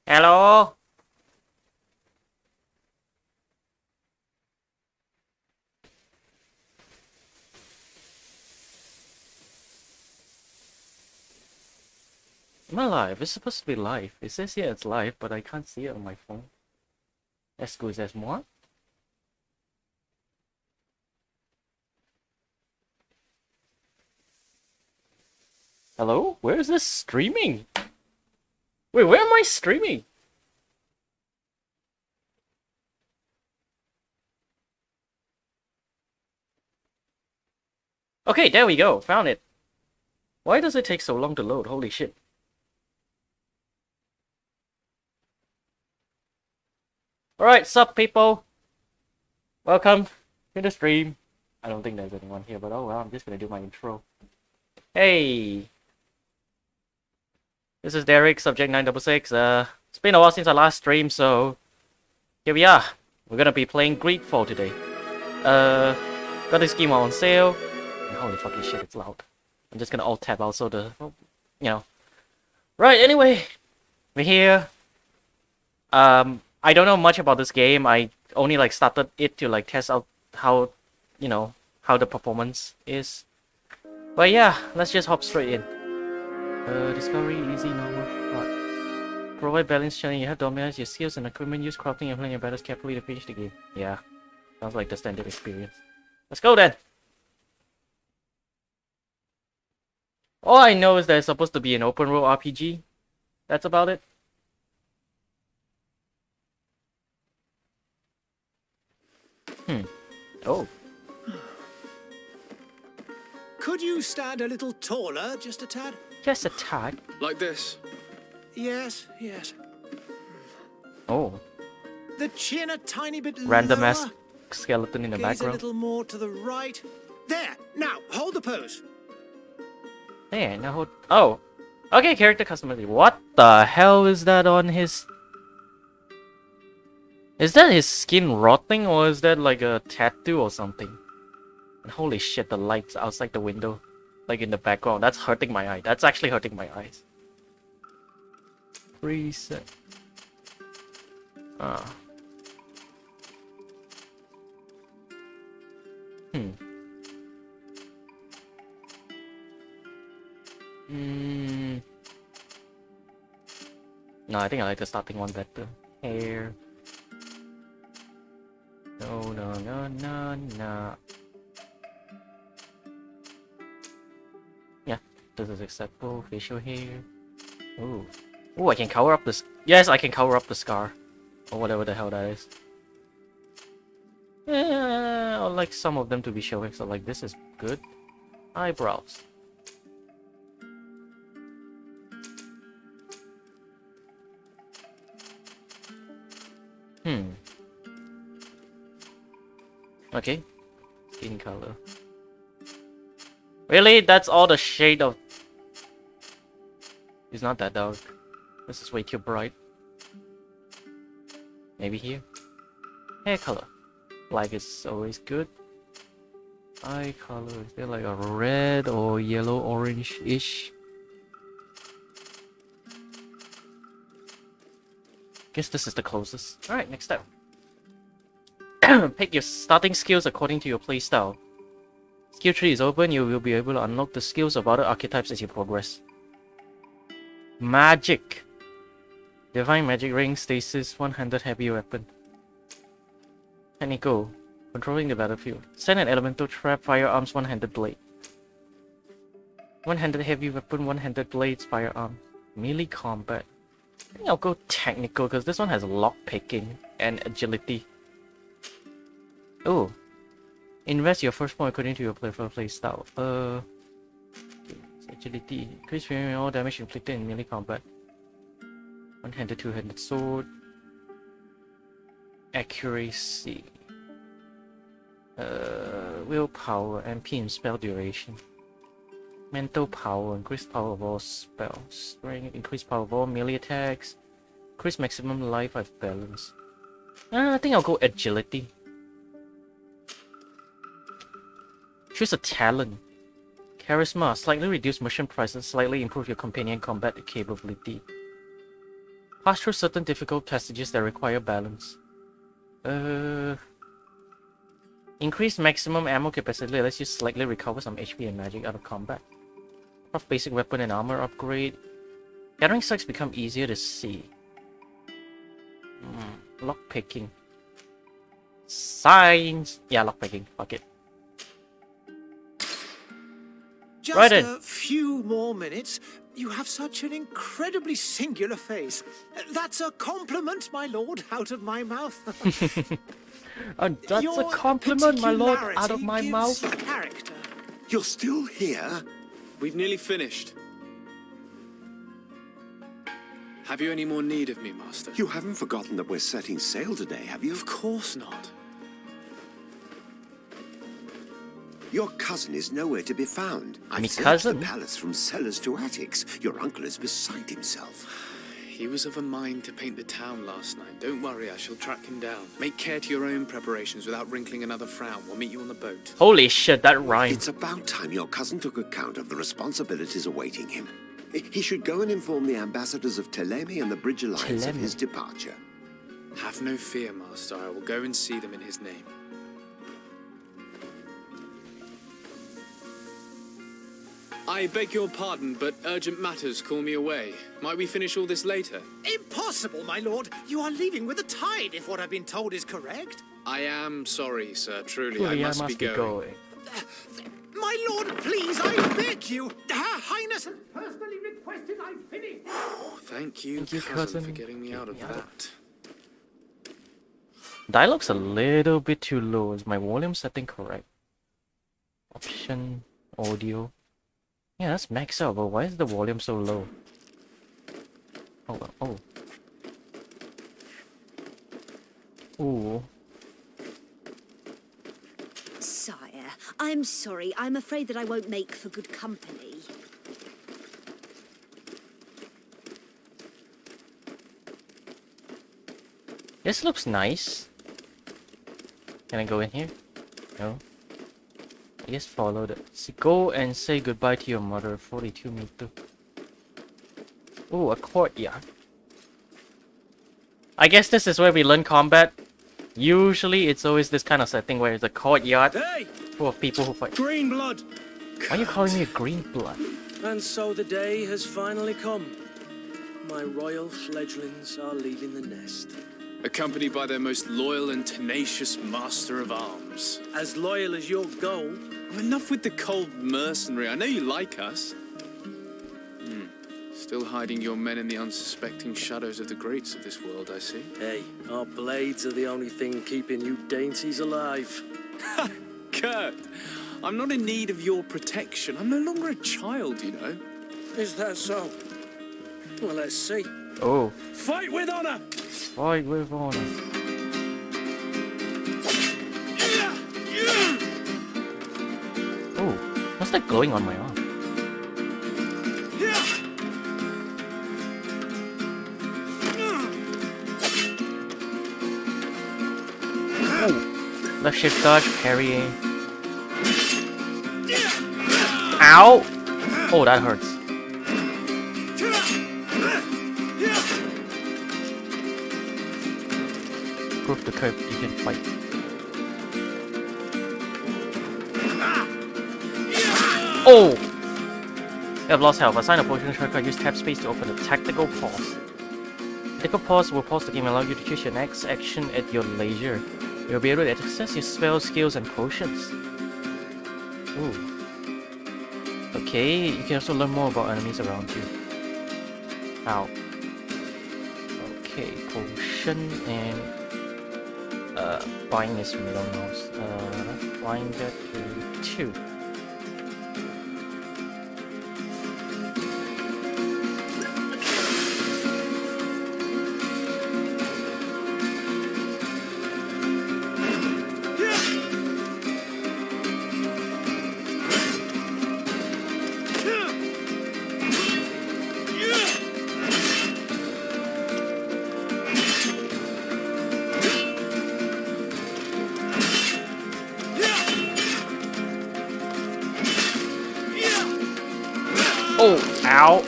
Hello? Am I live? It's supposed to be live. It says here it's live, but I can't see it on my phone. Excusez-moi. Hello? Where is this streaming? Wait, where am I streaming? Okay, there we go. Found it. Why does it take so long to load? Holy shit. Alright, sup people? Welcome to the stream. I don't think there's anyone here, but oh well, I'm just gonna do my intro. Hey! This is Derek, Subject 966. It's been a while since I last streamed, so here we are. We're gonna be playing Greedfall today. Got this game on sale. And holy fucking shit, it's loud. I'm just gonna alt tab out so Right, anyway, we're here. I don't know much about this game. I only like started it to like test out how, how the performance is. But yeah, let's just hop straight in. Discovery, easy, normal, hard. Provide balance challenge. You have to optimize your skills and equipment. Use crafting and playing your battles carefully to finish the game. Yeah, sounds like the standard experience. Let's go then. All I know is that it's supposed to be an open world RPG. That's about it. Oh. Could you stand a little taller, just a tad? Just a tad. Like this? Yes, yes. Oh. The chin a tiny bit Random lower. ass skeleton in the Gaze background. a little more to the right. There. Now, hold the pose. There, now hold. Oh. Okay, character customization. What the hell is that on his... Is that his skin rotting, or is that like a tattoo or something? And holy shit, the lights outside the window, like in the background, that's hurting my eye. That's actually hurting my eyes. Preset. Ah. No, I think I like the starting one better. Hair. No. Yeah, this is acceptable. Facial hair. Ooh. Ooh, I can cover up this. Yes, I can cover up the scar. Or whatever the hell that is. Yeah, I would like some of them to be showing, so like this is good. Eyebrows. Okay. Skin color. Really? That's all the shade of... It's not that dark. This is way too bright. Maybe here? Hair color. Black is always good. Eye color. Is there like a red or yellow orange-ish? Guess this is the closest. Alright, next step. Pick your starting skills according to your playstyle. Skill tree is open, you will be able to unlock the skills of other archetypes as you progress. Magic. Divine Magic Ring, Stasis, one-handed heavy weapon. Technical. Controlling the battlefield. Send an elemental trap, firearms, one-handed blade. One-handed heavy weapon, one-handed blades, firearm. Melee combat. I think I'll go technical because this one has lock picking and agility. Oh. Invest your first point according to your play style. Agility. Increase premium all damage inflicted in melee combat. One-handed, two-handed sword. Accuracy. Willpower, MP and spell duration. Mental power, increased power of all spells. Strength, increased power of all melee attacks. Increase maximum life of balance. I think I'll go agility. Choose a talent. Charisma, slightly reduce mission prices, slightly improve your companion combat capability. Pass through certain difficult passages that require balance. Increase maximum ammo capacity lets you slightly recover some HP and magic out of combat. Craft basic weapon and armor upgrade. Gathering sites become easier to see. Lock picking. Signs. Yeah, lock picking. Fuck it. Just Right in. a few more minutes. You have such an incredibly singular face. That's a compliment, my lord, out of my mouth. That's a compliment, my lord, out of my mouth. Character. You're still here? We've nearly finished. Have you any more need of me, Master? You haven't forgotten that we're setting sail today, have you? Of course not. Your cousin is nowhere to be found. I've Me searched cousin? the palace from cellars to attics. Your uncle is beside himself. He was of a mind to paint the town last night. Don't worry, I shall track him down. Make care to your own preparations without wrinkling another frown. We'll meet you on the boat. Holy shit, that rhymed. It's about time your cousin took account of the responsibilities awaiting him. He should go and inform the ambassadors of Teleme and the Bridge Alliance of his departure. Have no fear, Master. I will go and see them in his name. I beg your pardon, but urgent matters call me away. Might we finish all this later? Impossible, my lord. You are leaving with the tide, if what I've been told is correct. I am sorry, sir. Truly, Truly, I must be going. My lord, please, I beg you. Her Highness has personally requested I finish. Thank you, Thank you, cousin, cousin. for getting me out of that. Dialogue's a little bit too low. Is my volume setting correct? Option, audio. Yeah, that's maxed out, but why is the volume so low? Oh, oh. Ooh. Sire, I'm sorry. I'm afraid that I won't make for good company. This looks nice. Can I go in here? No. I guess follow the... Go and say goodbye to your mother. 42 meter. Oh, a courtyard. I guess this is where we learn combat. Usually it's always this kind of setting where it's a courtyard Hey! full of people who fight. Green blood! Why are you calling me a green blood? And so the day has finally come. My royal fledglings are leaving the nest. Accompanied by their most loyal and tenacious master of arms. As loyal as your goal. Enough with the cold mercenary. I know you like us. Still hiding your men in the unsuspecting shadows of the greats of this world, I see. Hey, our blades are the only thing keeping you dainties alive. Kurt, I'm not in need of your protection. I'm no longer a child, you know. Is that so? Well, let's see. Oh, Fight with honor! fight with honor. Oh, what's that glowing on my arm? Oh, left shift dodge, parrying. Ow! Oh, that hurts. Proof the curve, you can fight. Oh! You have lost health. Assign a potion shortcut. Use tab space to open the tactical pause. Tactical pause will pause the game and allow you to choose your next action at your leisure. You'll be able to access your spells, skills, and potions. Ooh. Okay, you can also learn more about enemies around you. Ow. Okay, potion and buying is middle mouse. Flying that to 2. Oh, ow.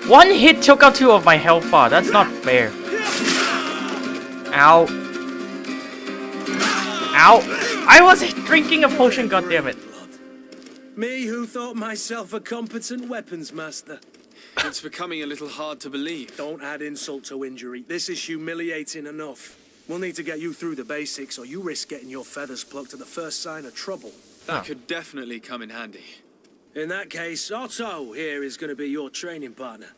One hit took out 2 of my health bar. That's not fair. Ow. Ow. I was drinking a potion, goddammit. Me who thought myself a competent weapons master. It's becoming a little hard to believe. Don't add insult to injury. This is humiliating enough. We'll need to get you through the basics, or you risk getting your feathers plucked at the first sign of trouble. That could definitely come in handy. In that case, Otto here is going to be your training partner.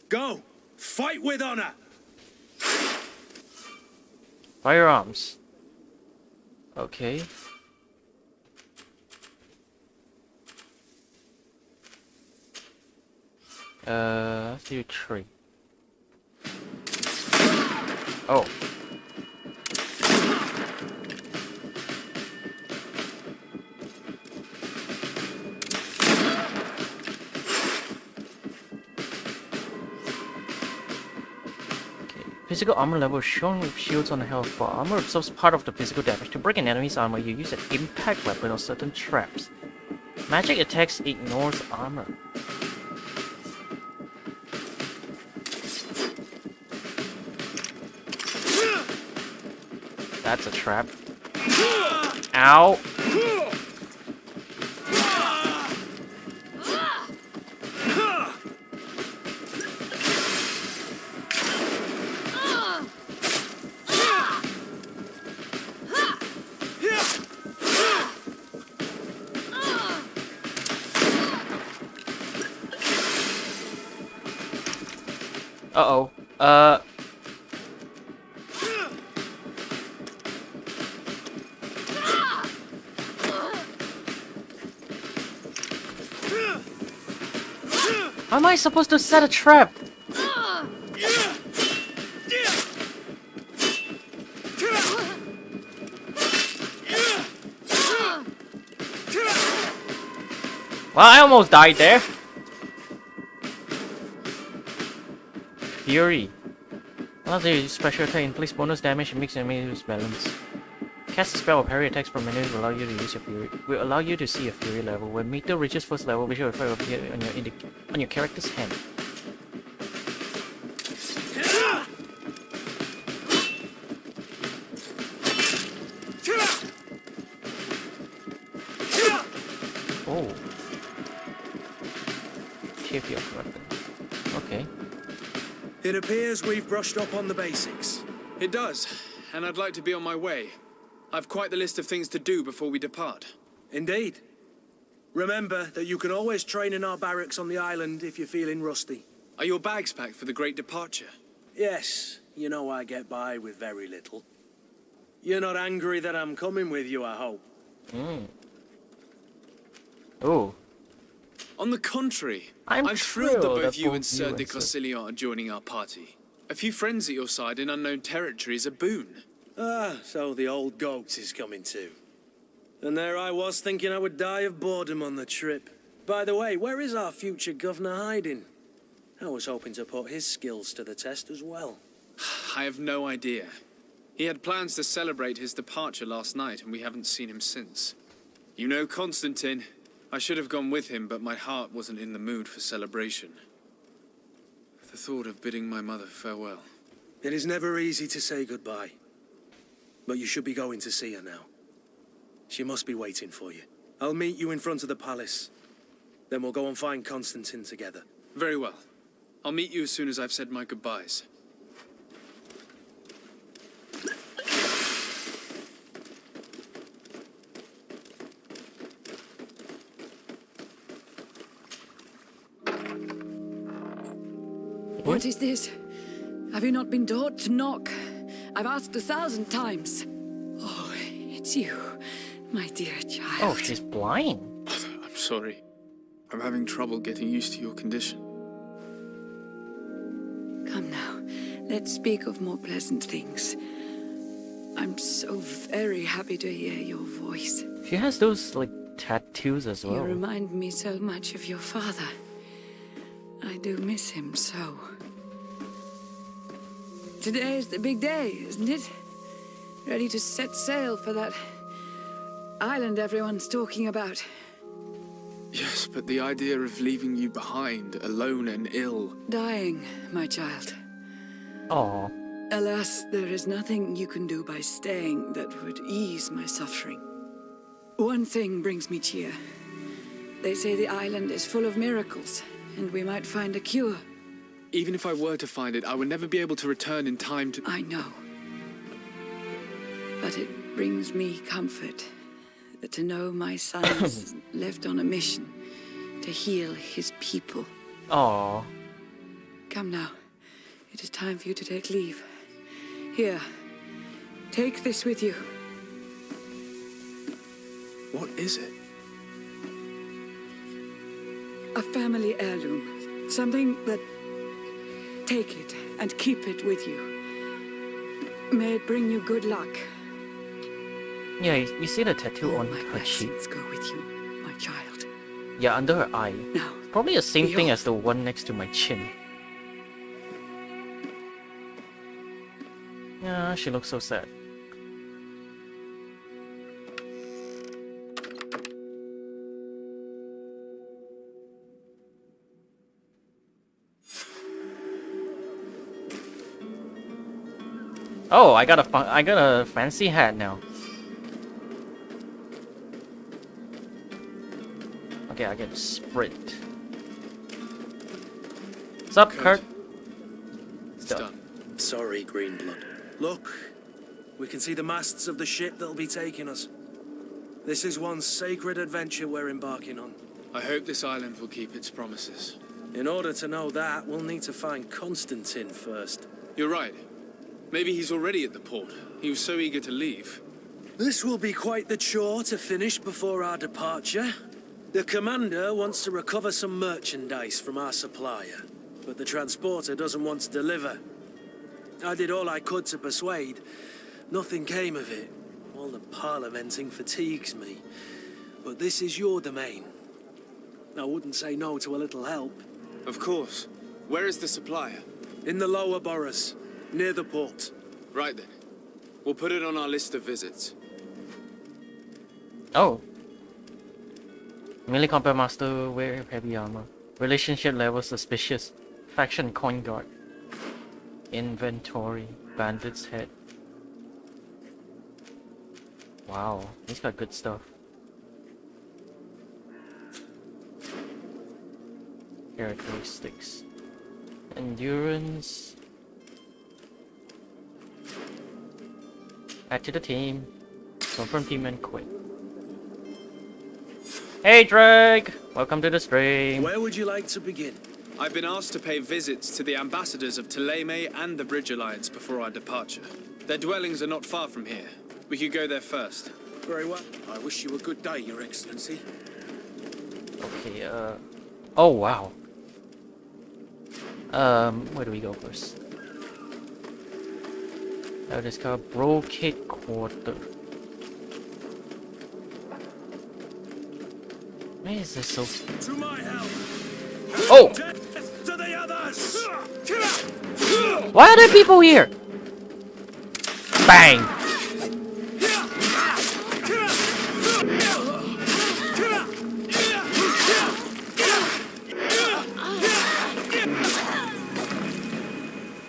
Go! Fight with honor! Firearms. Okay. Let's do 3. Oh. Physical armor level shown with shields on the health bar. Armor absorbs part of the physical damage. To break an enemy's armor, you use an impact weapon or certain traps. Magic attacks ignores armor. That's a trap. Ow! Uh-oh. How am I supposed to set a trap? Well, I almost died there. Fury. Once a special attack inflicts bonus damage and makes enemies balance. Cast a spell or parry attacks from enemies will allow you to use your fury. Will allow you to see your fury level. When meter reaches first level, visual effect will appear on your character's hand. Oh. Champion weapon. Okay. It appears we've brushed up on the basics. It does, and I'd like to be on my way. I've quite the list of things to do before we depart. Indeed. Remember that you can always train in our barracks on the island if you're feeling rusty. Are your bags packed for the great departure? Yes, you know I get by with very little. You're not angry that I'm coming with you, I hope. Oh. On the contrary, I'm thrilled that thrilled both that you both and Sir you de and Sir- Corsilion are joining our party. A few friends at your side in unknown territory is a boon. Ah, so the old goat is coming too. And there I was thinking I would die of boredom on the trip. By the way, where is our future governor hiding? I was hoping to put his skills to the test as well. I have no idea. He had plans to celebrate his departure last night, and we haven't seen him since. You know Constantine. I should have gone with him, but my heart wasn't in the mood for celebration. The thought of bidding my mother farewell. It is never easy to say goodbye. But you should be going to see her now. She must be waiting for you. I'll meet you in front of the palace. Then we'll go and find Constantine together. Very well. I'll meet you as soon as I've said my goodbyes. What is this? Have you not been taught to knock? I've asked 1,000 times. Oh, it's you, my dear child. Oh, she's blind. I'm sorry. I'm having trouble getting used to your condition. Come now, let's speak of more pleasant things. I'm so very happy to hear your voice. She has those, like, tattoos as You well. remind me so much of your father. I do miss him so. Today is the big day, isn't it? Ready to set sail for that island everyone's talking about. Yes, but the idea of leaving you behind, alone and ill. Dying, my child. Oh, Alas, there is nothing you can do by staying that would ease my suffering. One thing brings me cheer. They say the island is full of miracles, and we might find a cure. Even if I were to find it, I would never be able to return in time to... I know. But it brings me comfort to know my son is left on a mission to heal his people. oh. Come now. It is time for you to take leave. Here, take this with you. What is it? A family heirloom. Something that... Take it and keep it with you. May it bring you good luck. Yeah, you see the tattoo All on my her cheek. blessings go with you, my child. Yeah, under her eye. Now, Probably the same be thing off. as the one next to my chin. Yeah, she looks so sad. Oh, I got a fancy hat now. Okay, I get to sprint. What's up, Kurt? It's Stuff. done. Sorry, Greenblood. Look, we can see the masts of the ship that'll be taking us. This is one sacred adventure we're embarking on. I hope this island will keep its promises. In order to know that, we'll need to find Constantine first. You're right. Maybe he's already at the port. He was so eager to leave. This will be quite the chore to finish before our departure. The commander wants to recover some merchandise from our supplier, but the transporter doesn't want to deliver. I did all I could to persuade. Nothing came of it. All the parliamenting fatigues me. But this is your domain. I wouldn't say no to a little help. Of course. Where is the supplier? In the lower boroughs, near the port. Right then. We'll put it on our list of visits. Oh. Melee combat master, wear heavy armor. Relationship level suspicious. Faction coin guard. Inventory. Bandit's head. Wow, he's got good stuff. Characteristics. Endurance. Add to the team. Confirm team and quit. Hey Drake! Welcome to the stream. Where would you like to begin? I've been asked to pay visits to the ambassadors of Thélème and the Bridge Alliance before our departure. Their dwellings are not far from here. We could go there first. Very well. I wish you a good day, Your Excellency. Okay, oh wow. Where do we go first? That is called Brocade Quarter. Where is this so... To my help! Oh! Death to the others! Why are there people here? Bang!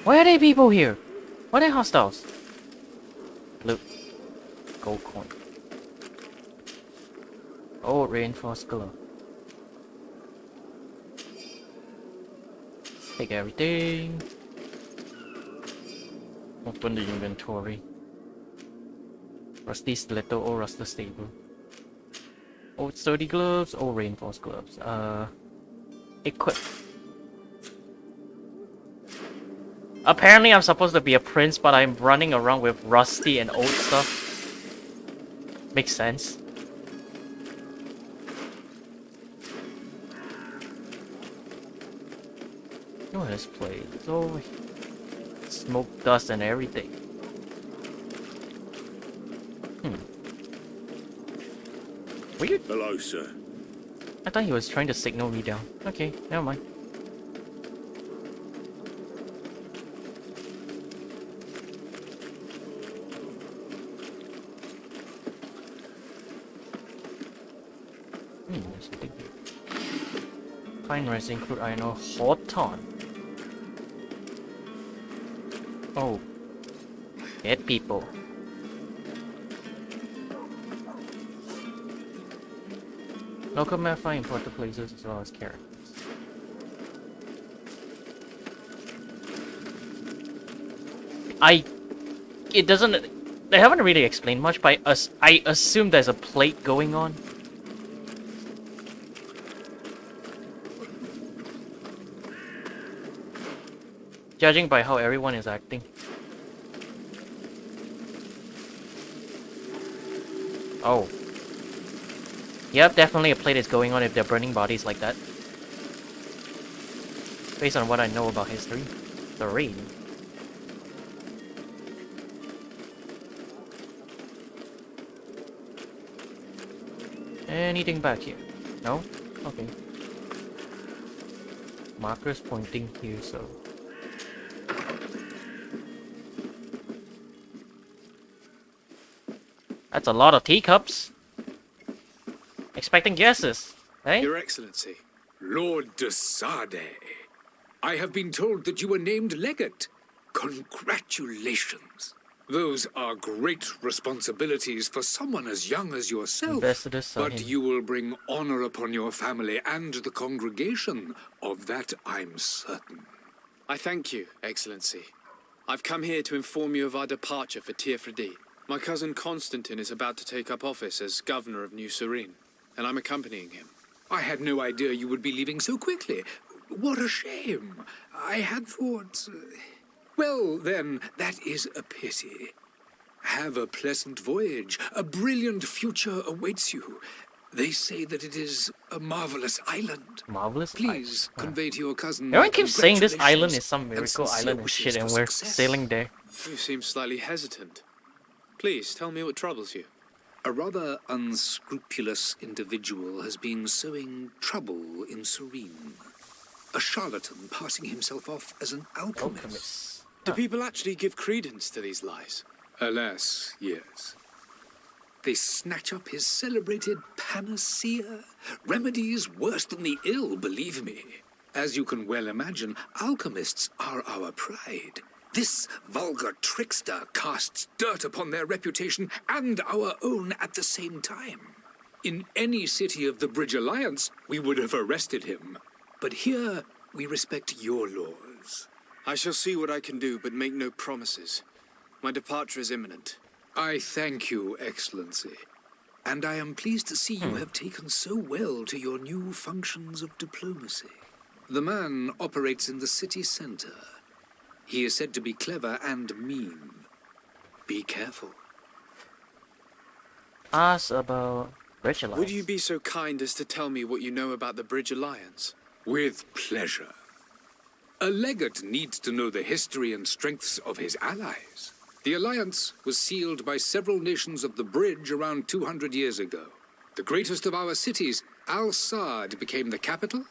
Why are there people here? Why are they hostiles? Look. Gold coin. Oh, reinforced glove. Take everything. Open the inventory. Rusty stiletto or rusty stable. Old sturdy gloves or reinforced gloves. Equip. Apparently I'm supposed to be a prince, but I'm running around with rusty and old stuff. Makes sense. Look at this place. Oh, smoke, dust, and everything. Weird. Hello, sir. I thought he was trying to signal me down. Okay, never mind. There's something here. Refineries include iron ore, Horton. Oh. Dead people. Local map find important places as well as characters. It doesn't. They haven't really explained much, but I assume there's a plate going on. Judging by how everyone is acting. Oh. Yep, definitely a plate is going on if they're burning bodies like that. Based on what I know about history. The rain. Anything back here? No? Okay. Markers pointing here, so... That's a lot of teacups. Expecting guesses, eh? Your Excellency, Lord de Sade, I have been told that you were named legate. Congratulations. Those are great responsibilities for someone as young as yourself. Ambassador Sahin. But you will bring honor upon your family and the congregation. Of that I'm certain. I thank you, Excellency. I've come here to inform you of our departure for Tiefredi. My cousin Constantine is about to take up office as governor of New Serene, and I'm accompanying him. I had no idea you would be leaving so quickly. What a shame. I had thought... Well, then, that is a pity. Have a pleasant voyage. A brilliant future awaits you. They say that it is a marvelous island. Marvelous Please island. convey to your cousin. Everyone keeps saying this congratulations island is some miracle sincere island and wishes shit, and for we're success. sailing there. You seem slightly hesitant. Please, tell me what troubles you. A rather unscrupulous individual has been sowing trouble in Serene. A charlatan passing himself off as an alchemist. Alchemist. Do people actually give credence to these lies? Alas, yes. They snatch up his celebrated panacea. Remedies worse than the ill, believe me. As you can well imagine, alchemists are our pride. This vulgar trickster casts dirt upon their reputation and our own at the same time. In any city of the Bridge Alliance, we would have arrested him. But here, we respect your laws. I shall see what I can do, but make no promises. My departure is imminent. I thank you, Excellency. And I am pleased to see you have taken so well to your new functions of diplomacy. The man operates in the city center. He is said to be clever and mean. Be careful. Ask about Bridge Alliance. Would you be so kind as to tell me what you know about the Bridge Alliance? With pleasure. A legate needs to know the history and strengths of his allies. The alliance was sealed by several nations of the Bridge around 200 years ago. The greatest of our cities, Al-Sad, became the capital,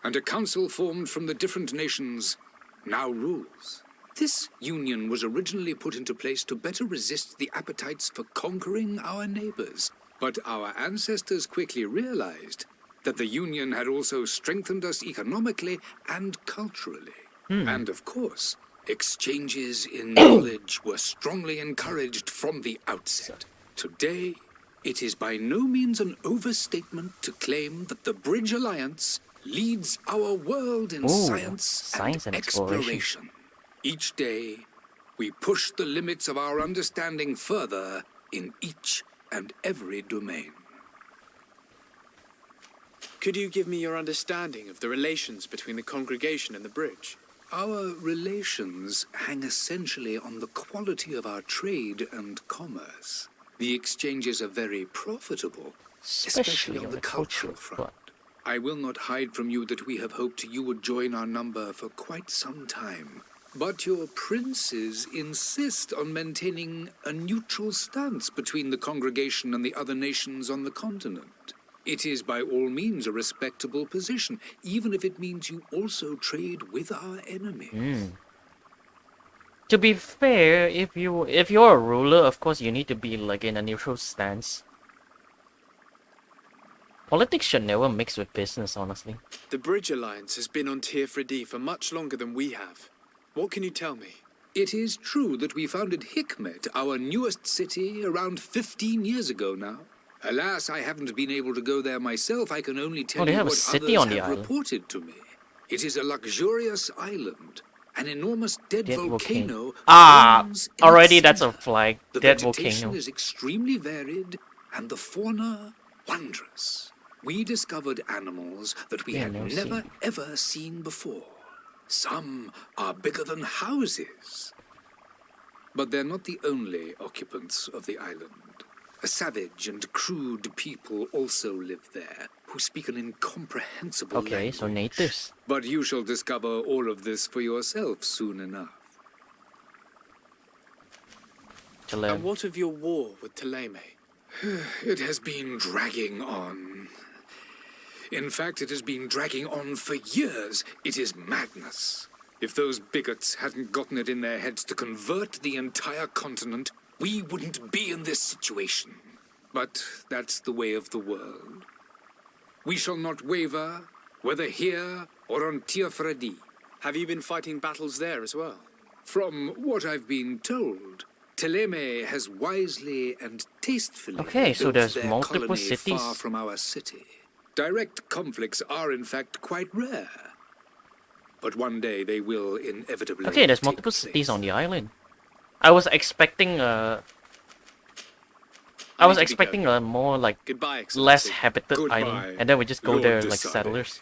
and a council formed from the different nations now rules. This union was originally put into place to better resist the appetites for conquering our neighbors. But our ancestors quickly realized that the union had also strengthened us economically and culturally. And of course, exchanges in knowledge were strongly encouraged from the outset. Today, it is by no means an overstatement to claim that the Bridge Alliance leads our world in science and exploration. Each day, we push the limits of our understanding further in each and every domain. Could you give me your understanding of the relations between the congregation and the bridge? Our relations hang essentially on the quality of our trade and commerce. The exchanges are very profitable, especially on the cultural front. I will not hide from you that we have hoped you would join our number for quite some time. But your princes insist on maintaining a neutral stance between the congregation and the other nations on the continent. It is by all means a respectable position, even if it means you also trade with our enemies. To be fair, if you're a ruler, of course you need to be like in a neutral stance. Politics should never mix with business, honestly. The Bridge Alliance has been on Tier 3D for much longer than we have. What can you tell me? It is true that we founded Hikmet, our newest city, around 15 years ago now. Alas, I haven't been able to go there myself. I can only tell they you have a what city others on the have island. reported to me. It is a luxurious island. An enormous dead volcano. burns in Already its that's a center. flag. The Dead vegetation volcano. is extremely varied, and the fauna wondrous. We discovered animals that we had never never seen. ever seen before. Some are bigger than houses. But they're not the only occupants of the island. A savage and crude people also live there, who speak an incomprehensible Okay, language. so natives. But you shall discover all of this for yourself soon enough. And what of your war with Thélème? It has been dragging on. In fact, it has been dragging on for years. It is madness. If those bigots hadn't gotten it in their heads to convert the entire continent, we wouldn't be in this situation. But that's the way of the world. We shall not waver, whether here or on Tier-Fredi. Have you been fighting battles there as well? From what I've been told, Thélème has wisely and tastefully Okay, so built there's their multiple colony cities. far from our city. Direct conflicts are in fact quite rare. But one day they will inevitably Okay, there's take multiple place. cities on the island. I was expecting a more like Goodbye, Excellency. less habited Goodbye, island, and then we just go Lord there de like Sade. settlers.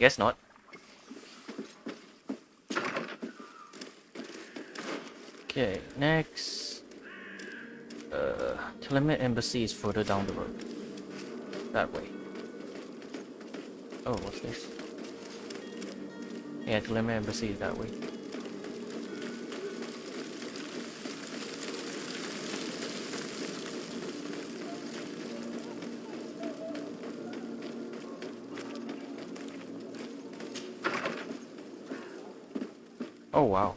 Guess not. Okay, next. Thélème Embassy is further down the road. That way. Oh, what's this? Yeah, Thélème Embassy is that way. Oh wow.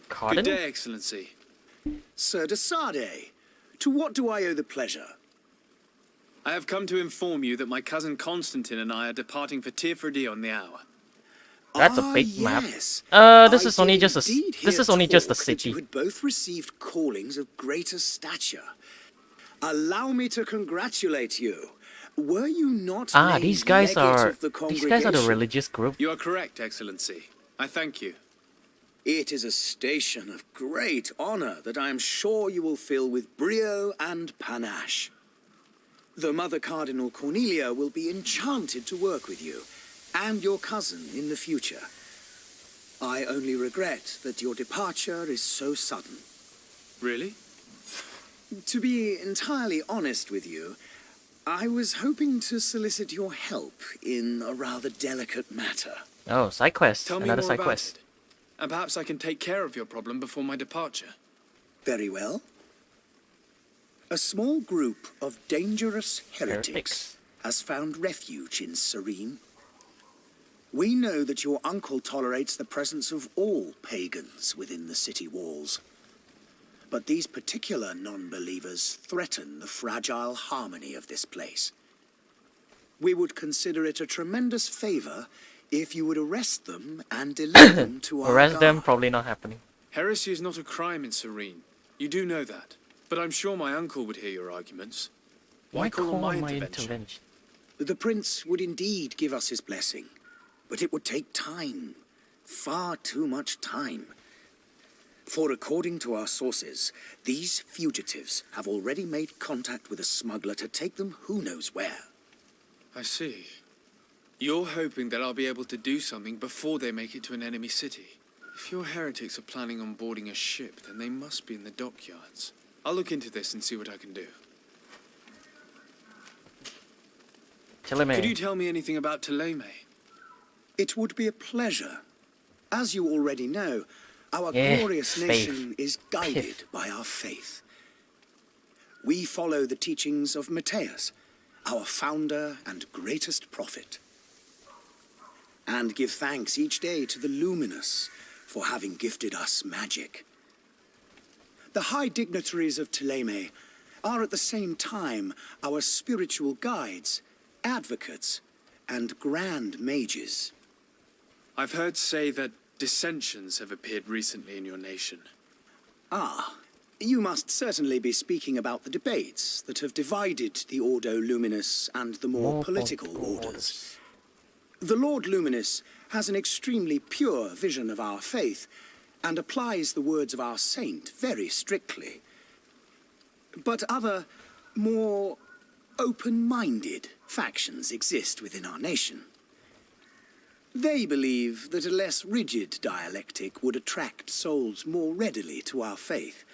Cotton? Good day, Excellency. Sir de Sade, to what do I owe the pleasure? I have come to inform you that my cousin Constantine and I are departing for Tier 3D on the hour. That's a big map. Yes. This I is only did just a indeed this hear is only just a talk that city. You had both received callings of greater stature. Allow me to congratulate you. Were you not named These guys legate are of the these guys are the congregation? religious group. You are correct, Excellency. I thank you. It is a station of great honor that I am sure you will fill with brio and panache. The Mother Cardinal Cornelia will be enchanted to work with you and your cousin in the future. I only regret that your departure is so sudden. Really? To be entirely honest with you, I was hoping to solicit your help in a rather delicate matter. Oh, side quest. Tell me Another more side about quest. it. And perhaps I can take care of your problem before my departure. Very well. A small group of dangerous heretics Heretics. has found refuge in Serene. We know that your uncle tolerates the presence of all pagans within the city walls. But these particular non-believers threaten the fragile harmony of this place. We would consider it a tremendous favor if you would arrest them and deliver them to our Arrest them, guard. probably not happening. Heresy is not a crime in Serene. You do know that. But I'm sure my uncle would hear your arguments. Why call on my intervention? The prince would indeed give us his blessing, but it would take time. Far too much time. For according to our sources, these fugitives have already made contact with a smuggler to take them who knows where. I see. You're hoping that I'll be able to do something before they make it to an enemy city. If your heretics are planning on boarding a ship, then they must be in the dockyards. I'll look into this and see what I can do. Thélème. Could you tell me anything about Thélème? It would be a pleasure. As you already know, our Yeah, glorious faith. nation is guided by our faith. We follow the teachings of Matthias, our founder and greatest prophet, and give thanks each day to the Luminous for having gifted us magic. The high dignitaries of Thélème are at the same time our spiritual guides, advocates, and grand mages. I've heard say that dissensions have appeared recently in your nation. Ah, you must certainly be speaking about the debates that have divided the Ordo Luminous and the more political orders. The Lord Luminous has an extremely pure vision of our faith and applies the words of our saint very strictly. But other, more open-minded factions exist within our nation. They believe that a less rigid dialectic would attract souls more readily to our faith.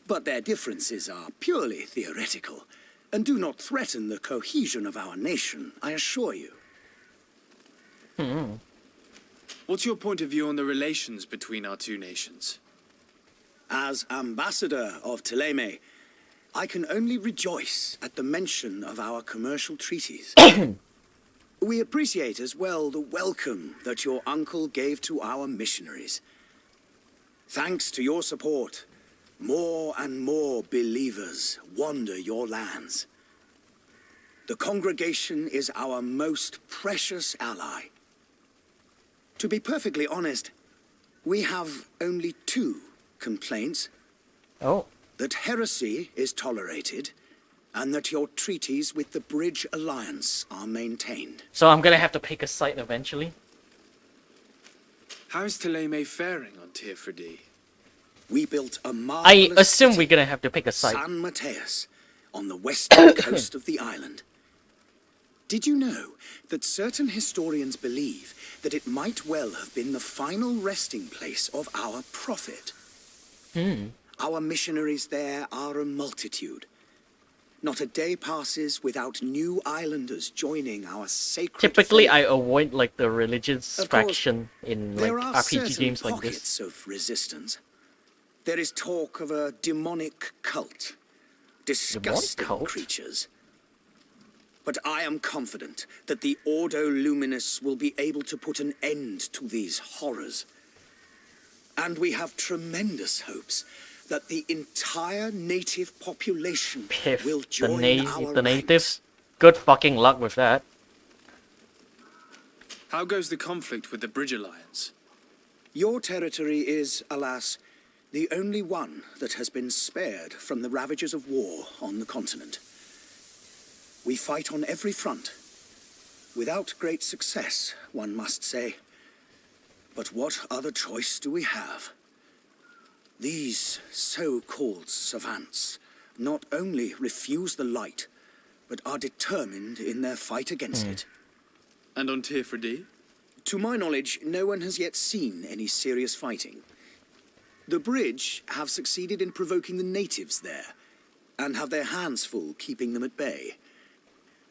But their differences are purely theoretical and do not threaten the cohesion of our nation, I assure you. What's your point of view on the relations between our two nations? As ambassador of Thélème, I can only rejoice at the mention of our commercial treaties. We appreciate as well the welcome that your uncle gave to our missionaries. Thanks to your support, more and more believers wander your lands. The congregation is our most precious ally. To be perfectly honest, we have only 2 complaints. Oh. That heresy is tolerated, and that your treaties with the Bridge Alliance are maintained. So I'm gonna have to pick a side eventually. How is Thélème faring on Teofredi? We built a I marvelous assume city, we're gonna have to pick a side. San Mateus, on the western coast of the island. Did you know that certain historians believe that it might well have been the final resting place of our prophet? Our missionaries there are a multitude. Not a day passes without new islanders joining our sacred Typically, faith. I avoid like the religious Of course, faction in like there are RPG certain games like pockets this. of resistance. There is talk of a demonic cult. Disgusting cult? creatures. But I am confident that the Ordo Luminous will be able to put an end to these horrors. And we have tremendous hopes that the entire native population Piff, will join our the ranks. natives. Good fucking luck with that. How goes the conflict with the Bridge Alliance? Your territory is, alas, the only one that has been spared from the ravages of war on the continent. We fight on every front. Without great success, one must say. But what other choice do we have? These so-called savants not only refuse the light, but are determined in their fight against it. And on Teofredi? To my knowledge, no one has yet seen any serious fighting. The Bridge have succeeded in provoking the natives there, and have their hands full keeping them at bay.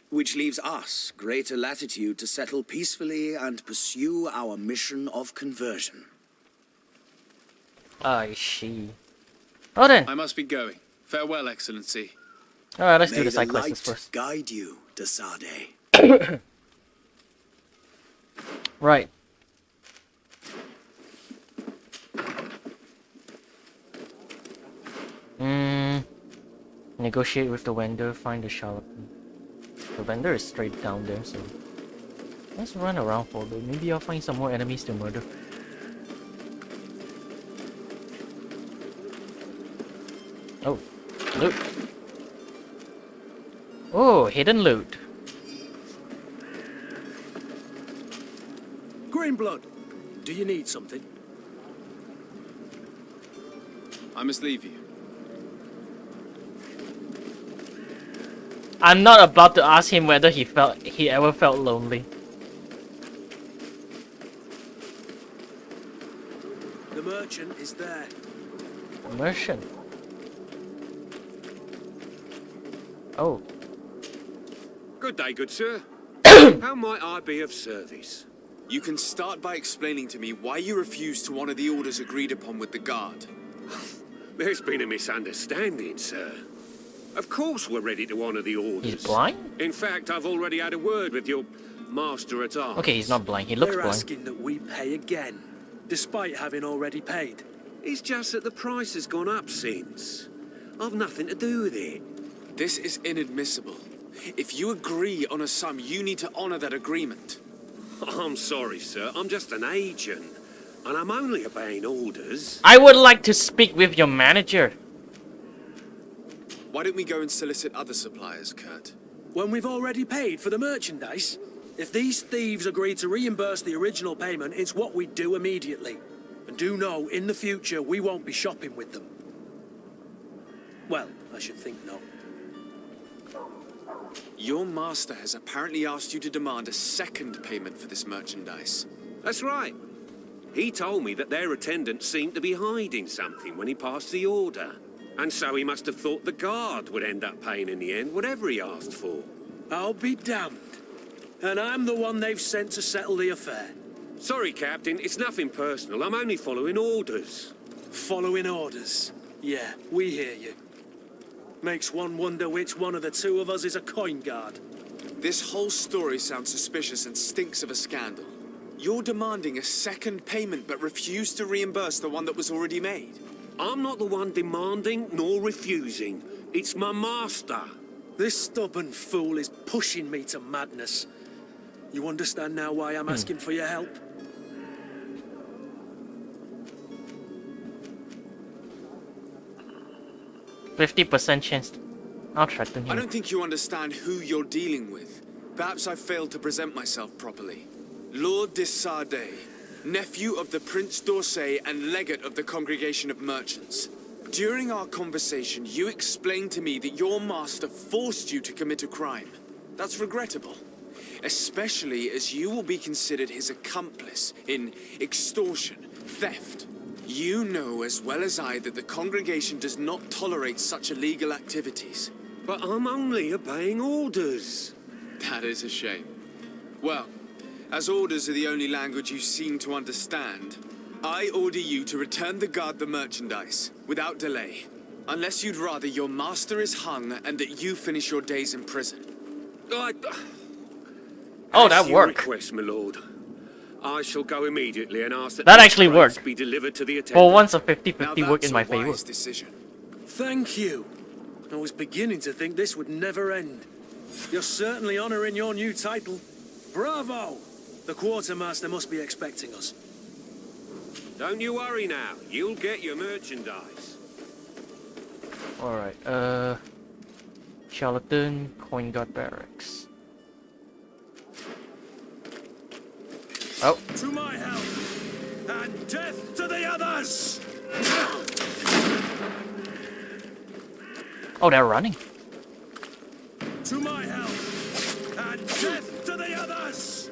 Which leaves us greater latitude to settle peacefully and pursue our mission of conversion. I see. Oh then. I must be going. Farewell, Excellency. Alright, let's May do the the side light quests first. guide you, Desade. Right. Negotiate with the vendor, find the charlatan. The vendor is straight down there, so let's run around for a bit. Maybe I'll find some more enemies to murder. Oh, loot. Oh, hidden loot. Greenblood, do you need something? I must leave you. I'm not about to ask him whether he ever felt lonely. The merchant is there. The merchant. Oh. Good day, good sir. How might I be of service? You can start by explaining to me why you refuse to honor the orders agreed upon with the guard. There's been a misunderstanding, sir. Of course we're ready to honor the orders. He's blind? In fact, I've already had a word with your master-at-arms. Okay, he's not blind. He looks They're blind. asking that we pay again, despite having already paid. It's just that the price has gone up since. I've nothing to do with it. This is inadmissible. If you agree on a sum, you need to honor that agreement. I'm sorry, sir. I'm just an agent. And I'm only obeying orders. I would like to speak with your manager. Why don't we go and solicit other suppliers, Kurt? When we've already paid for the merchandise? If these thieves agree to reimburse the original payment, it's what we do immediately. And do know, in the future, we won't be shopping with them. Well, I should think not. Your master has apparently asked you to demand a second payment for this merchandise. That's right. He told me that their attendant seemed to be hiding something when he passed the order. And so he must have thought the guard would end up paying in the end, whatever he asked for. I'll be damned. And I'm the one they've sent to settle the affair. Sorry, Captain, it's nothing personal. I'm only following orders. Following orders? Yeah, we hear you. Makes one wonder which one of the two of us is a coin guard. This whole story sounds suspicious and stinks of a scandal. You're demanding a second payment but refuse to reimburse the one that was already made. I'm not the one demanding nor refusing. It's my master. This stubborn fool is pushing me to madness. You understand now why I'm asking for your help? %50 chance. I'll threaten him. I don't think you understand who you're dealing with. Perhaps I failed to present myself properly. Lord de Sardet, nephew of the Prince d'Orsay and legate of the Congregation of Merchants. During our conversation, you explained to me that your master forced you to commit a crime. That's regrettable, especially as you will be considered his accomplice in extortion, theft. You know as well as I that the congregation does not tolerate such illegal activities. But I'm only obeying orders. That is a shame. Well, as orders are the only language you seem to understand, I order you to return the guard the merchandise, without delay. Unless you'd rather your master is hung and that you finish your days in prison. Oh, that worked. Request, my lord. I shall go immediately and ask that That these actually crates worked. be delivered to the attendant. For once, a Now 50-50 work in my that's a favor. wise decision. Thank you. I was beginning to think this would never end. You're certainly honoring your new title. Bravo! The quartermaster must be expecting us. Don't you worry now. You'll get your merchandise. Alright, Charlatan, Coin Guard Barracks. Oh. To my help! And death to the others! Oh, they're running. To my help! And death to the others!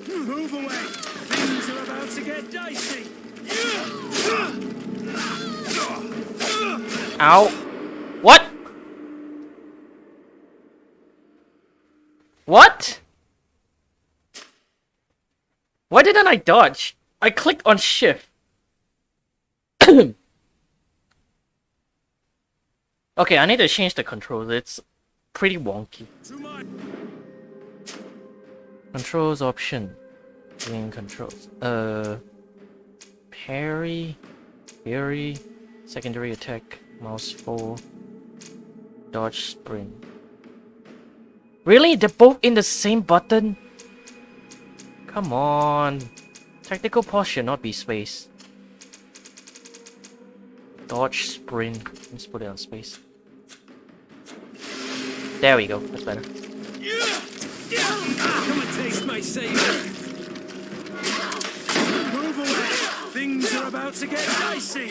Move away! Things are about to get dicey! Ow. What? What? Why didn't I dodge? I clicked on shift. Okay, I need to change the controls. It's pretty wonky. Controls option. Game controls. Parry, secondary attack, mouse 4, dodge, sprint. Really? They're both in the same button? Come on. Tactical pause should not be space. Dodge, sprint. Let's put it on space. There we go. That's better. Come and taste my savor! Move away! Things are about to get dicey!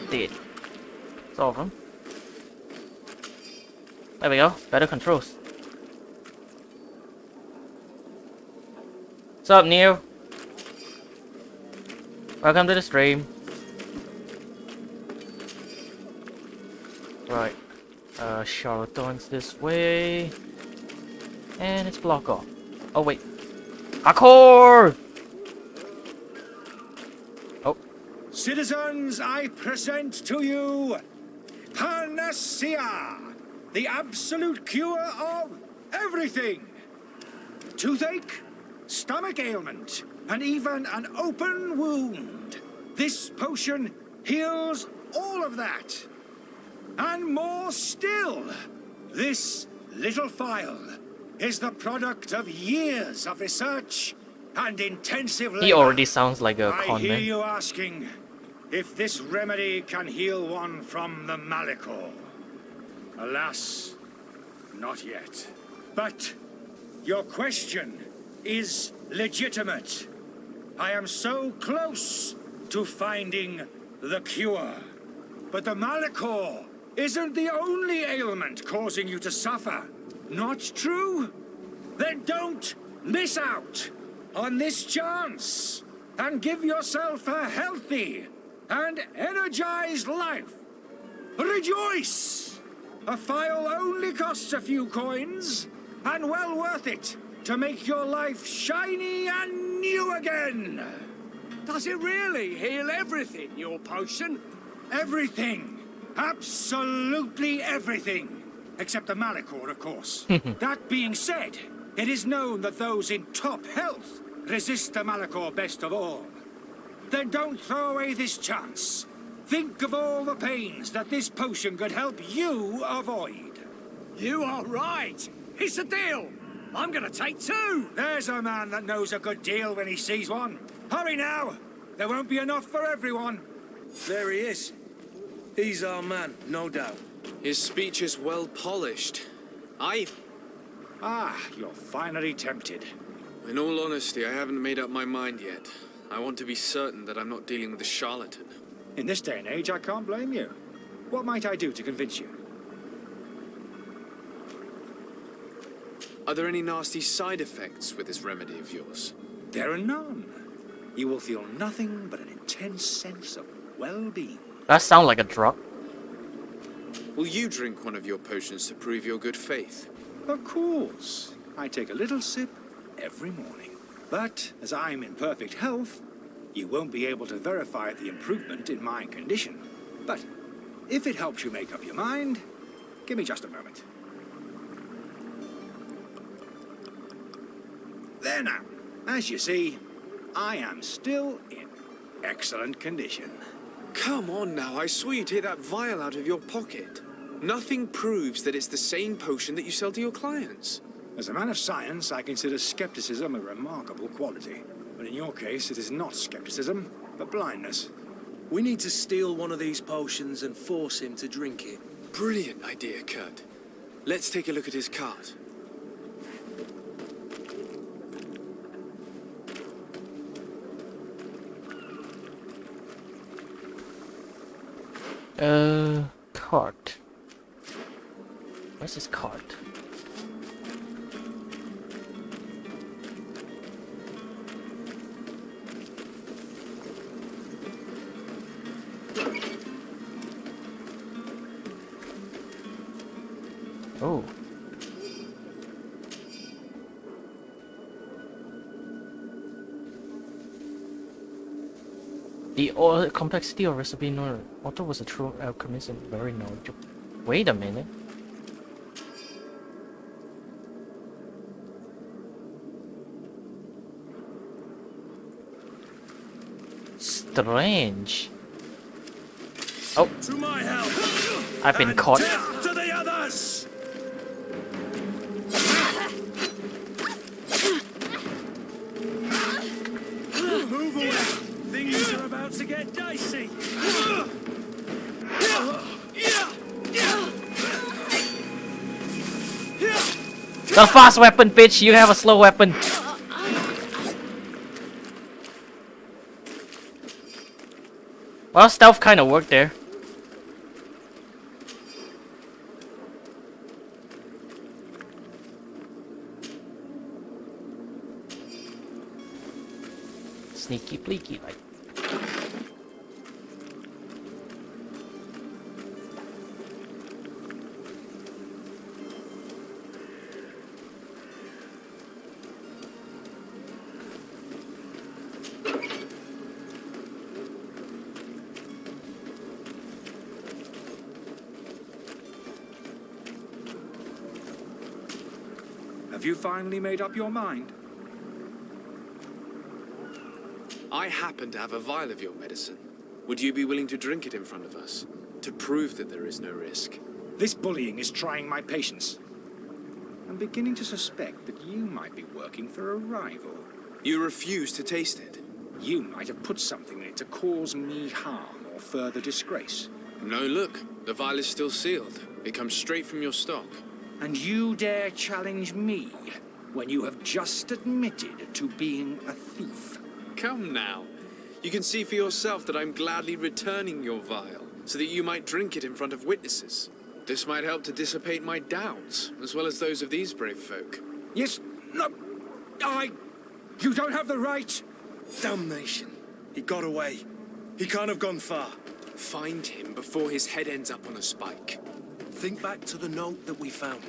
Dead. Solve them. There we go. Better controls. What's up, Neo? Welcome to the stream. Right. Charlatan's this way. And it's block off. Oh, wait. Parkour! Oh. Citizens, I present to you Panacea, the absolute cure of everything. Toothache, stomach ailment, and even an open wound. This potion heals all of that. And more still, this little phial is the product of years of research and intensive labor. He already sounds like a I con hear man. you asking if this remedy can heal one from the Malachor. Alas, not yet. But your question is legitimate. I am so close to finding the cure. But the Malachor isn't the only ailment causing you to suffer. Not true? Then don't miss out on this chance and give yourself a healthy and energized life. Rejoice! A phial only costs a few coins, and well worth it to make your life shiny and new again. Does it really heal everything, your potion? Everything. Absolutely everything. Except the Malachor, of course. That being said, it is known that those in top health resist the Malachor best of all. Then don't throw away this chance. Think of all the pains that this potion could help you avoid. You are right. It's a deal. I'm gonna take 2. There's a man that knows a good deal when he sees one. Hurry now. There won't be enough for everyone. There he is. He's our man, no doubt. His speech is well polished. Ah, you're finally tempted. In all honesty, I haven't made up my mind yet. I want to be certain that I'm not dealing with a charlatan. In this day and age, I can't blame you. What might I do to convince you? Are there any nasty side effects with this remedy of yours? There are none. You will feel nothing but an intense sense of well-being. That sounds like a drug. Will you drink one of your potions to prove your good faith? Of course. I take a little sip every morning. But as I'm in perfect health, you won't be able to verify the improvement in my condition. But if it helps you make up your mind, give me just a moment. There now. As you see, I am still in excellent condition. Come on now, I swear you take that vial out of your pocket. Nothing proves that it's the same potion that you sell to your clients. As a man of science, I consider skepticism a remarkable quality. But in your case, it is not skepticism, but blindness. We need to steal one of these potions and force him to drink it. Brilliant idea, Kurt. Let's take a look at his cart. Cart. Where's his cart? Oh. The complexity of recipe knowledge. Otto was a true alchemist and very knowledgeable. Wait a minute. Strange. Oh. To my help! I've been caught. Death to the others! Move away! Things are about to get dicey. The fast weapon, bitch! You have a slow weapon. Well, stealth kind of worked there. Sneaky bleaky like. Have you finally made up your mind? I happen to have a vial of your medicine. Would you be willing to drink it in front of us? To prove that there is no risk? This bullying is trying my patience. I'm beginning to suspect that you might be working for a rival. You refuse to taste it? You might have put something in it to cause me harm or further disgrace. No, look. The vial is still sealed. It comes straight from your stock. And you dare challenge me when you have just admitted to being a thief? Come now. You can see for yourself that I'm gladly returning your vial, so that you might drink it in front of witnesses. This might help to dissipate my doubts, as well as those of these brave folk. Yes, look, You don't have the right! Damnation. He got away. He can't have gone far. Find him before his head ends up on a spike. Think back to the note that we found.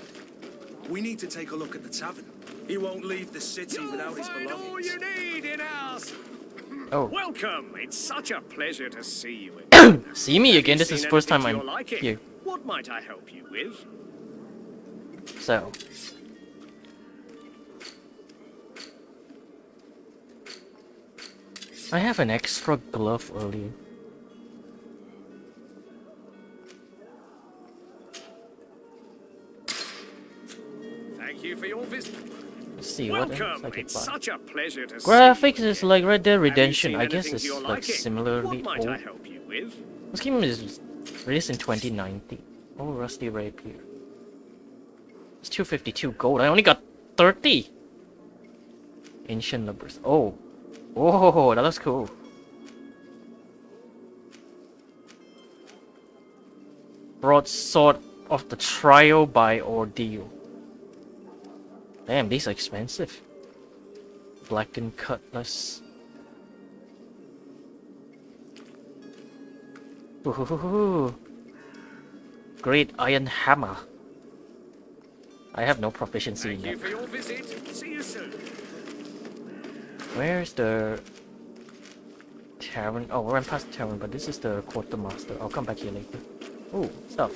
We need to take a look at the tavern. He won't leave the city without his belongings. All you need in ours. Oh. Welcome. It's such a pleasure to see you again. See me again? This is the first time I'm liking? here. What might I help you with? So. I have an extra glove earlier. Thank you for your visit. Let's see what else Welcome. I can It's buy. such a pleasure to Graphics see you is like Red Dead Have you Redemption. seen I guess anything it's to your like liking? similarly What might I old. help you with? This game is released in 2019. Oh, Rusty Rapier. It's 252 gold. I only got 30. Ancient numbers. Oh. Oh, that looks cool. Broadsword of the Trial by Ordeal. Damn, these are expensive. Blackened Cutlass. Ooh. Great Iron Hammer. I have no proficiency in Thank you that. for your visit. See you soon. Where's the tavern? Oh, we went past the tavern, but this is the quartermaster. I'll come back here later. Oh, stuff.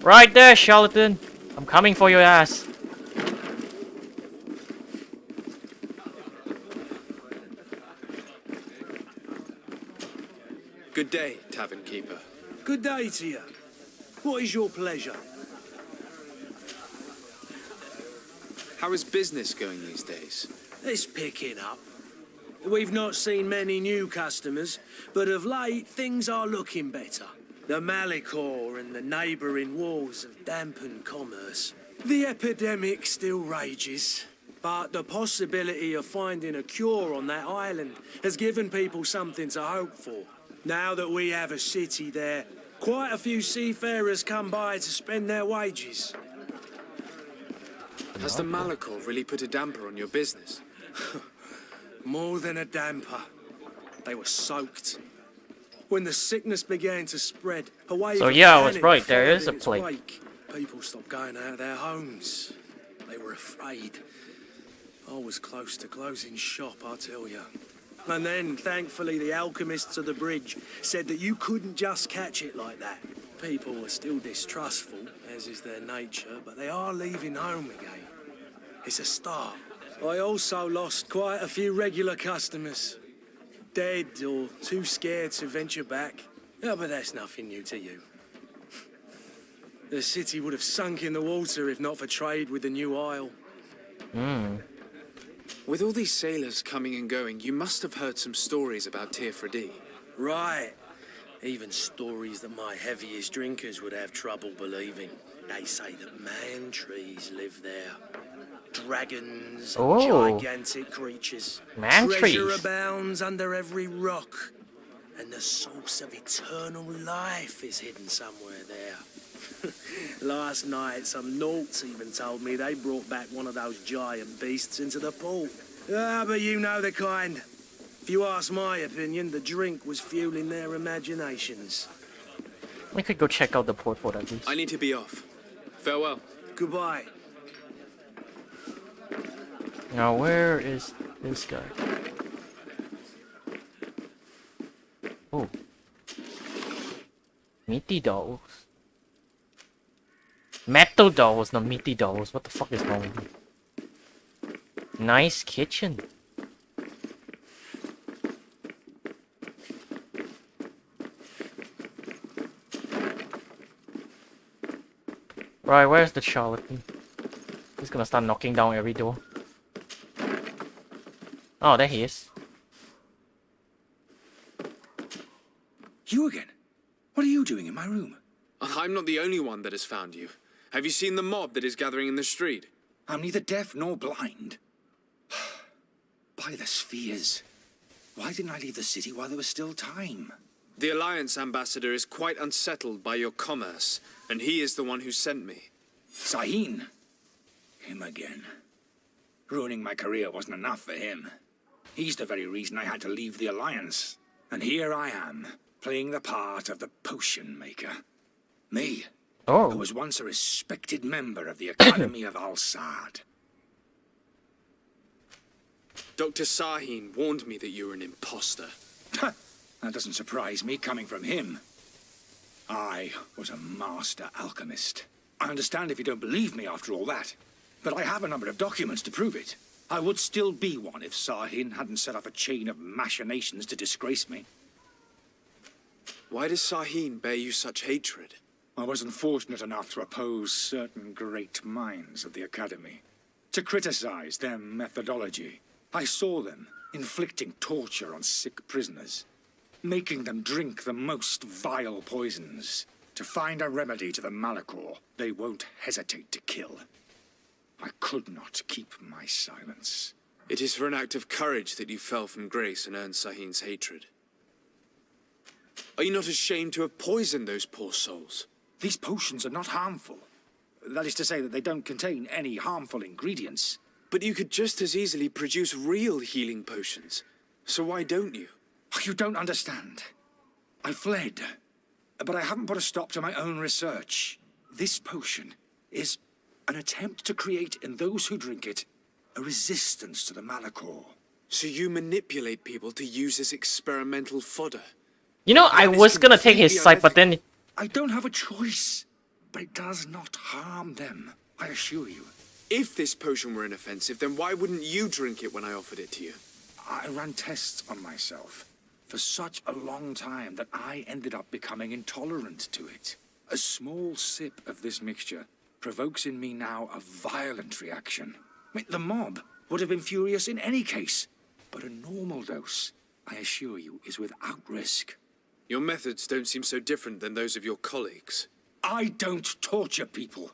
Right there, charlatan. I'm coming for your ass. Good day, tavern keeper. Good day to you. What is your pleasure? How is business going these days? It's picking up. We've not seen many new customers, but of late things are looking better. The Malicor and the neighbouring wars have dampened commerce. The epidemic still rages, but the possibility of finding a cure on that island has given people something to hope for. Now that we have a city there, quite a few seafarers come by to spend their wages. Has the Malicor really put a damper on your business? More than a damper. They were soaked. When the sickness began to spread, a wave So of yeah, I was panic right, there followed is a in its plague. wake. People stopped going out of their homes. They were afraid. I was close to closing shop, I tell you. And then, thankfully, the alchemists of the bridge said that you couldn't just catch it like that. People were still distrustful, as is their nature, but they are leaving home again. It's a start. I also lost quite a few regular customers. Dead or too scared to venture back. Yeah, but that's nothing new to you. The city would have sunk in the water if not for trade with the new isle. With all these sailors coming and going, you must have heard some stories about Teofredi. Right. Even stories that my heaviest drinkers would have trouble believing. They say that man trees live there. Dragons and Oh. gigantic creatures. Man Treasure trees. abounds under every rock. And the source of eternal life is hidden somewhere there. Last night, some Nauts even told me they brought back one of those giant beasts into the port. Ah, but you know the kind. If you ask my opinion, the drink was fueling their imaginations. We could go check out the port for at least. I need to be off. Farewell. Goodbye. Now where is this guy? Oh. Meaty dolls. Metal dolls, not meaty dolls. What the fuck is wrong with you? Nice kitchen. Right, where's the charlatan? He's gonna start knocking down every door. Oh, there he is. You again? What are you doing in my room? I'm not the only one that has found you. Have you seen the mob that is gathering in the street? I'm neither deaf nor blind. By the spheres. Why didn't I leave the city while there was still time? The Alliance ambassador is quite unsettled by your commerce, and he is the one who sent me. Sahin. Him again. Ruining my career wasn't enough for him. He's the very reason I had to leave the Alliance. And here I am, playing the part of the potion maker. Me, Oh. who was once a respected member of the Academy of Al-Sad. Dr. Sahin warned me that you were an imposter. That doesn't surprise me, coming from him. I was a master alchemist. I understand if you don't believe me after all that, but I have a number of documents to prove it. I would still be one if Sahin hadn't set off a chain of machinations to disgrace me. Why does Sahin bear you such hatred? I was unfortunate enough to oppose certain great minds of the Academy, to criticize their methodology. I saw them inflicting torture on sick prisoners, making them drink the most vile poisons. To find a remedy to the Malachor, they won't hesitate to kill. I could not keep my silence. It is for an act of courage that you fell from grace and earned Sahin's hatred. Are you not ashamed to have poisoned those poor souls? These potions are not harmful. That is to say that they don't contain any harmful ingredients. But you could just as easily produce real healing potions. So why don't you? You don't understand. I fled, but I haven't put a stop to my own research. This potion is an attempt to create in those who drink it a resistance to the Malachor. So you manipulate people to use as experimental fodder? You know, I was gonna take his side, but then... I don't have a choice, but it does not harm them, I assure you. If this potion were inoffensive, then why wouldn't you drink it when I offered it to you? I ran tests on myself for such a long time that I ended up becoming intolerant to it. A small sip of this mixture provokes in me now a violent reaction. I mean, the mob would have been furious in any case, but a normal dose, I assure you, is without risk. Your methods don't seem so different than those of your colleagues. I don't torture people.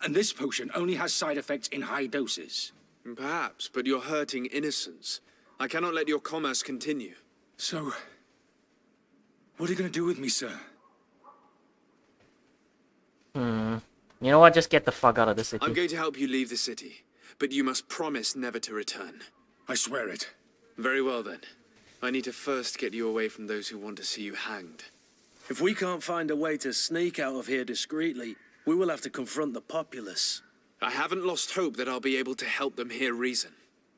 And this potion only has side effects in high doses. Perhaps, but you're hurting innocents. I cannot let your commerce continue. So, what are you going to do with me, sir? You know what? Just get the fuck out of this city. I'm going to help you leave the city, but you must promise never to return. I swear it. Very well then. I need to first get you away from those who want to see you hanged. If we can't find a way to sneak out of here discreetly, we will have to confront the populace. I haven't lost hope that I'll be able to help them hear reason.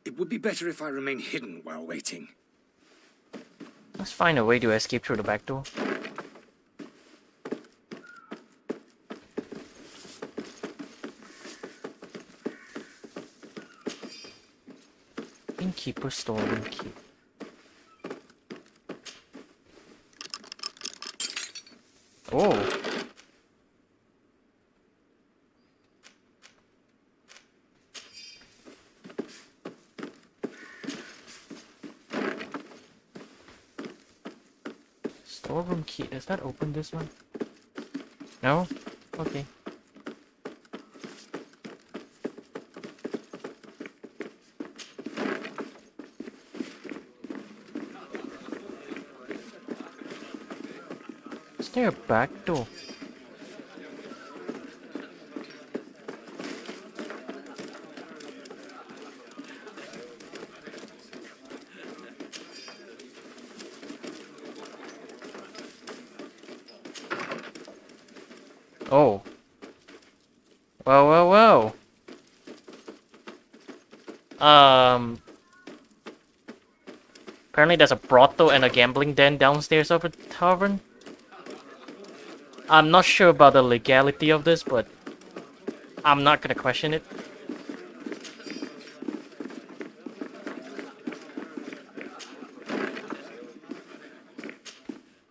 It would be better if I remain hidden while waiting. Let's find a way to escape through the back door. Innkeeper storeroom key. Oh. Storeroom key. Does that open this one? No? Okay. Is there a back door? Oh. Well. Apparently there's a brothel and a gambling den downstairs of a tavern. I'm not sure about the legality of this, but I'm not gonna question it.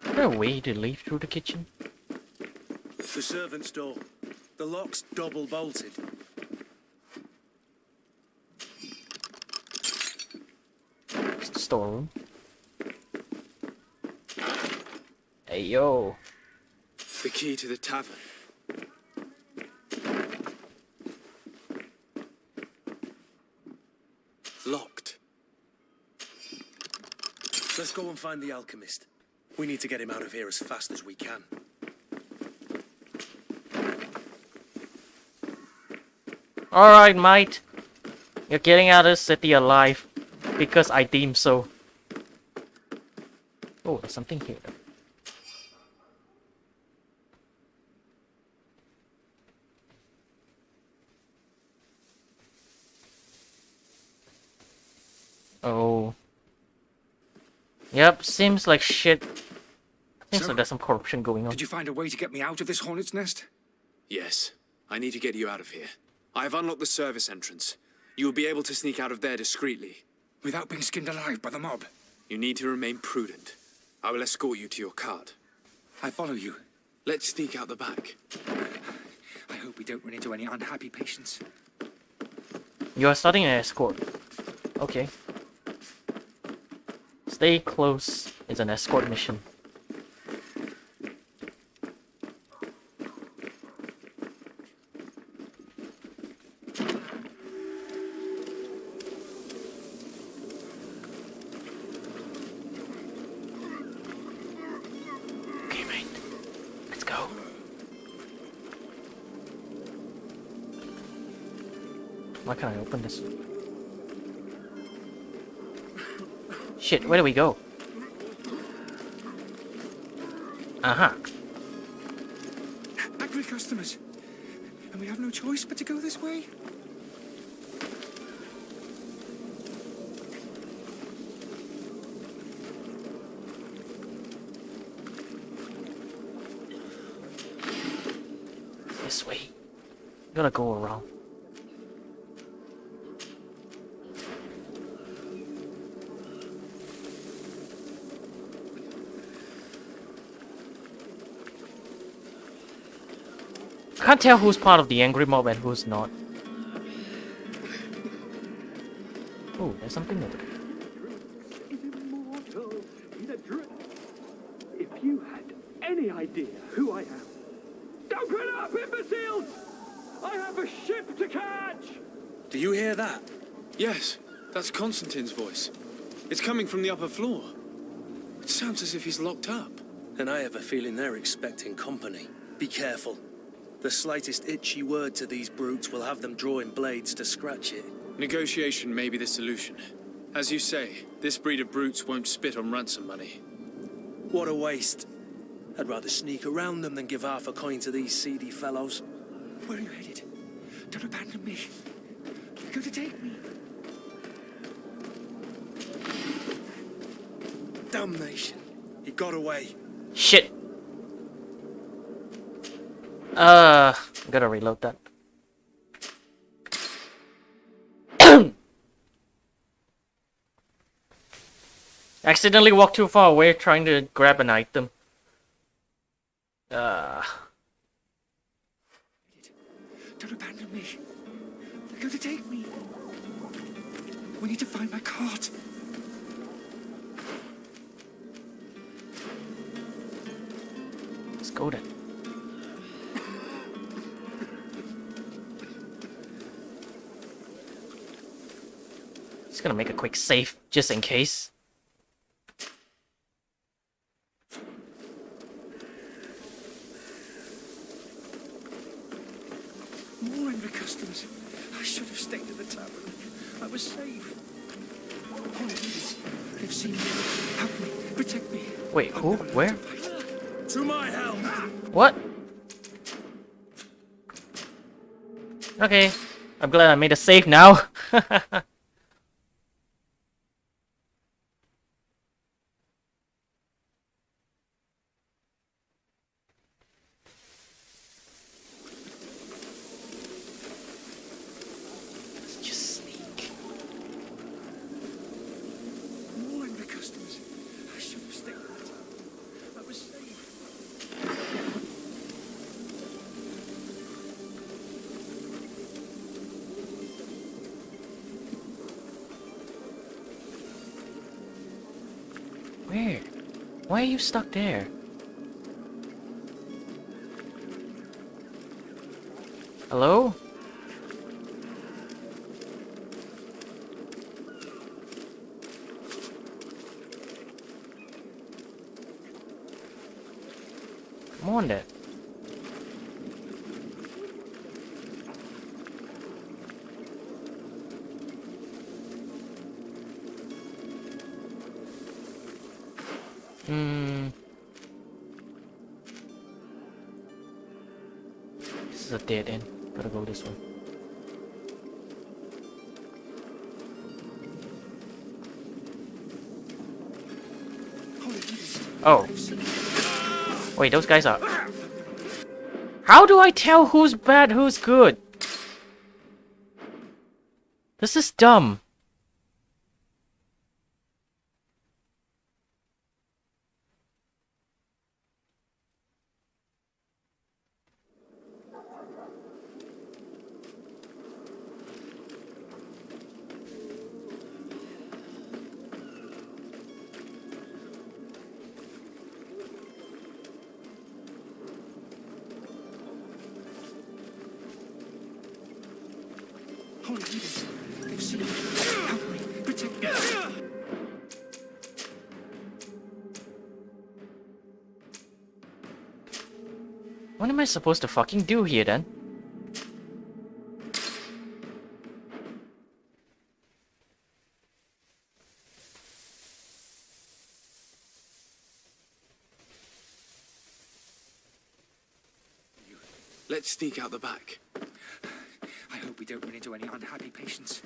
Is there a way to leave through the kitchen? The servant's door. The lock's double bolted. It's the storeroom. Hey yo. The key to the tavern. Locked. Let's go and find the alchemist. We need to get him out of here as fast as we can. Alright, mate. You're getting out of the city alive. Because I deem so. Oh, there's something here. Oh. Yep, seems like shit. Seems So, like there's some corruption going on. Did you find a way to get me out of this hornet's nest? Yes. I need to get you out of here. I have unlocked the service entrance. You will be able to sneak out of there discreetly. Without being skinned alive by the mob? You need to remain prudent. I will escort you to your cart. I follow you. Let's sneak out the back. I hope we don't run into any unhappy patients. You are starting an escort. Okay. Stay close is an escort mission. Okay, mate. Let's go. Why can't I open this? Shit, where do we go? Uh-huh. Angry customers. And we have no choice but to go this way? This way. Gotta go around. Can't tell who's part of the angry mob and who's not. Oh, there's something over there. Immortal. If you had any idea who I am. Don't get up, imbeciles! I have a ship to catch! Do you hear that? Yes, that's Constantine's voice. It's coming from the upper floor. It sounds as if he's locked up. And I have a feeling they're expecting company. Be careful. The slightest itchy word to these brutes will have them drawing blades to scratch it. Negotiation may be the solution. As you say, this breed of brutes won't spit on ransom money. What a waste. I'd rather sneak around them than give half a coin to these seedy fellows. Where are you headed? Don't abandon me. You're going to take me. Damnation. He got away. Shit. Gotta reload that. Accidentally walked too far away trying to grab an item. Don't abandon me. They're going to take me. We need to find my cart. Let's go then. Just gonna make a quick save, just in case. More angry customers. I should have stayed at the tavern. I was safe. Oh, they've seen me. Help me. Protect me. Wait, who? Where? To my help! What? Okay. I'm glad I made a save now. Where? Why are you stuck there? Hello? Come on then. This is a dead end. Gotta go this way. Oh. Wait, those guys are... How do I tell who's bad, who's good? This is dumb. Holy leaders, they've seen me. Help me, protect me. What am I supposed to fucking do here then? Let's sneak out the back. I hope we don't run into any unhappy patients.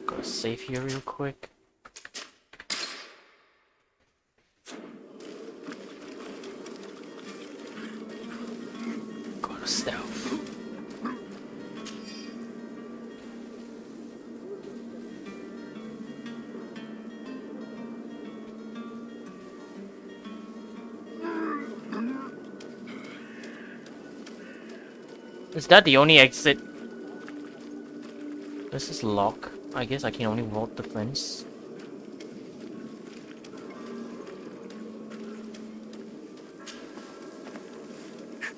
Gotta save here real quick. Go to stealth. Is that the only exit? This is locked. I guess I can only vault the fence.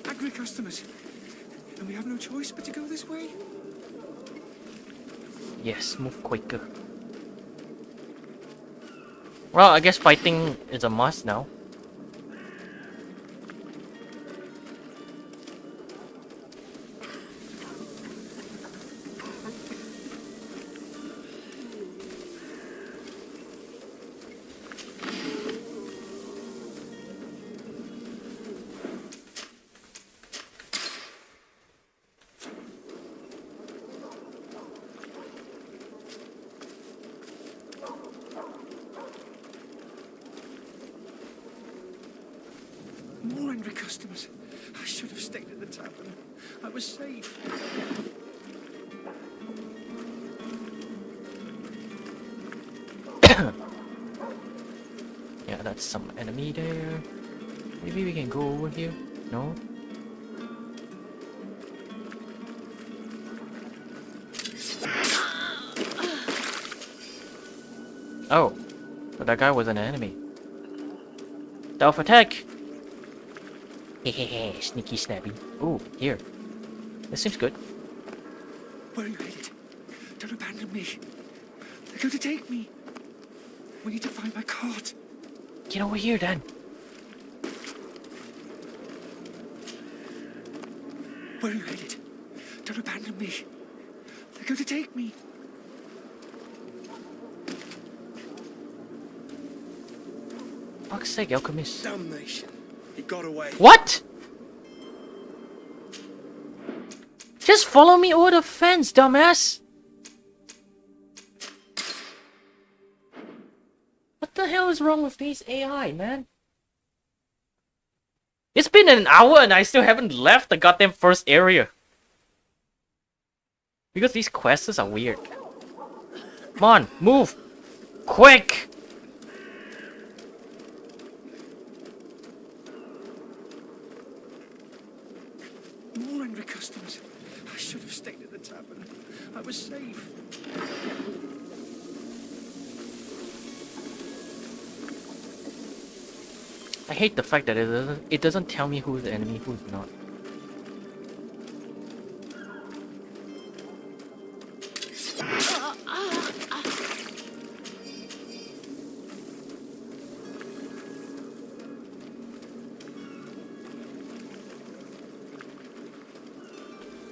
Angry customers. And we have no choice but to go this way? Yes, move quicker. Well, I guess fighting is a must now. More angry customers. I should have stayed at the tavern. I was safe. Yeah, that's some enemy there. Maybe we can go over here? No? Oh, but that guy was an enemy. Stealth attack! Hehehe, sneaky Stabby. Ooh, here. This seems good. Where are you headed? Don't abandon me. They're going to take me. We need to find my cart. Get over here then. Where are you headed? Don't abandon me. They're going to take me. Fuck's sake, Alchemist. Damnation. He got away. What? Just follow me over the fence, dumbass. What the hell is wrong with these AI, man? It's been an hour and I still haven't left the goddamn first area. Because these quests are weird. Come on, move! Quick! angry customers. I should have stayed at the tavern. I was safe. I hate the fact that it doesn't tell me who's the enemy, who's not.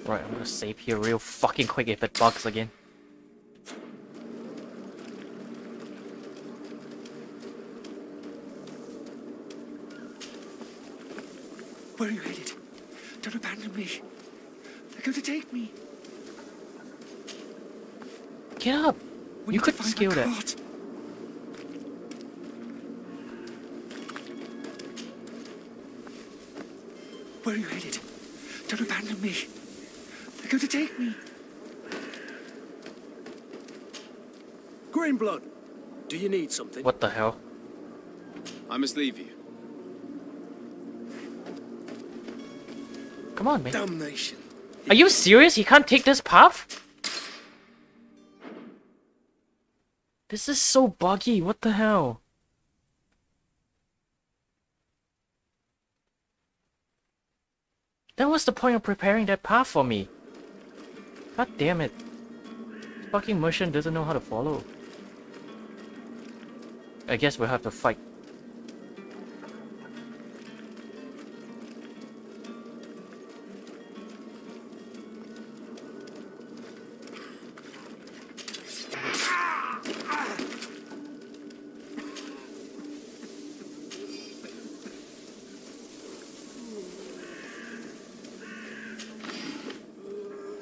Right, I'm gonna save here real fucking quick if it bugs again. Where are you headed? Don't abandon me. They're going to take me. Get up! We You need to could find scale my that. cart. Where are you headed? Don't abandon me. They're going to take me. Greenblood, do you need something? What the hell? I must leave you. Come on, man. Damnation. Are you serious? He can't take this path? This is so buggy. What the hell? Then what's the point of preparing that path for me? God damn it. Fucking merchant doesn't know how to follow. I guess we'll have to fight.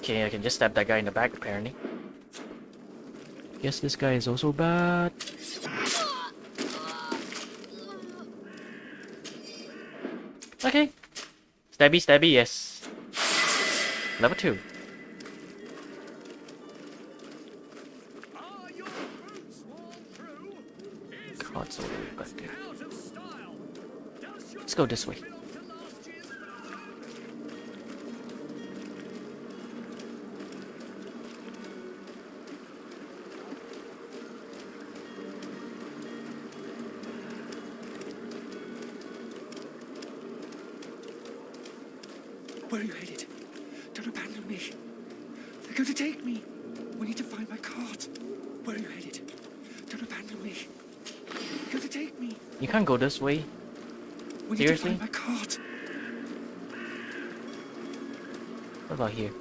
Okay, I can just stab that guy in the back apparently. Guess this guy is also bad. Okay. Stabby, stabby, yes. Level 2. Cards all the way back there. Let's go this way. Where are you headed? Don't abandon me. They're going to take me. We need to find my cart. Where are you headed? Don't abandon me. They're going to take me. You can't go this way. We need Seriously? to find my cart. What about here?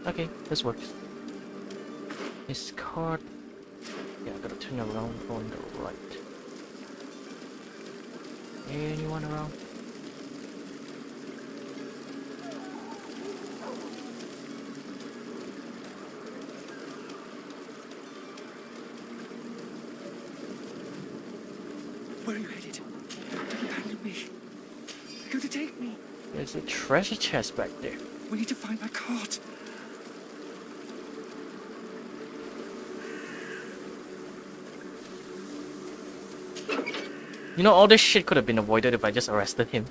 Okay, this works. This card. Yeah, I gotta turn around on the right. Anyone around? Where are you headed? Don't abandon me. They're going to take me. There's a treasure chest back there. We need to find my cart. You know, all this shit could have been avoided if I just arrested him.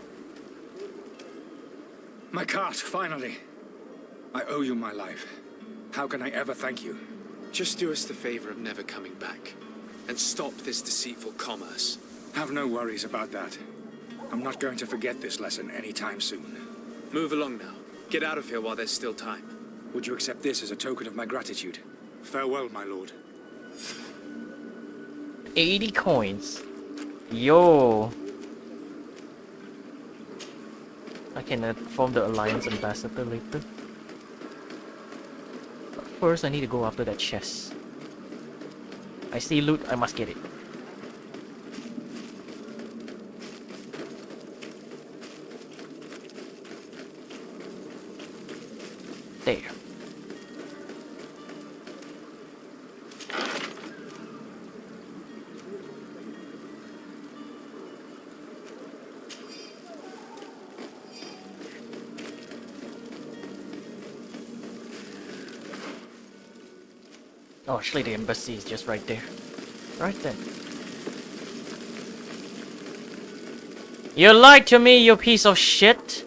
My cart, finally. I owe you my life. How can I ever thank you? Just do us the favor of never coming back. And stop this deceitful commerce. Have no worries about that. I'm not going to forget this lesson anytime soon. Move along now. Get out of here while there's still time. Would you accept this as a token of my gratitude? Farewell, my lord. 80 coins. Yo. I can form the Alliance Ambassador later. But first, I need to go after that chest. I see loot, I must get it. There. Oh, actually the embassy is just right there. Right then. You lied to me, you piece of shit!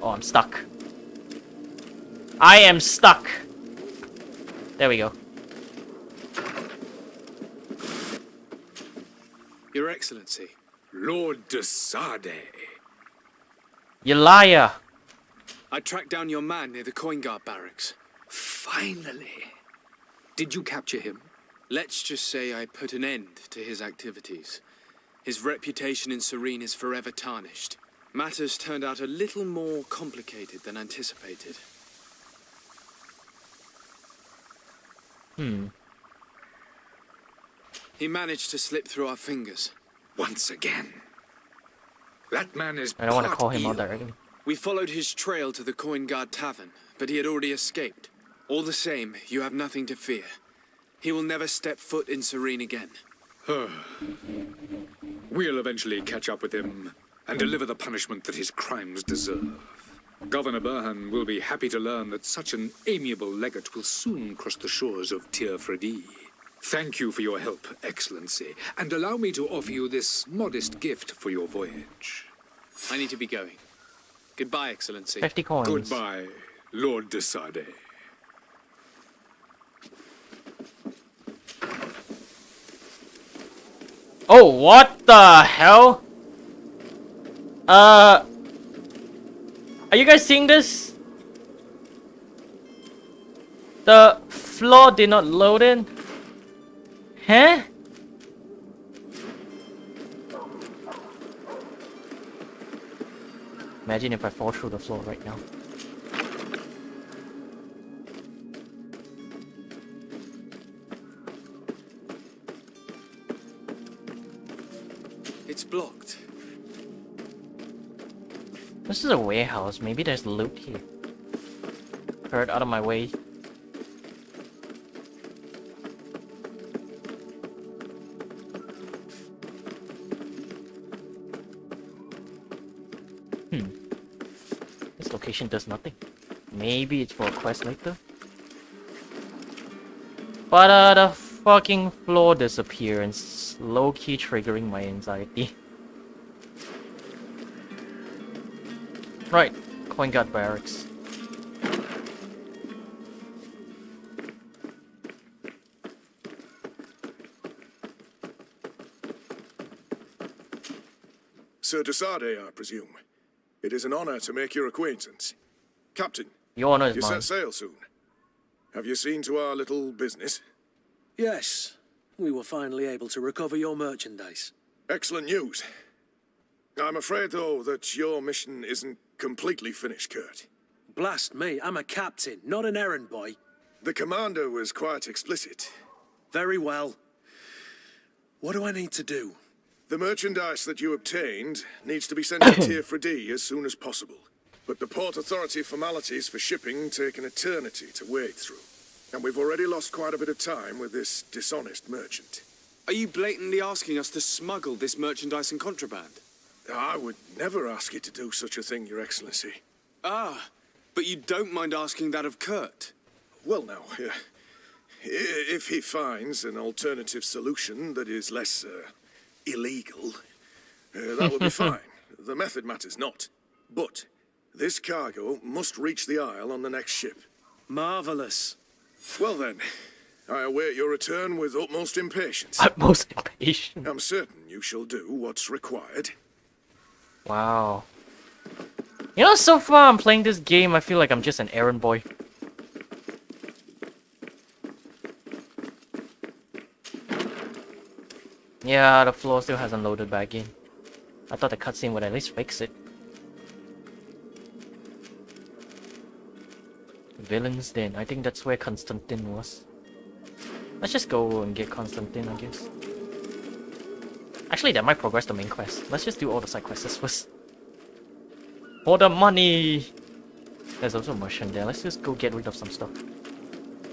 Oh, I'm stuck. I am stuck! There we go. Your Excellency. Lord de Sade. You liar! I tracked down your man near the Coin Guard barracks. Finally. Did you capture him? Let's just say I put an end to his activities. His reputation in Serene is forever tarnished. Matters turned out a little more complicated than anticipated. He managed to slip through our fingers. Once again. That man is I don't want to part call him out eel. directly. We followed his trail to the Coin Guard Tavern, but he had already escaped. All the same, you have nothing to fear. He will never step foot in Serene again. We'll eventually catch up with him and deliver the punishment that his crimes deserve. Governor Burhan will be happy to learn that such an amiable legate will soon cross the shores of Tir-Fredi. Thank you for your help, Excellency, and allow me to offer you this modest gift for your voyage. I need to be going. Goodbye, Excellency. 50 coins. Goodbye, Lord de Sade. Oh, what the hell? Are you guys seeing this? The floor did not load in. Huh? Imagine if I fall through the floor right now. It's blocked. This is a warehouse. Maybe there's loot here. Heard out of my way. This location does nothing. Maybe it's for a quest later. But the fucking floor disappearance low-key triggering my anxiety. Right, Coin Guard Barracks. Sir de Sade, I presume. It is an honor to make your acquaintance. Captain, Your honor is you mine. set sail soon. Have you seen to our little business? Yes, we were finally able to recover your merchandise. Excellent news. I'm afraid, though, that your mission isn't completely finished, Kurt. Blast me, I'm a captain, not an errand boy. The commander was quite explicit. Very well. What do I need to do? The merchandise that you obtained needs to be sent to Tir-Fredi as soon as possible. But the Port Authority formalities for shipping take an eternity to wade through. And we've already lost quite a bit of time with this dishonest merchant. Are you blatantly asking us to smuggle this merchandise and contraband? I would never ask you to do such a thing, Your Excellency. Ah, but you don't mind asking that of Kurt? Well, now, if he finds an alternative solution that is less illegal, that would be fine. The method matters not. But this cargo must reach the Isle on the next ship. Marvelous. Well then, I await your return with utmost impatience. Utmost impatient. I'm certain you shall do what's required. Wow. You know, so far I'm playing this game, I feel like I'm just an errand boy. Yeah, the floor still hasn't loaded back in. I thought the cutscene would at least fix it. Villains Den. I think that's where Constantine was. Let's just go and get Constantine, I guess. Actually, that might progress the main quest. Let's just do all the side quests first. For the money! There's also a merchant there. Let's just go get rid of some stuff.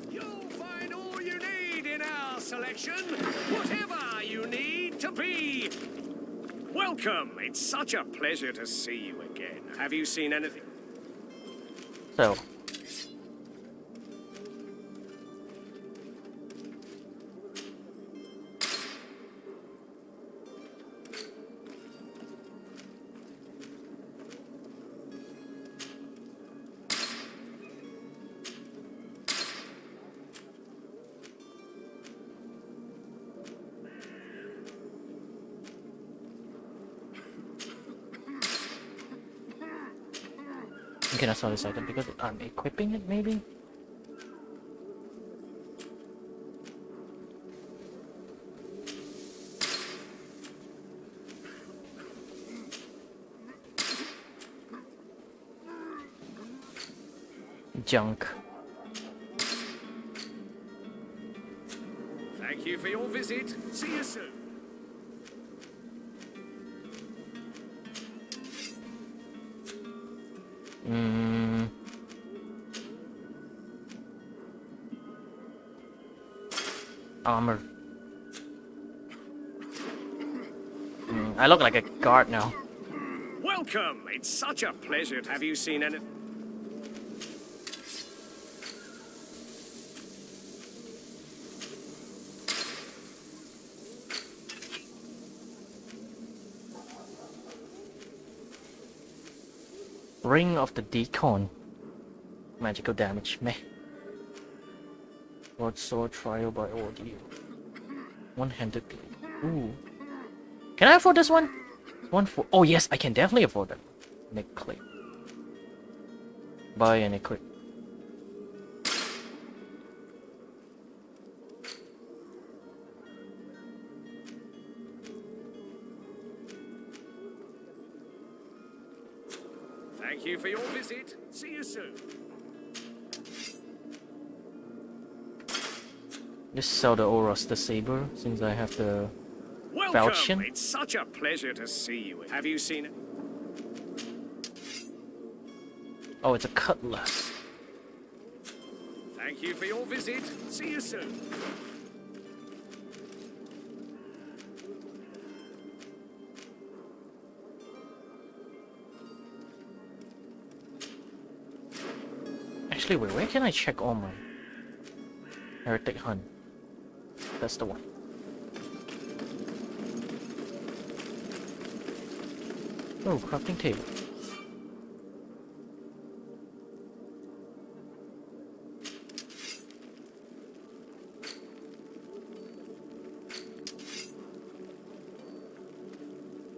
You'll find all you need in our selection, whatever you need to be. Welcome. It's such a pleasure to see you again. Have you seen anything? So. Okay, that's not this item because I'm equipping it, maybe? Junk. Thank you for your visit. See you soon. Armor. I look like a guard now. Welcome. It's such a pleasure. Have you seen any? Ring of the Deacon. Magical damage, meh. Broadsword trial by ordeal. One-handed blade. Ooh. Can I afford this one? Oh yes, I can definitely afford that. Make click. Buy and equip. Thank you for your visit. See you soon. Just sell the Oros the Saber since I have the Welcome. Falchion. It's such a pleasure to see you. Have you seen it? Oh, it's a cutlass. Thank you for your visit. See you soon. Actually, wait, where can I check armor? Heretic Hunt. That's the one. Oh, crafting table.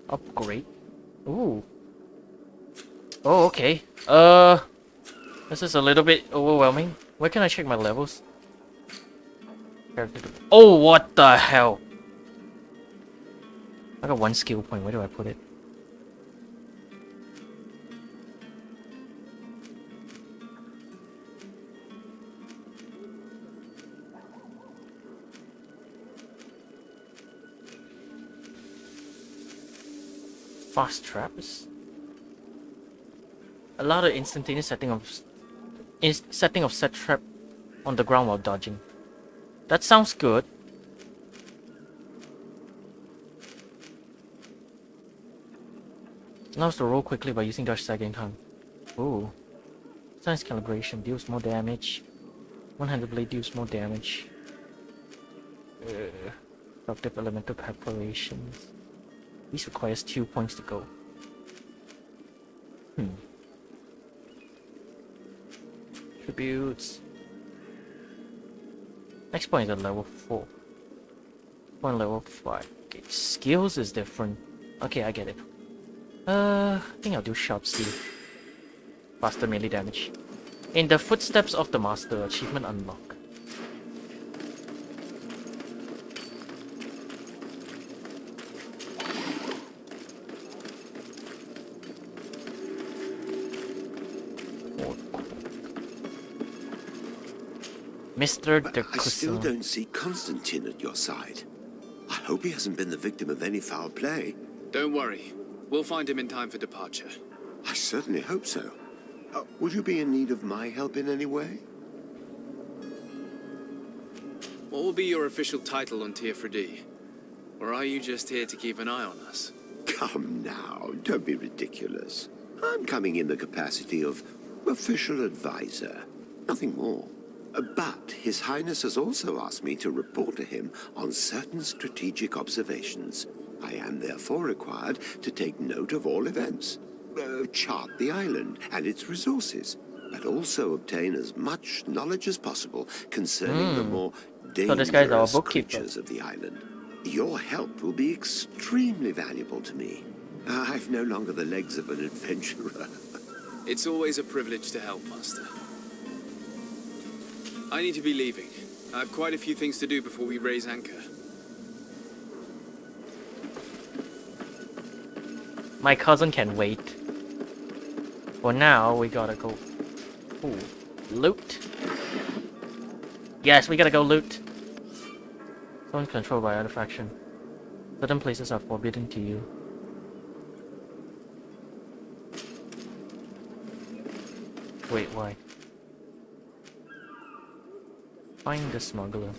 Upgrade. Ooh. Oh, okay. This is a little bit overwhelming. Where can I check my levels? Oh, what the hell? I got one skill point. Where do I put it? Fast traps. Allow the instantaneous setting of set trap on the ground while dodging. That sounds good. Allows to roll quickly by using dash second time. Ooh. Science calibration deals more damage. One-handed blade deals more damage. Productive elemental preparations. This requires 2 points to go. Tributes. Next point is at level 4. Point level 5. Okay, skills is different. Okay, I get it. I think I'll do Sharp Steel. Faster melee damage. In the footsteps of the master, achievement unlock. Mr. But de I still Cousin. don't see Constantine at your side. I hope he hasn't been the victim of any foul play. Don't worry. We'll find him in time for departure. I certainly hope so. Would you be in need of my help in any way? What will be your official title on Tier 4D? Or are you just here to keep an eye on us? Come now, don't be ridiculous. I'm coming in the capacity of official advisor, nothing more. But His Highness has also asked me to report to him on certain strategic observations. I am therefore required to take note of all events, chart the island and its resources, but also obtain as much knowledge as possible concerning the more So this guy's our dangerous bookkeeper. creatures of the island. Your help will be extremely valuable to me. I've no longer the legs of an adventurer. It's always a privilege to help, Master. I need to be leaving. I have quite a few things to do before we raise anchor. My cousin can wait. For now, we gotta go... Ooh, loot. Yes, we gotta go loot. Someone's controlled by other faction. Certain places are forbidden to you. Wait, why? Find the smuggler.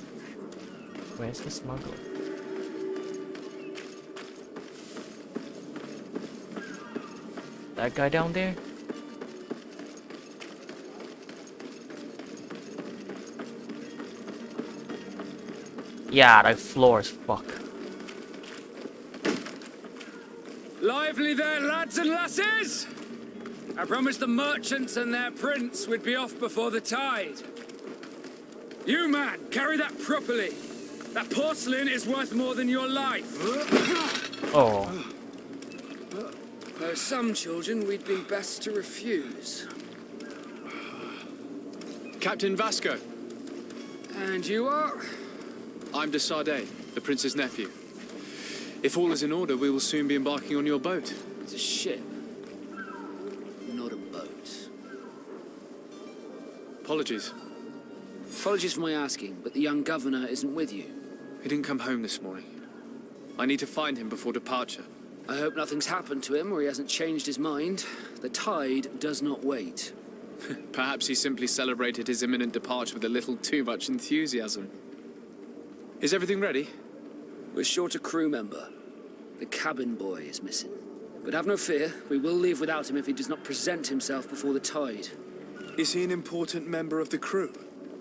Where's the smuggler? That guy down there? Yeah, that floor is fuck. Lively there, lads and lasses! I promised the merchants and their prince we'd be off before the tide. You, man, carry that properly. That porcelain is worth more than your life. Oh. There are some children we'd been best to refuse. Captain Vasco. And you are? I'm de Sardet, the prince's nephew. If all is in order, we will soon be embarking on your boat. It's a ship, not a boat. Apologies. Apologies for my asking, but the young governor isn't with you. He didn't come home this morning. I need to find him before departure. I hope nothing's happened to him or he hasn't changed his mind. The tide does not wait. Perhaps he simply celebrated his imminent departure with a little too much enthusiasm. Is everything ready? We're short a crew member. The cabin boy is missing. But have no fear, we will leave without him if he does not present himself before the tide. Is he an important member of the crew?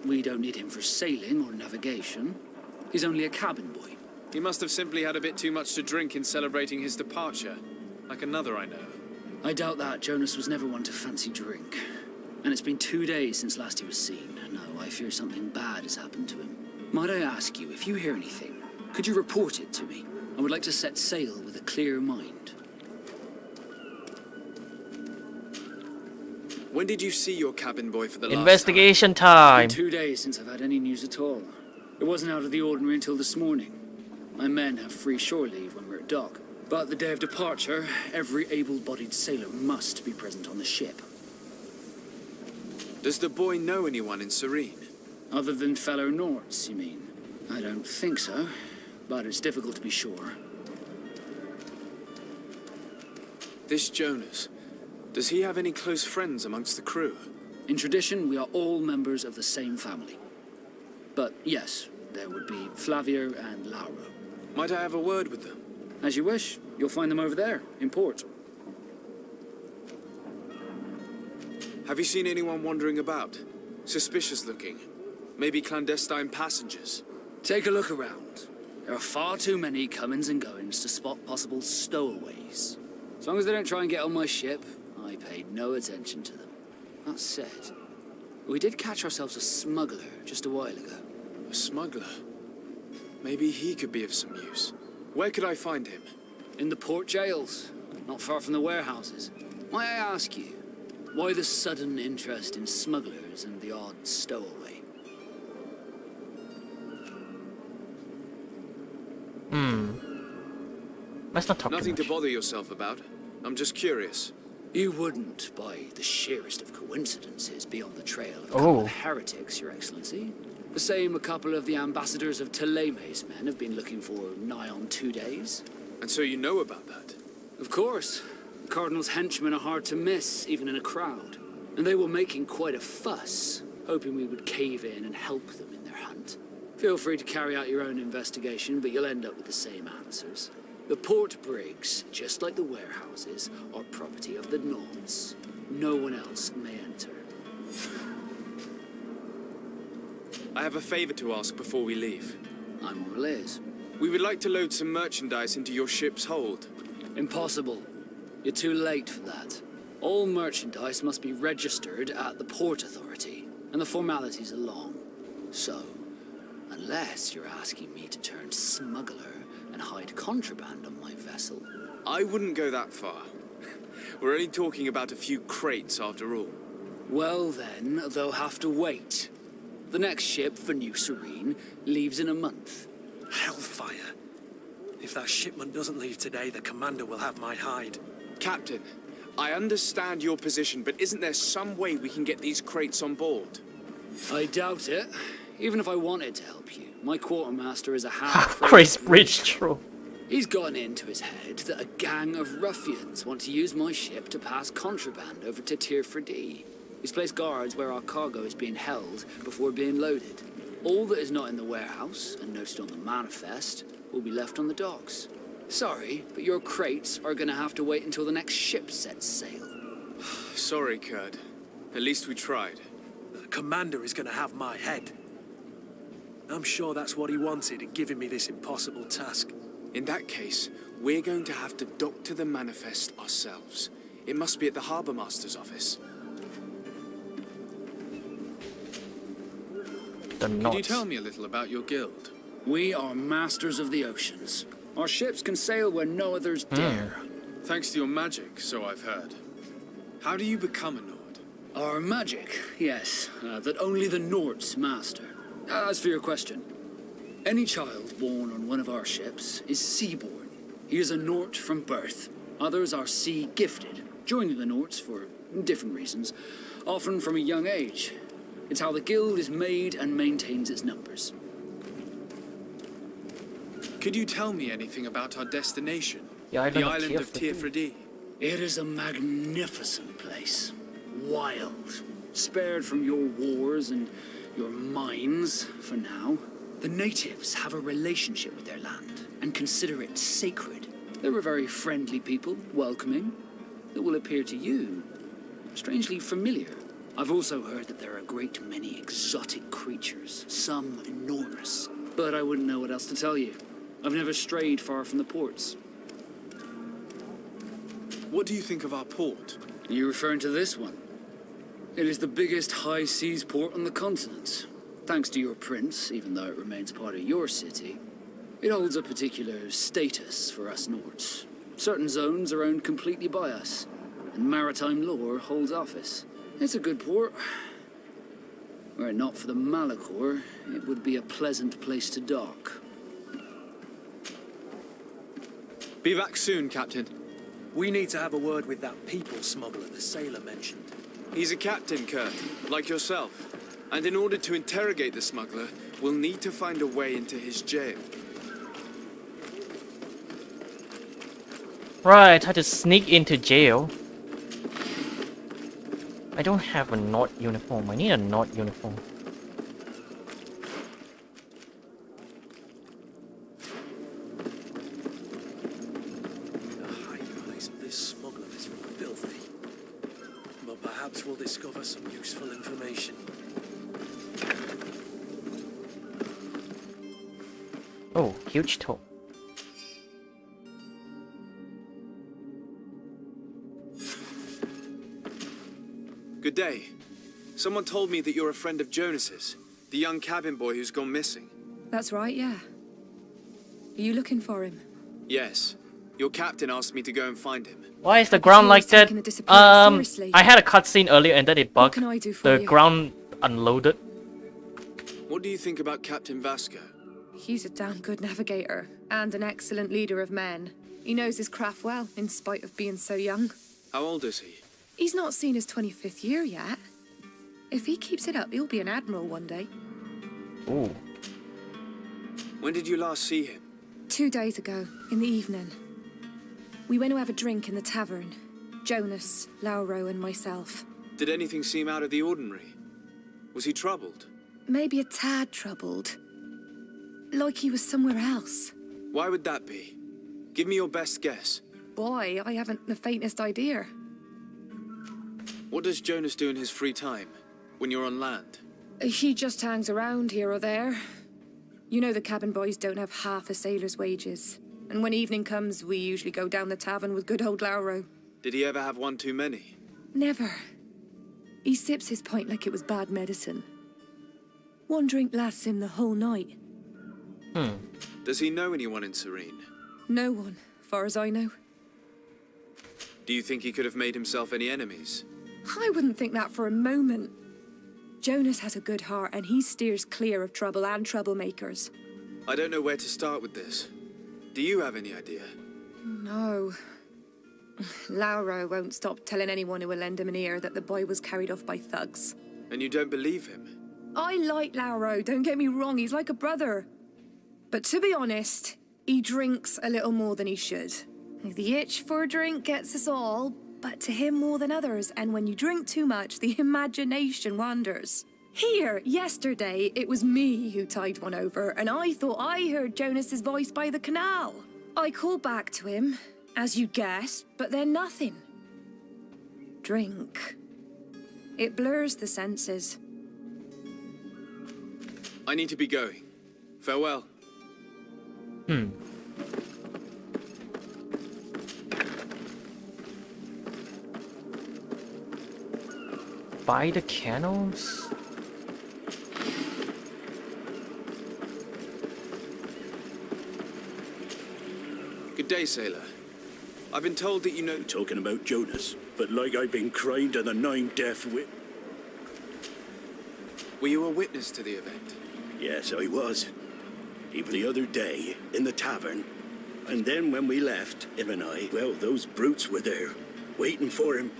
We don't need him for sailing or navigation. He's only a cabin boy. He must have simply had a bit too much to drink in celebrating his departure. Like another I know. I doubt that. Jonas was never one to fancy drink. And it's been 2 days since last he was seen. No, I fear something bad has happened to him. Might I ask you, if you hear anything, could you report it to me? I would like to set sail with a clear mind. When did you see your cabin boy for the last Investigation time. It's been 2 days since I've had any news at all. It wasn't out of the ordinary until this morning. My men have free shore leave when we're at dock. But the day of departure, every able-bodied sailor must be present on the ship. Does the boy know anyone in Serene? Other than fellow Norts, you mean? I don't think so, but it's difficult to be sure. This Jonas, does he have any close friends amongst the crew? In tradition, we are all members of the same family. But yes, there would be Flavio and Lauro. Might I have a word with them? As you wish. You'll find them over there, in port. Have you seen anyone wandering about? Suspicious looking? Maybe clandestine passengers? Take a look around. There are far too many comings and goings to spot possible stowaways. As long as they don't try and get on my ship, I pay no attention to them. That said, we did catch ourselves a smuggler just a while ago. A smuggler? Maybe he could be of some use. Where could I find him? In the port jails, not far from the warehouses. May I ask you, why the sudden interest in smugglers and the odd stowaway? Let's not talk Nothing too to much. bother yourself about. I'm just curious. You wouldn't, by the sheerest of coincidences, be on the trail of a Oh. couple of heretics, Your Excellency. The same a couple of the ambassadors of Ptolemy's men have been looking for nigh on 2 days. And so you know about that? Of course. The Cardinal's henchmen are hard to miss, even in a crowd. And they were making quite a fuss, hoping we would cave in and help them in their hunt. Feel free to carry out your own investigation, but you'll end up with the same answers. The port brigs, just like the warehouses, are property of the Norts. No one else may enter. I have a favor to ask before we leave. I'm all ears. We would like to load some merchandise into your ship's hold. Impossible. You're too late for that. All merchandise must be registered at the Port Authority, and the formalities are long. So, unless you're asking me to turn smuggler and hide contraband on my vessel. I wouldn't go that far. We're only talking about a few crates after all. Well then, they'll have to wait. The next ship for New Serene leaves in a month. Hellfire. If that shipment doesn't leave today, the commander will have my hide. Captain, I understand your position, but isn't there some way we can get these crates on board? I doubt it. Even if I wanted to help you, my quartermaster is a half Grace Bridge, true. He's gotten into his head that a gang of ruffians want to use my ship to pass contraband over to Tirfredi. He's placed guards where our cargo is being held before being loaded. All that is not in the warehouse and noted on the manifest will be left on the docks. Sorry, but your crates are gonna have to wait until the next ship sets sail. Sorry, Kurd. At least we tried. The commander is gonna have my head. I'm sure that's what he wanted in giving me this impossible task. In that case, we're going to have to doctor the manifest ourselves. It must be at the Harbour Master's office. Could you tell me a little about your guild? We are masters of the oceans. Our ships can sail where no others dare. Thanks to your magic, so I've heard. How do you become a Nord? Our magic, yes, that only the Nords master. As for your question, any child born on one of our ships is seaborn. He is a Nord from birth. Others are sea-gifted, joining the Nords for different reasons, often from a young age. It's how the guild is made and maintains its numbers. Could you tell me anything about our destination? The island of Tirfredi. It is a magnificent place. Wild. Spared from your wars and your mines, for now. The natives have a relationship with their land and consider it sacred. They're a very friendly people, welcoming, that will appear to you strangely familiar. I've also heard that there are a great many exotic creatures, some enormous. But I wouldn't know what else to tell you. I've never strayed far from the ports. What do you think of our port? Are you referring to this one? It is the biggest high seas port on the continent. Thanks to your prince, even though it remains part of your city, it holds a particular status for us Nords. Certain zones are owned completely by us, and maritime law holds office. It's a good port. Were it not for the Malachor, it would be a pleasant place to dock. Be back soon, Captain. We need to have a word with that people smuggler the sailor mentioned. He's a captain, Kurt, like yourself. And in order to interrogate the smuggler, we'll need to find a way into his jail. Right, I just sneak into jail. I don't have a Nord uniform. I need a Nord uniform. The hiding place of this smuggler is filthy. But perhaps we'll discover some useful information. Oh, huge toe. Good day. Someone told me that you're a friend of Jonas's, the young cabin boy who's gone missing. That's right, yeah. Are you looking for him? Yes. Your captain asked me to go and find him. Why is the ground like that? Seriously. I had a cutscene earlier and then it bugged. What can I do for The you? ground unloaded. What do you think about Captain Vasco? He's a damn good navigator and an excellent leader of men. He knows his craft well, in spite of being so young. How old is he? He's not seen his 25th year yet. If he keeps it up, he'll be an admiral one day. Ooh. When did you last see him? 2 days ago, in the evening. We went to have a drink in the tavern. Jonas, Lauro, and myself. Did anything seem out of the ordinary? Was he troubled? Maybe a tad troubled. Like he was somewhere else. Why would that be? Give me your best guess. Boy, I haven't the faintest idea. What does Jonas do in his free time, when you're on land? He just hangs around here or there. You know the cabin boys don't have half a sailor's wages. And when evening comes, we usually go down the tavern with good old Lauro. Did he ever have one too many? Never. He sips his pint like it was bad medicine. One drink lasts him the whole night. Does he know anyone in Serene? No one, far as I know. Do you think he could have made himself any enemies? I wouldn't think that for a moment. Jonas has a good heart and he steers clear of trouble and troublemakers. I don't know where to start with this. Do you have any idea? No. Lauro won't stop telling anyone who will lend him an ear that the boy was carried off by thugs. And you don't believe him? I like Lauro, don't get me wrong, he's like a brother. But to be honest, he drinks a little more than he should. The itch for a drink gets us all, but to him more than others, and when you drink too much, the imagination wanders. Here, yesterday, it was me who tied one over, and I thought I heard Jonas's voice by the canal. I called back to him, as you guessed, but then nothing. Drink. It blurs the senses. I need to be going. Farewell. By the canals? Good day, sailor. I've been told that you know... Talking about Jonas, but like I've been crying to the 9 deaf wit. Were you a witness to the event? Yes, I was. Even the other day, in the tavern. And then when we left, him and I, well, those brutes were there, waiting for him.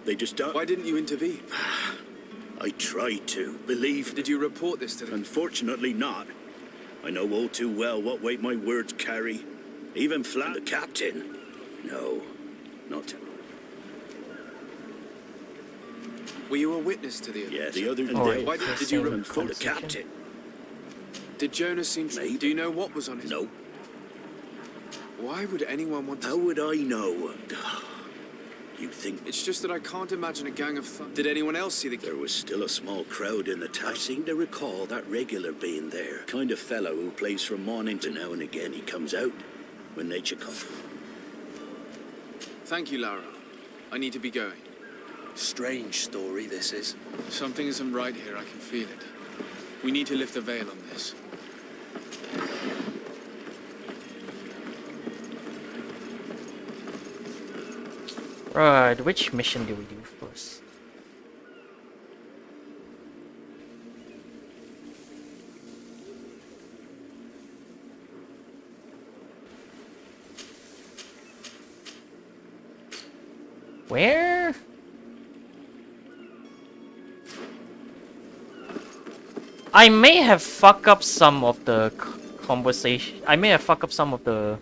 They just stopped. Why didn't you intervene? I tried to, believe. Did you report this to them? Unfortunately not. I know all too well what weight my words carry. Even flat the captain. No, not... Were you a witness to the event? Yeah, the other day. Why did you report the captain? Did Jonas seem... Do you know what was on his... No. Why would anyone want to... How would I know? You think... It's just that I can't imagine a gang of thugs. Did anyone else see the... There was still a small crowd in the town. I seem to recall that regular being there. Kind of fellow who plays from morning to now and again. He comes out when nature calls. Thank you, Lara. I need to be going. Strange story, this is. Something isn't right here, I can feel it. We need to lift the veil on this. Right, which mission do we do first? Where? I may have fucked up some of the conversation. I may have fucked up some of the...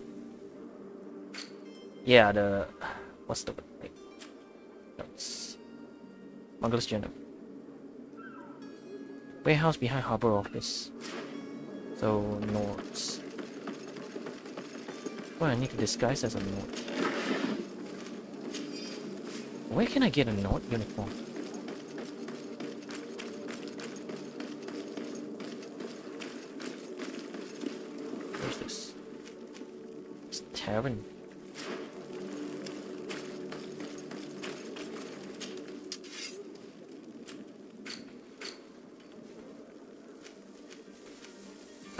Yeah, the... What's the... Notes. Smuggler's Journal. Warehouse behind Harbor Office. So, north. Well, I need to disguise as a north. Where can I get a north uniform? Where's this? It's tavern.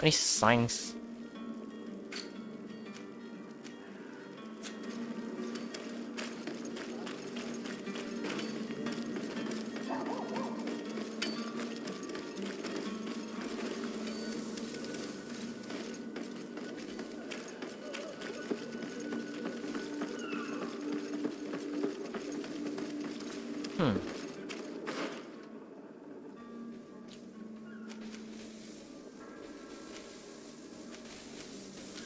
Any signs?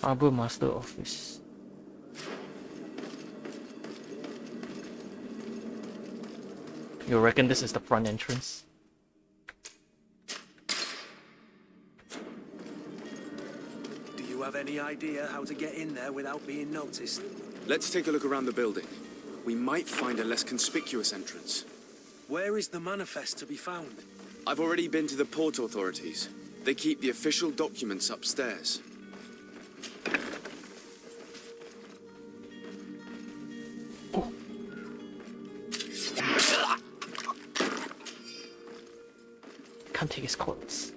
Harbor Master Office. You reckon this is the front entrance? Do you have any idea how to get in there without being noticed? Let's take a look around the building. We might find a less conspicuous entrance. Where is the manifest to be found? I've already been to the port authorities. They keep the official documents upstairs. Can't take his clothes.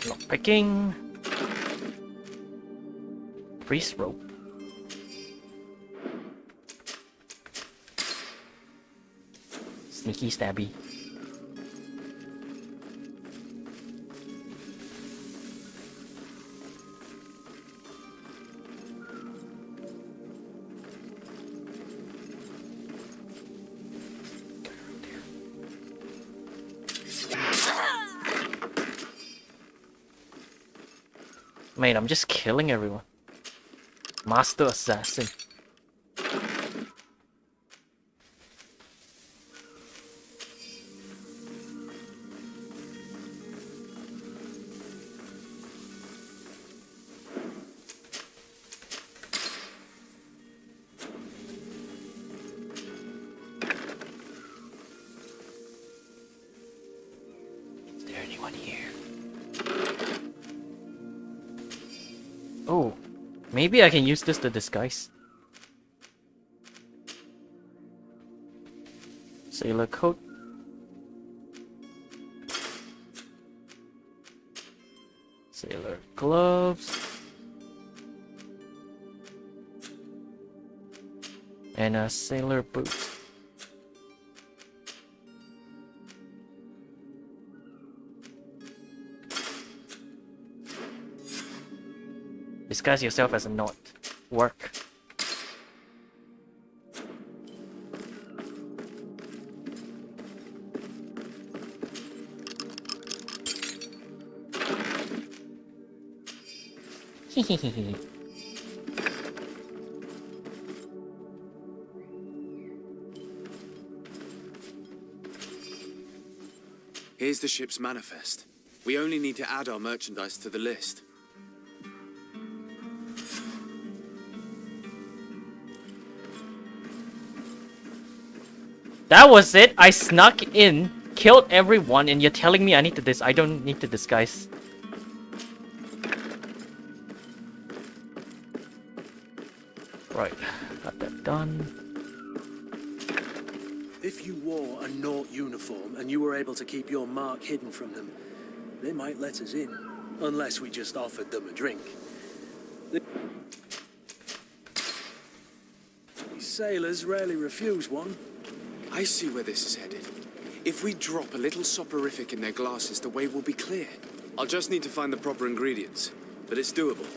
Lockpicking. Priest rope. Sneaky Stabby. Mate, I'm just killing everyone. Master Assassin. Is there anyone here? Oh, maybe I can use this to disguise. Sailor coat. Sailor gloves. And a sailor boot. Disguise yourself as a knot. Work. Hehehehe. Here's the ship's manifest. We only need to add our merchandise to the list. That was it. I snuck in, killed everyone, and you're telling me I need to I don't need to disguise. Right, got that done. If you wore a Naut uniform and you were able to keep your mark hidden from them, they might let us in, unless we just offered them a drink. These sailors rarely refuse one. I see where this is headed. If we drop a little soporific in their glasses, the way will be clear. I'll just need to find the proper ingredients, but it's doable.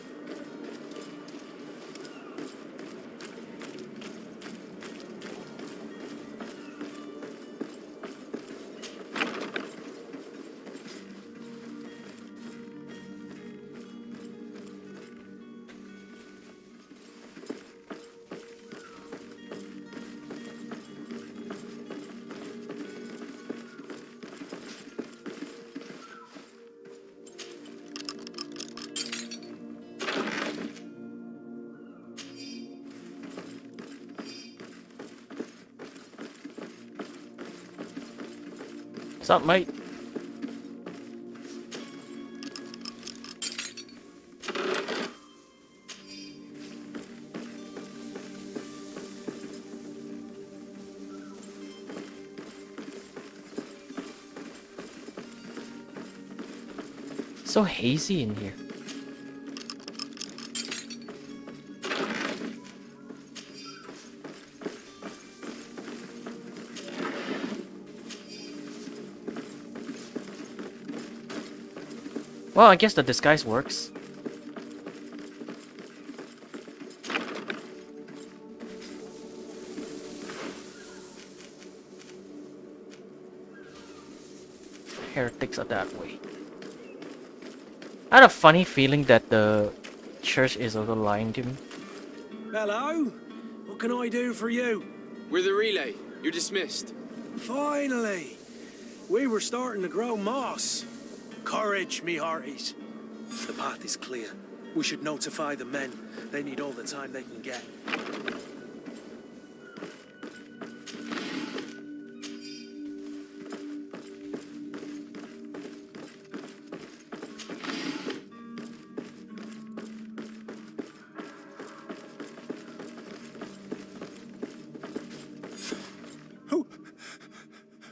What's up, mate? So hazy in here. Well, I guess the disguise works. Heretics are that way. I had a funny feeling that the church is also lying to me. Hello? What can I do for you? We're the relay. You're dismissed. Finally! We were starting to grow moss. Courage, me hearties. The path is clear. We should notify the men. They need all the time they can get.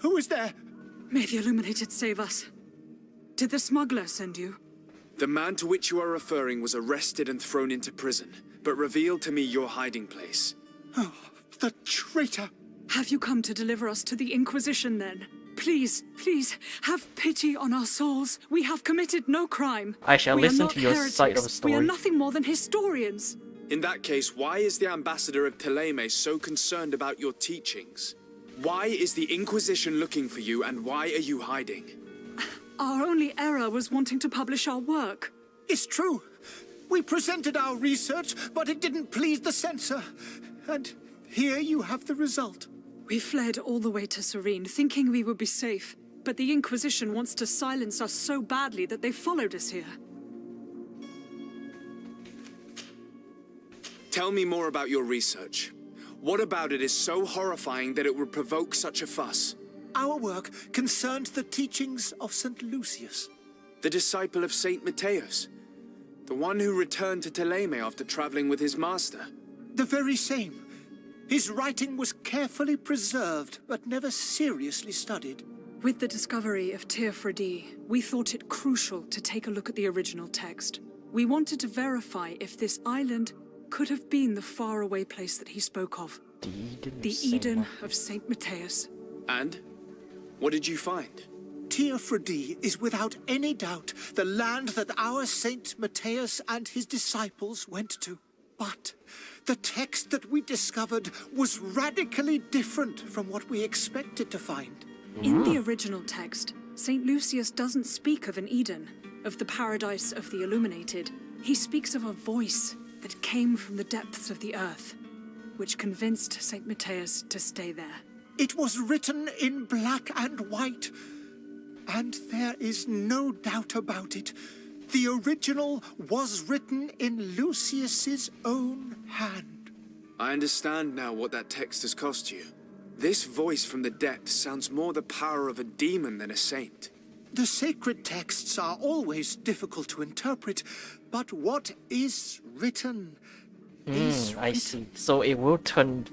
Who is there? May the Illuminated save us. Did the smuggler send you? The man to which you are referring was arrested and thrown into prison, but revealed to me your hiding place. Oh, the traitor! Have you come to deliver us to the Inquisition, then? Please, please, have pity on our souls. We have committed no crime. I shall We are listen not to your heretics. side of the story. We are nothing more than historians. In that case, why is the ambassador of Thélème so concerned about your teachings? Why is the Inquisition looking for you, and why are you hiding? Our only error was wanting to publish our work. It's true. We presented our research, but it didn't please the censor. And here you have the result. We fled all the way to Serene, thinking we would be safe. But the Inquisition wants to silence us so badly that they followed us here. Tell me more about your research. What about it is so horrifying that it would provoke such a fuss? Our work concerned the teachings of St. Lucius. The disciple of Saint Matthias? The one who returned to Thélème after traveling with his master? The very same. His writing was carefully preserved, but never seriously studied. With the discovery of Teofredi, we thought it crucial to take a look at the original text. We wanted to verify if this island could have been the faraway place that he spoke of. The Eden of Saint Matthias. And? What did you find? Teofredi is without any doubt the land that our Saint Matthias and his disciples went to. But the text that we discovered was radically different from what we expected to find. In the original text, St. Lucius doesn't speak of an Eden, of the paradise of the illuminated. He speaks of a voice that came from the depths of the earth, which convinced St. Matthias to stay there. It was written in black and white, and there is no doubt about it. The original was written in Lucius's own hand. I understand now what that text has cost you. This voice from the depths sounds more the power of a demon than a saint. The sacred texts are always difficult to interpret, but what is written is I see. So it will turn...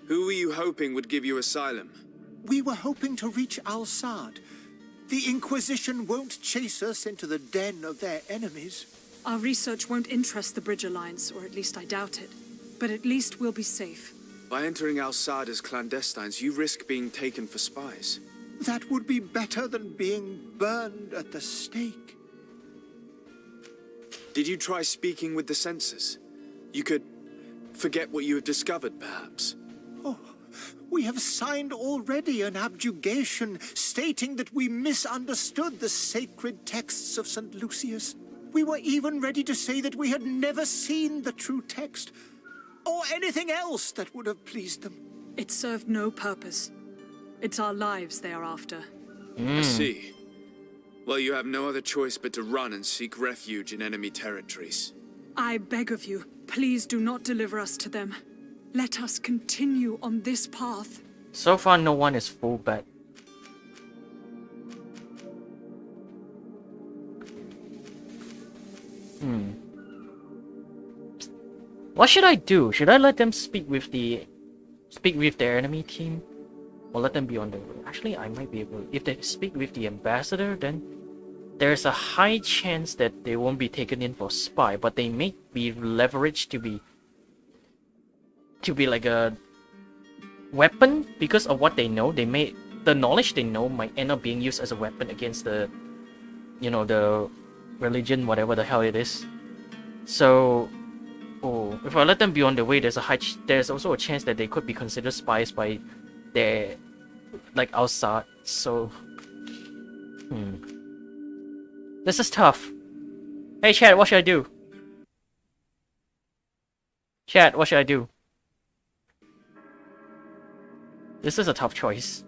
Who were you hoping would give you asylum? We were hoping to reach Al-Sad. The Inquisition won't chase us into the den of their enemies. Our research won't interest the Bridge Alliance, or at least I doubt it. But at least we'll be safe. By entering Al-Sad as clandestines, you risk being taken for spies. That would be better than being burned at the stake. Did you try speaking with the censors? You could forget what you have discovered, perhaps. Oh, we have signed already an abjugation stating that we misunderstood the sacred texts of St. Lucius. We were even ready to say that we had never seen the true text, or anything else that would have pleased them. It served no purpose. It's our lives they are after. I see. Well, you have no other choice but to run and seek refuge in enemy territories. I beg of you, please do not deliver us to them. Let us continue on this path. So far, no one is full bet. What should I do? Should I let them speak with their enemy team? Or let them be on their way? Actually, I might be able... If they speak with the ambassador, then there's a high chance that they won't be taken in for spy, but they may be leveraged to be like a weapon because of what they know. The knowledge they know might end up being used as a weapon against the religion, whatever the hell it is. So, if I let them be on their way, there's also a chance that they could be considered spies by their outside. So, this is tough. Hey, Chad, what should I do? Chad, what should I do? This is a tough choice.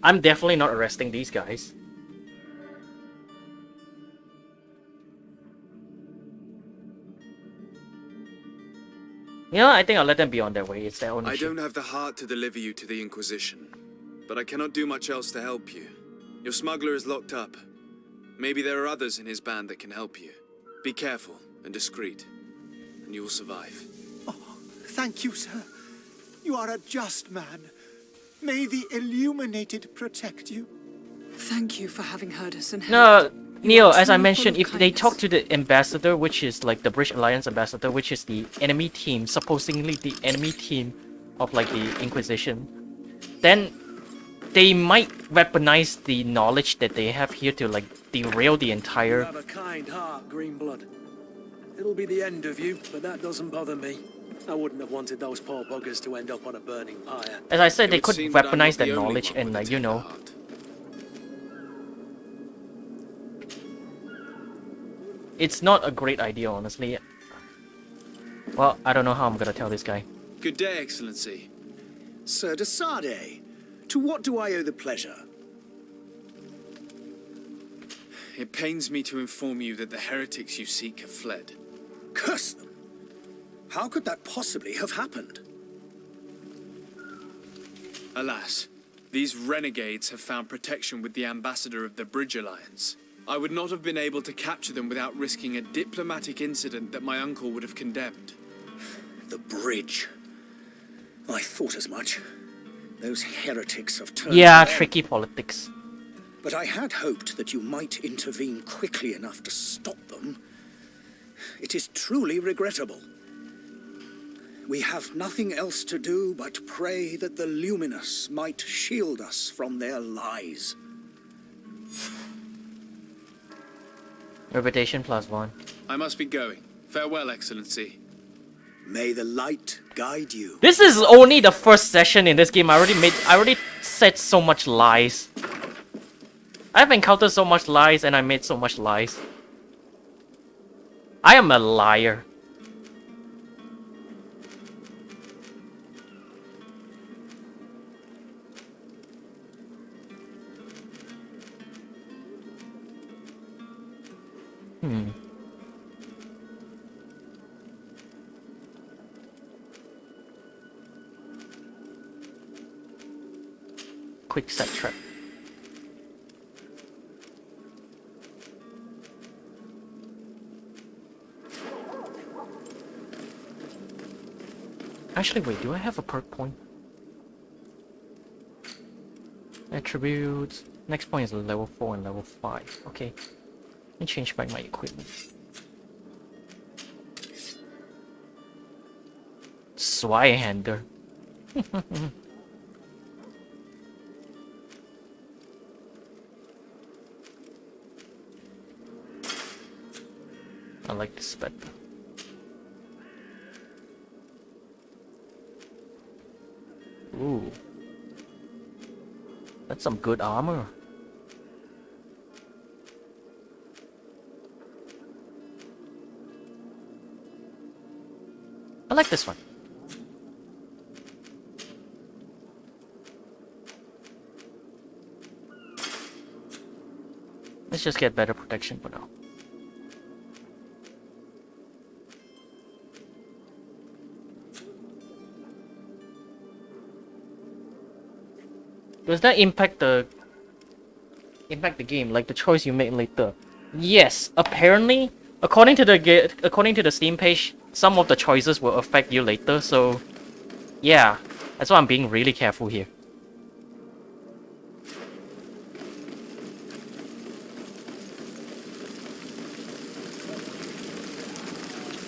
I'm definitely not arresting these guys. I think I'll let them be on their way. It's their own issue. I don't have the heart to deliver you to the Inquisition, but I cannot do much else to help you. Your smuggler is locked up. Maybe there are others in his band that can help you. Be careful and discreet. and you will survive. Thank you, sir. You are a just man. May the Illuminated protect you. Thank you for having heard us and No, Neil, as I truly mentioned, full of if they talk to the ambassador, which is like the British Alliance ambassador, which is the enemy team, supposedly the enemy team of like the Inquisition, then they might weaponize the knowledge that they have here to like derail the You entire. have a kind heart, Greenblood. It'll be the end of you, but that doesn't bother me. I wouldn't have wanted those poor buggers to end up on a burning pyre. As I said, It they would could seem that I'm weaponize not the that only knowledge one and with a like, you know. tender heart. It's not a great idea, honestly. Well, I don't know how I'm gonna tell this guy. Good day, Excellency. Sir de Sade, to what do I owe the pleasure? It pains me to inform you that the heretics you seek have fled. Curse them! How could that possibly have happened? Alas, these renegades have found protection with the ambassador of the Bridge Alliance. I would not have been able to capture them without risking a diplomatic incident that my uncle would have condemned. The bridge. I thought as much. Those heretics have turned Yeah, around. tricky politics. But I had hoped that you might intervene quickly enough to stop them. It is truly regrettable. We have nothing else to do but pray that the Luminous might shield us from their lies. Reputation +1. I must be going. Farewell, Excellency. May the light guide you. This is only the first session in this game. I already said so much lies. I've encountered so much lies and I made so much lies. I am a liar. Quick set trap. Actually, wait, do I have a perk point? Attributes. Next point is level 4 and level 5. Okay. Let me change back my equipment. Zweihander. I like this better. Ooh. That's some good armor. I like this one. Let's just get better protection for now. Does that impact the game, like the choice you make later? Yes, apparently, according to the Steam page, some of the choices will affect you later. So, yeah, that's why I'm being really careful here.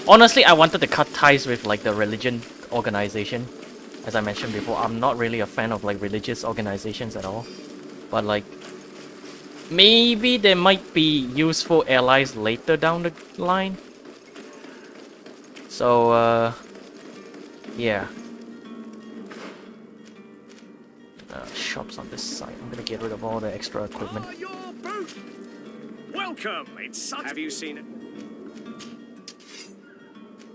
Honestly, I wanted to cut ties with like the religion organization. As I mentioned before, I'm not really a fan of like religious organizations at all. But like, maybe there might be useful allies later down the line. So, yeah. Shops on this side. I'm gonna get rid of all the extra equipment. Welcome. It's such. Have you seen it?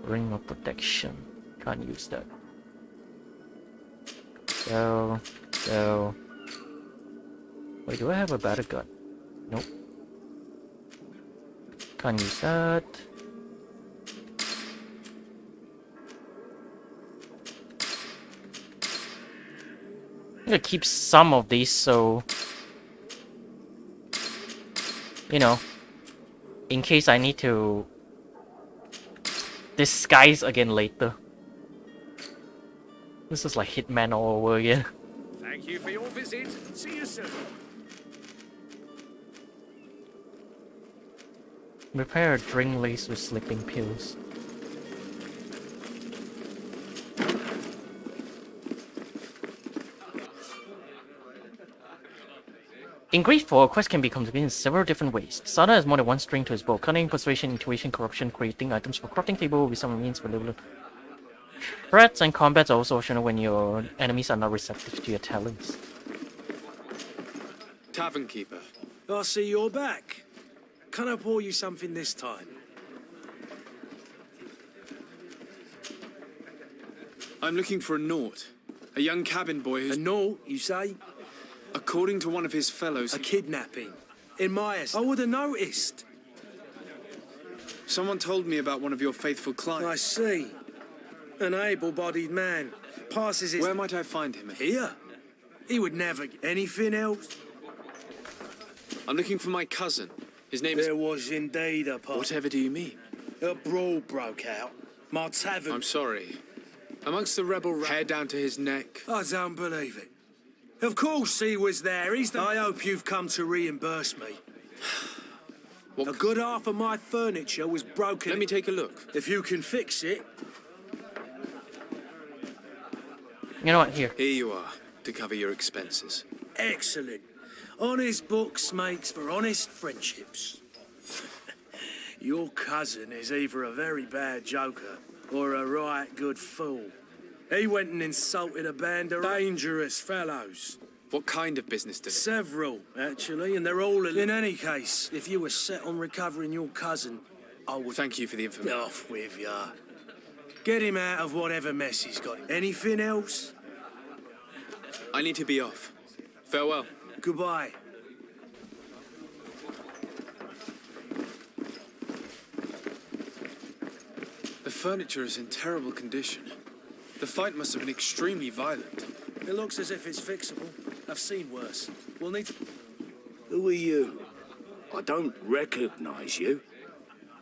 Ring of protection. Can't use that. Go. Wait, do I have a better gun? Nope. Can't use that. I'm gonna keep some of these so, you know, in case I need to disguise again later. This is like Hitman all over again. Thank you for your visit. See you soon. Prepare a drink laced with sleeping pills. In Greedfall, a quest can be completed in several different ways. Sada has more than one string to his bow. Cunning, persuasion, intuition, corruption, creating items for crafting table will be some means available. Threats and combats are also optional when your enemies are not receptive to your talents. Tavern keeper. I see you're back. Can I pour you something this time? I'm looking for a Naut. A young cabin boy who's... A Naut, you say? According to one of his fellows... A kidnapping. In my estate. I would have noticed. Someone told me about one of your faithful clients. I see. An able-bodied man. Passes his... Where might I find him? Here. He would never get anything else. I'm looking for my cousin. His name is... There was indeed a part. Whatever do you mean? A brawl broke out. My tavern... I'm sorry. Amongst the rebel... Hair down to his neck. I don't believe it. Of course he was there. He's the... I hope you've come to reimburse me. A good half of my furniture was broken. Let me take a look. If you can fix it. You know what? Here. Here you are, to cover your expenses. Excellent. Honest books makes for honest friendships. Your cousin is either a very bad joker or a right good fool. He went and insulted a band of dangerous fellows. What kind of business did it? Several, actually, and they're all... In any case, if you were set on recovering your cousin, I would... Thank you for the information. Off with ya. Get him out of whatever mess he's got. Anything else? I need to be off. Farewell. Goodbye. The furniture is in terrible condition. The fight must have been extremely violent. It looks as if it's fixable. I've seen worse. We'll need to... Who are you? I don't recognize you.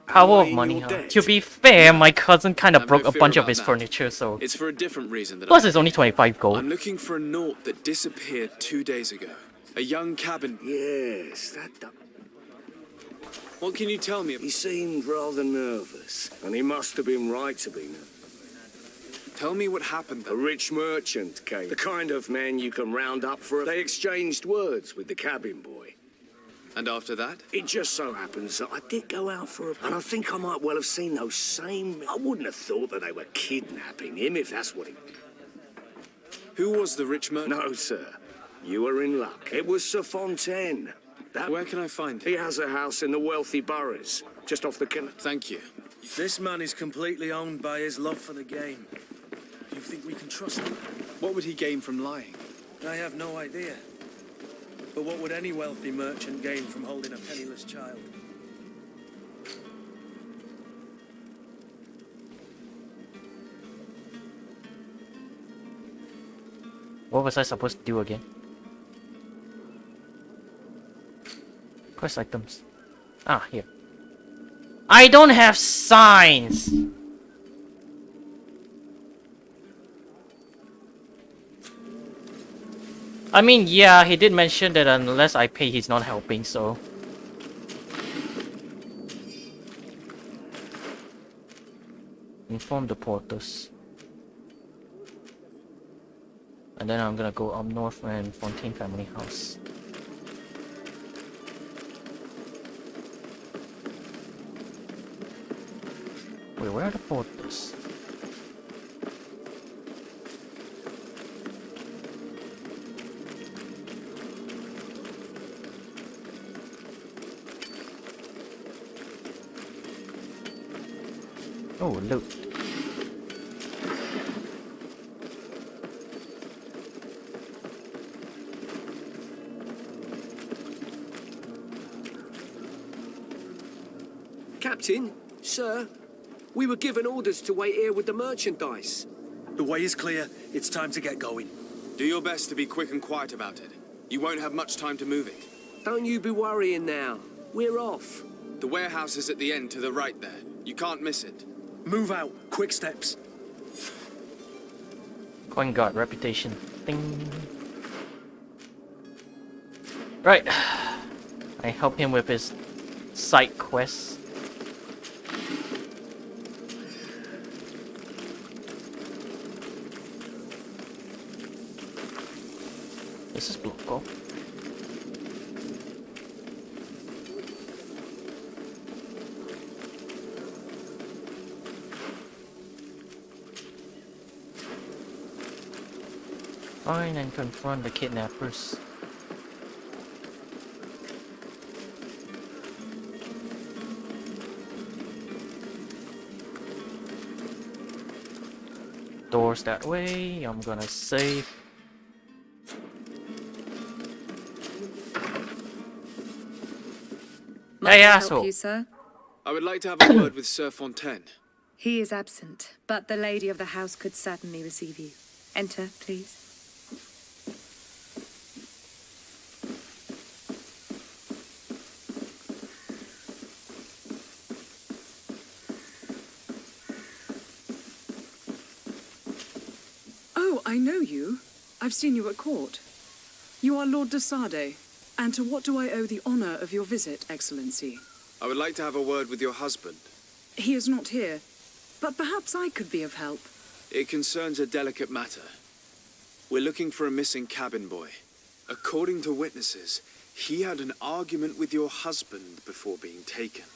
Power of money, huh? To be fair, my cousin kind of broke a bunch of his that. furniture, so... It's for a different reason that Plus, it's only 25 gold. I'm looking for a Naut that disappeared 2 days ago. A young cabin... Yes, that... What can you tell me? He seemed rather nervous, and he must have been right to be nervous. Tell me what happened then. A rich merchant came. The kind of man you can round up for... They exchanged words with the cabin boy. And after that? It just so happens that I did go out for a... And I think I might well have seen those same... I wouldn't have thought that they were kidnapping him, if that's what he... Who was the rich merchant? No, sir. You were in luck. It was Sir Fontaine. Where can I find him? He has a house in the wealthy boroughs, just off the canal. Thank you. This man is completely owned by his love for the game. Do you think we can trust him? What would he gain from lying? I have no idea. But what would any wealthy merchant gain from holding a penniless child? What was I supposed to do again? Quest items. Ah, here. I don't have signs! I mean, yeah, he did mention that unless I pay, he's not helping, so... Inform the porters. And then I'm gonna go up north and Fontaine family house. Wait, where are the porters? Oh, loot. Captain, sir, we were given orders to wait here with the merchandise. The way is clear. It's time to get going. Do your best to be quick and quiet about it. You won't have much time to move it. Don't you be worrying now. We're off. The warehouse is at the end to the right there. You can't miss it. Move out. Quick steps. Coin guard reputation. Ding. Right. I help him with his side quests. This is Bloco. Find and confront the kidnappers. Doors that way. I'm gonna save. Hey, asshole. Help you, sir? I would like to have a word with Sir Fontaine. He is absent, but the lady of the house could certainly receive you. Enter, please. Oh, I know you. I've seen you at court. You are Lord de Sade. And to what do I owe the honor of your visit, Excellency? I would like to have a word with your husband. He is not here, but perhaps I could be of help. It concerns a delicate matter. We're looking for a missing cabin boy. According to witnesses, he had an argument with your husband before being taken.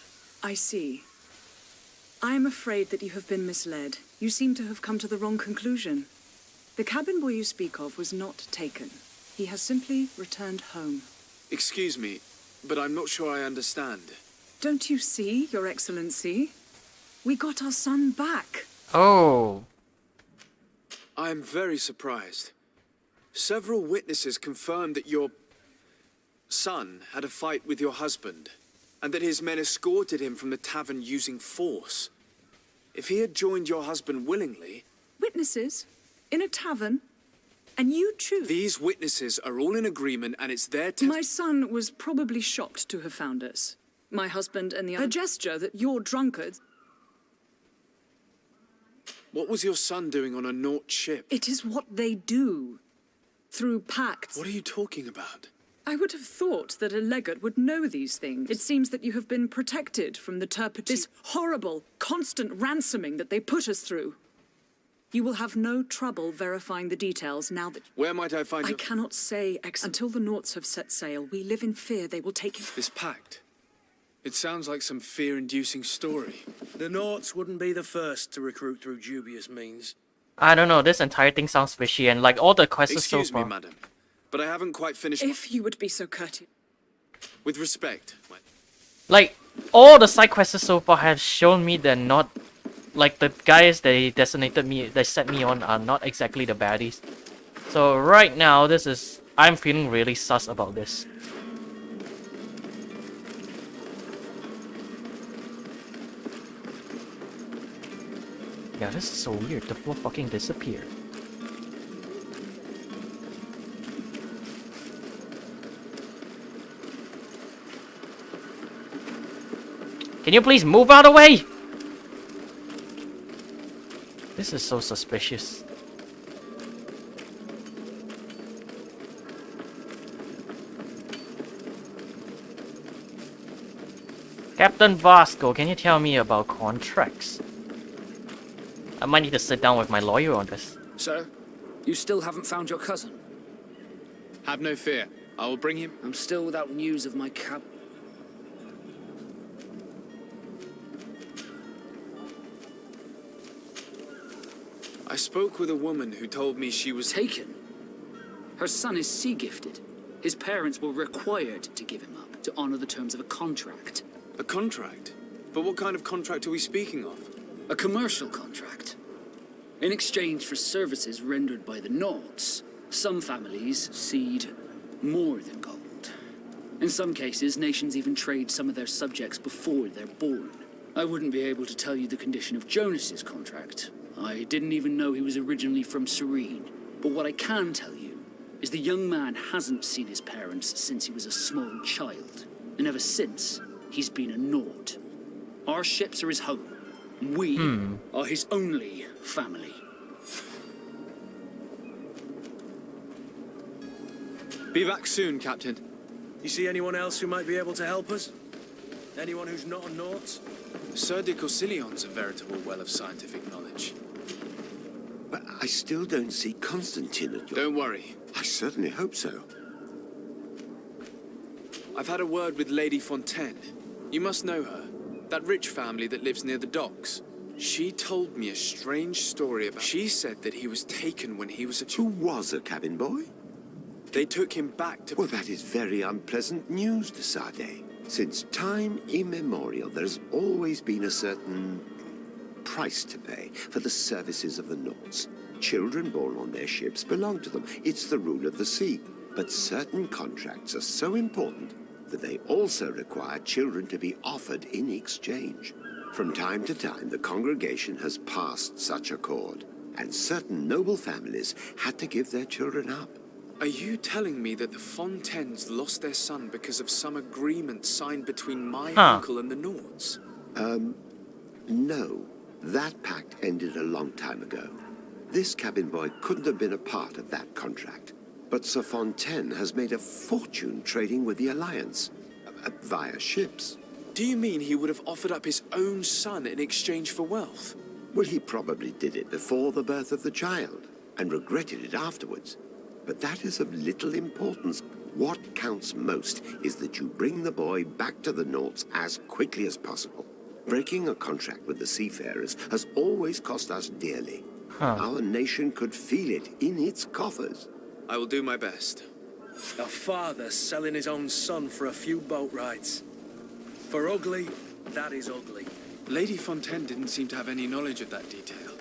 I see. I am afraid that you have been misled. You seem to have come to the wrong conclusion. The cabin boy you speak of was not taken. He has simply returned home. Excuse me, but I'm not sure I understand. Don't you see, Your Excellency? We got our son back. Oh. I am very surprised. Several witnesses confirmed that your son had a fight with your husband, and that his men escorted him from the tavern using force. If he had joined your husband willingly... Witnesses? In a tavern? And you choose... These witnesses are all in agreement, and it's their... My son was probably shocked to have found us. My husband and the other... A gesture that your drunkards... What was your son doing on a Naut ship? It is what they do. Through pacts. What are you talking about? I would have thought that a legate would know these things. It seems that you have been protected from the turpitude... This horrible, constant ransoming that they put us through. You will have no trouble verifying the details now that... Where might I find I your... cannot say, until the Nauts have set sail. We live in fear they will take you... This pact? It sounds like some fear-inducing story. The Nauts wouldn't be the first to recruit through dubious means. I don't know, this entire thing sounds fishy, and like all the quests so Excuse me, far. madam, but I haven't quite finished... If you would be so courteous... With respect, Like, all the side quests so far have shown me they're not... Like, the guys they designated me, they set me on are not exactly the baddies. So right now, this is... I'm feeling really sus about this. Yeah, this is so weird. The floor fucking disappeared. Can you please move out of the way? This is so suspicious. Captain Vasco, can you tell me about contracts? I might need to sit down with my lawyer on this. Sir, you still haven't found your cousin? Have no fear. I will bring him... I'm still without news of my cab... I spoke with a woman who told me she was... Taken? Her son is sea-gifted. His parents were required to give him up to honor the terms of a contract. A contract? But what kind of contract are we speaking of? A commercial contract. In exchange for services rendered by the Nauts, some families cede more than gold. In some cases, nations even trade some of their subjects before they're born. I wouldn't be able to tell you the condition of Jonas's contract. I didn't even know he was originally from Serene. But what I can tell you is the young man hasn't seen his parents since he was a small child. And ever since, he's been a Naut. Our ships are his home. We are his only family. Be back soon, Captain. You see anyone else who might be able to help us? Anyone who's not a Naut? Sir de Corsillion's a veritable well of scientific knowledge. But I still don't see Constantine at your... Don't worry. I certainly hope so. I've had a word with Lady Fontaine. You must know her. That rich family that lives near the docks. She told me a strange story about... She said that he was taken when he was a child. Who was a cabin boy? They took him back to... Well, that is very unpleasant news, de Sade. Since time immemorial, there's always been a certain price to pay for the services of the Nauts. Children born on their ships belong to them. It's the rule of the sea. But certain contracts are so important that they also require children to be offered in exchange. From time to time, the congregation has passed such accord, and certain noble families had to give their children up. Are you telling me that the Fontaines lost their son because of some agreement signed between my uncle and the Nauts? No. That pact ended a long time ago. This cabin boy couldn't have been a part of that contract. But Sir Fontaine has made a fortune trading with the Alliance, via ships. Do you mean he would have offered up his own son in exchange for wealth? Well, he probably did it before the birth of the child, and regretted it afterwards. But that is of little importance. What counts most is that you bring the boy back to the Nauts as quickly as possible. Breaking a contract with the seafarers has always cost us dearly. Our nation could feel it in its coffers. I will do my best. A father selling his own son for a few boat rides. For ugly, that is ugly. Lady Fontaine didn't seem to have any knowledge of that detail.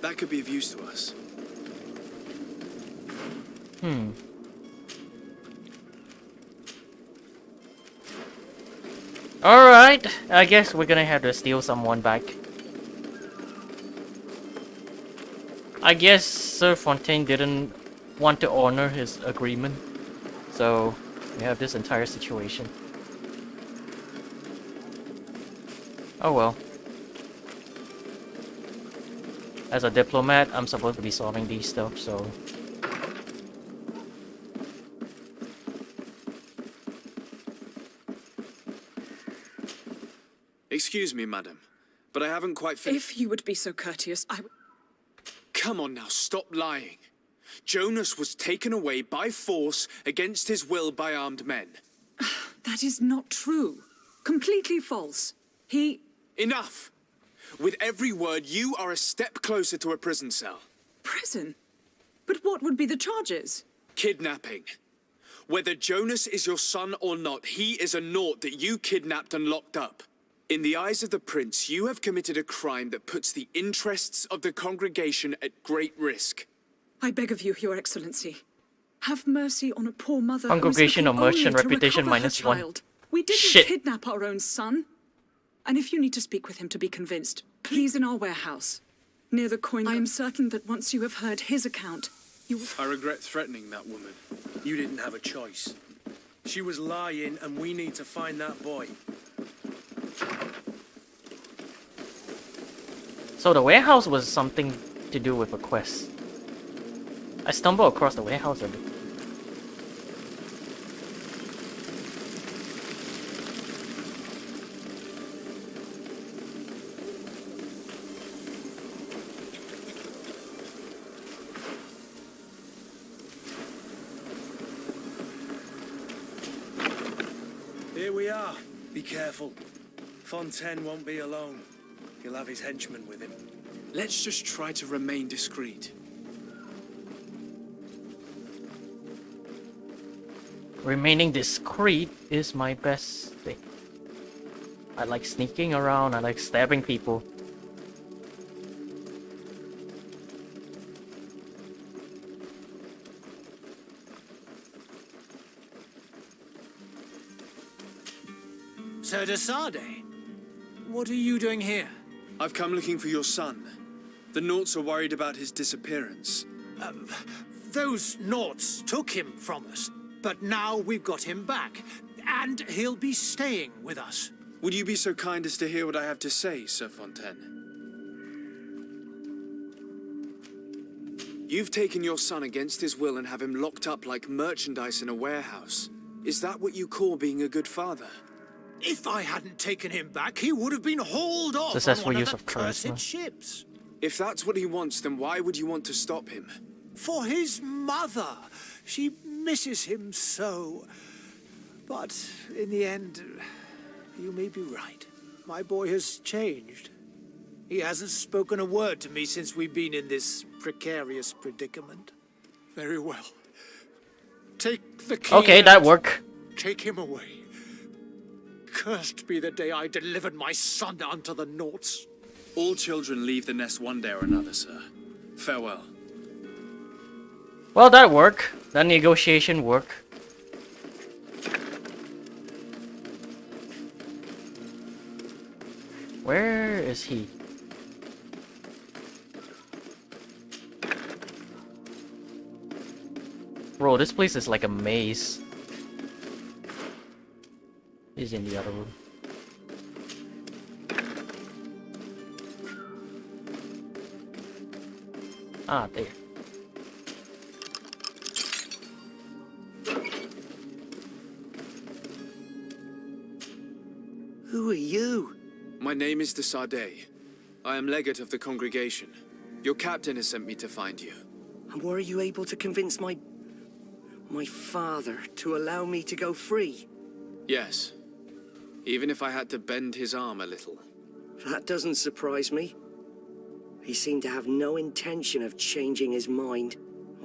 That could be of use to us. Alright, I guess we're gonna have to steal someone back. I guess Sir Fontaine didn't want to honor his agreement, so we have this entire situation. Oh well. As a diplomat, I'm supposed to be solving these stuff, so... Excuse me, madam, but I haven't quite finished. If you would be so courteous, I would... Come on now, stop lying. Jonas was taken away by force against his will by armed men. That is not true. Completely false. He... Enough! With every word, you are a step closer to a prison cell. Prison? But what would be the charges? Kidnapping. Whether Jonas is your son or not, he is a Naut that you kidnapped and locked up. In the eyes of the prince, you have committed a crime that puts the interests of the congregation at great risk. I beg of you, Your Excellency. Have mercy on a poor mother. Congregation of Merchant reputation -1. Child. We didn't Shit. kidnap our own son. And if you need to speak with him to be convinced, please in our warehouse. Near the coin. I am certain that once you have heard his account, you will... I regret threatening that woman. You didn't have a choice. She was lying, and we need to find that boy. So the warehouse was something to do with a quest. I stumbled across the warehouse a bit. Here we are. Be careful. Fontaine won't be alone. He'll have his henchmen with him. Let's just try to remain discreet. Remaining discreet is my best thing. I like sneaking around, I like stabbing people. Sir de Sade, what are you doing here? I've come looking for your son. The Nauts are worried about his disappearance. Those Nauts took him from us, but now we've got him back, and he'll be staying with us. Would you be so kind as to hear what I have to say, Sir Fontaine? You've taken your son against his will and have him locked up like merchandise in a warehouse. Is that what you call being a good father? If I hadn't taken him back, he would have been hauled off on Successful one of use the of cursed charisma. ships. If that's what he wants, then why would you want to stop him? For his mother. She misses him so. But in the end, you may be right. My boy has changed. He hasn't spoken a word to me since we've been in this precarious predicament. Very well. Take the key. Okay, that worked. Take him away. Cursed be the day I delivered my son unto the Naughts. All children leave the nest one day or another, sir. Farewell. Well, that worked. That negotiation worked. Where is he? Bro, this place is like a maze. He's in the other room. Ah, there. Who are you? My name is de Sardet. I am legate of the congregation. Your captain has sent me to find you. And were you able to convince my father to allow me to go free? Yes. Even if I had to bend his arm a little. That doesn't surprise me. He seemed to have no intention of changing his mind.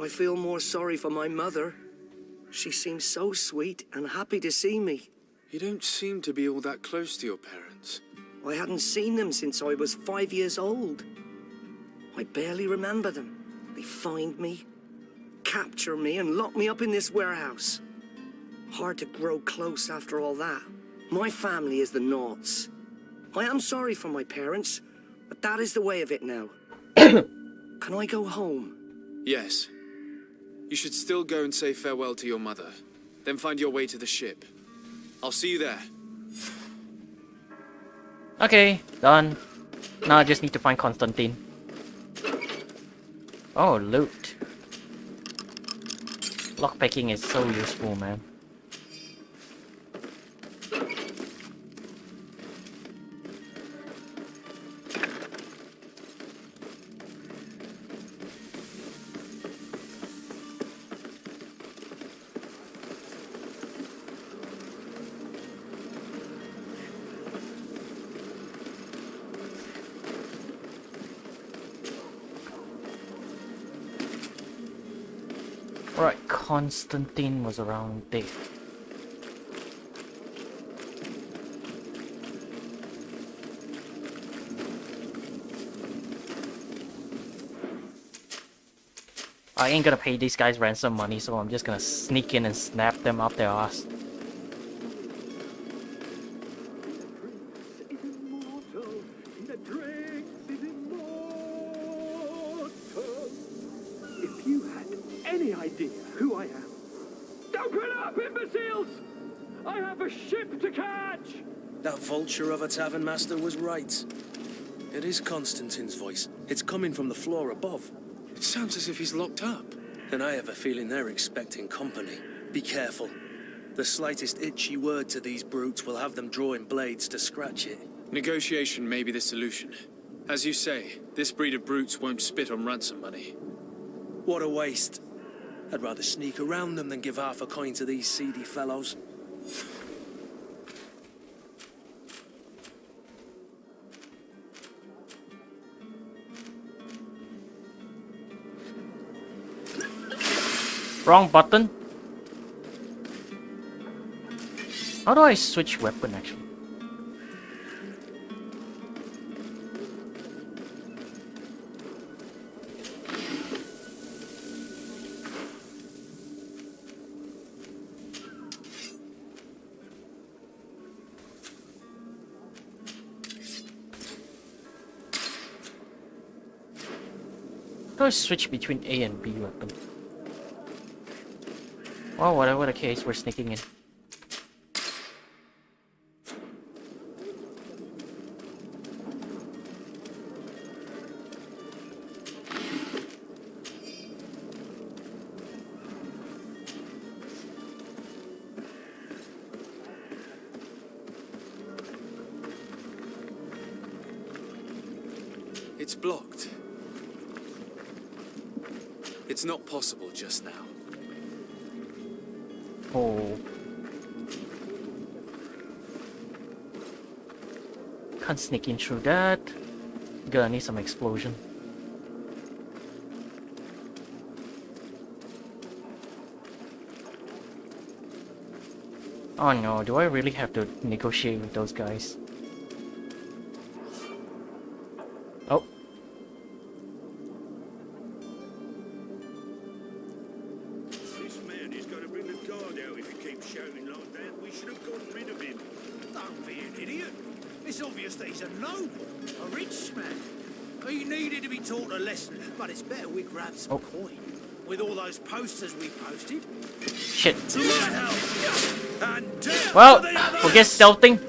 I feel more sorry for my mother. She seems so sweet and happy to see me. You don't seem to be all that close to your parents. I hadn't seen them since I was 5 years old. I barely remember them. They find me, capture me, and lock me up in this warehouse. Hard to grow close after all that. My family is the Naughts. I am sorry for my parents, but that is the way of it now. Can I go home? Yes. You should still go and say farewell to your mother. Then find your way to the ship. I'll see you there. Okay, done. Now I just need to find Constantine. Oh, loot. Lockpicking is so useful, man. Right, Constantine was around there. I ain't gonna pay these guys ransom money, so I'm just gonna sneak in and snap them up their ass. If you had any idea who I am. Open up, imbeciles! I have a ship to catch! That vulture of a tavern master was right. It is Constantine's voice. It's coming from the floor above. It sounds as if he's locked up. And I have a feeling they're expecting company. Be careful. The slightest itchy word to these brutes will have them drawing blades to scratch it. Negotiation may be the solution. As you say, this breed of brutes won't spit on ransom money. What a waste. I'd rather sneak around them than give half a coin to these seedy fellows. Wrong button. How do I switch weapon actually? How do I switch between A and B weapon? Well, whatever the case, we're sneaking in. It's blocked. It's not possible just now. Oh. Can't sneak in through that. Gonna need some explosion. Oh no, do I really have to negotiate with those guys? Oh. This man is going to bring the guard out if he keeps shouting like that. We should have gotten rid of him. Don't be an idiot. It's obvious that he's a noble, a rich man. He needed to be taught a lesson, but it's better we grab some coin. With all those posters we posted. Shit. To my house. And down Well, to the others. forget stealthing.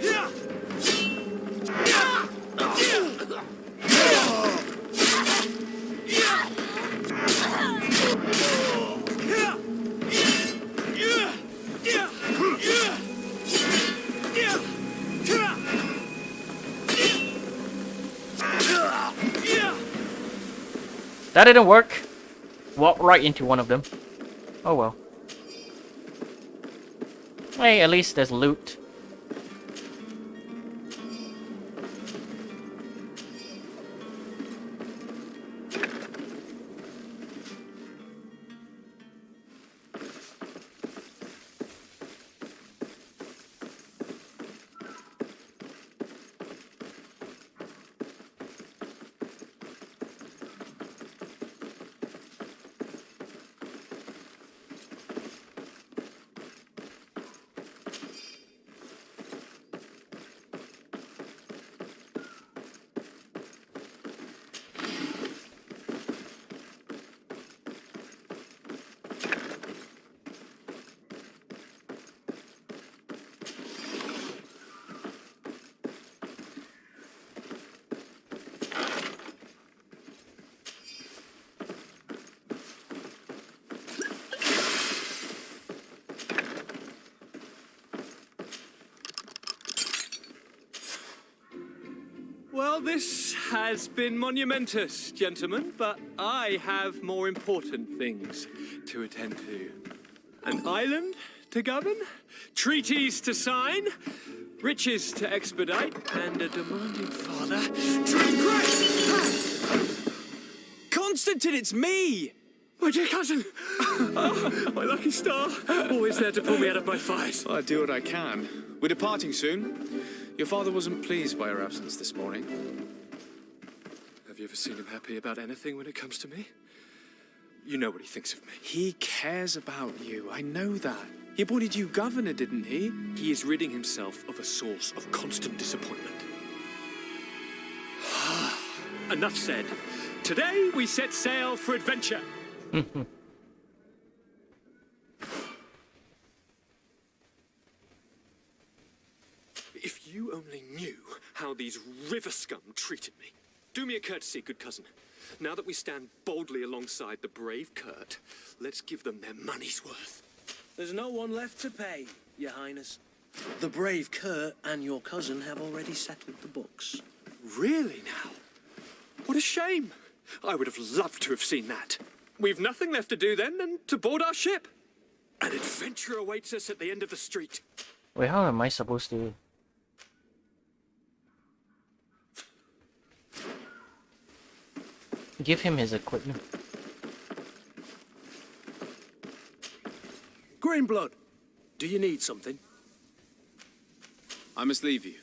That didn't work. Walked right into one of them. Oh well. Hey, at least there's loot. Well, this has been monumentous, gentlemen, but I have more important things to attend to. An island to govern, treaties to sign, riches to expedite, and a demanding father to impress. Constantine, it's me! My dear cousin! Oh, my lucky star. Always there to pull me out of my fight. I do what I can. We're departing soon. Your father wasn't pleased by our absence this morning. Have you ever seen him happy about anything when it comes to me? You know what he thinks of me. He cares about you. I know that. He appointed you governor, didn't he? He is ridding himself of a source of constant disappointment. Enough said. Today we set sail for adventure. If you only knew how these river scum treated me. Do me a courtesy, good cousin. Now that we stand boldly alongside the brave Kurt, let's give them their money's worth. There's no one left to pay, Your Highness. The brave Kurt and your cousin have already settled the books. Really now? What a shame. I would have loved to have seen that. We've nothing left to do then than to board our ship. An adventure awaits us at the end of the street. Wait, how am I supposed to... give him his equipment? Greenblood, do you need something? I must leave you.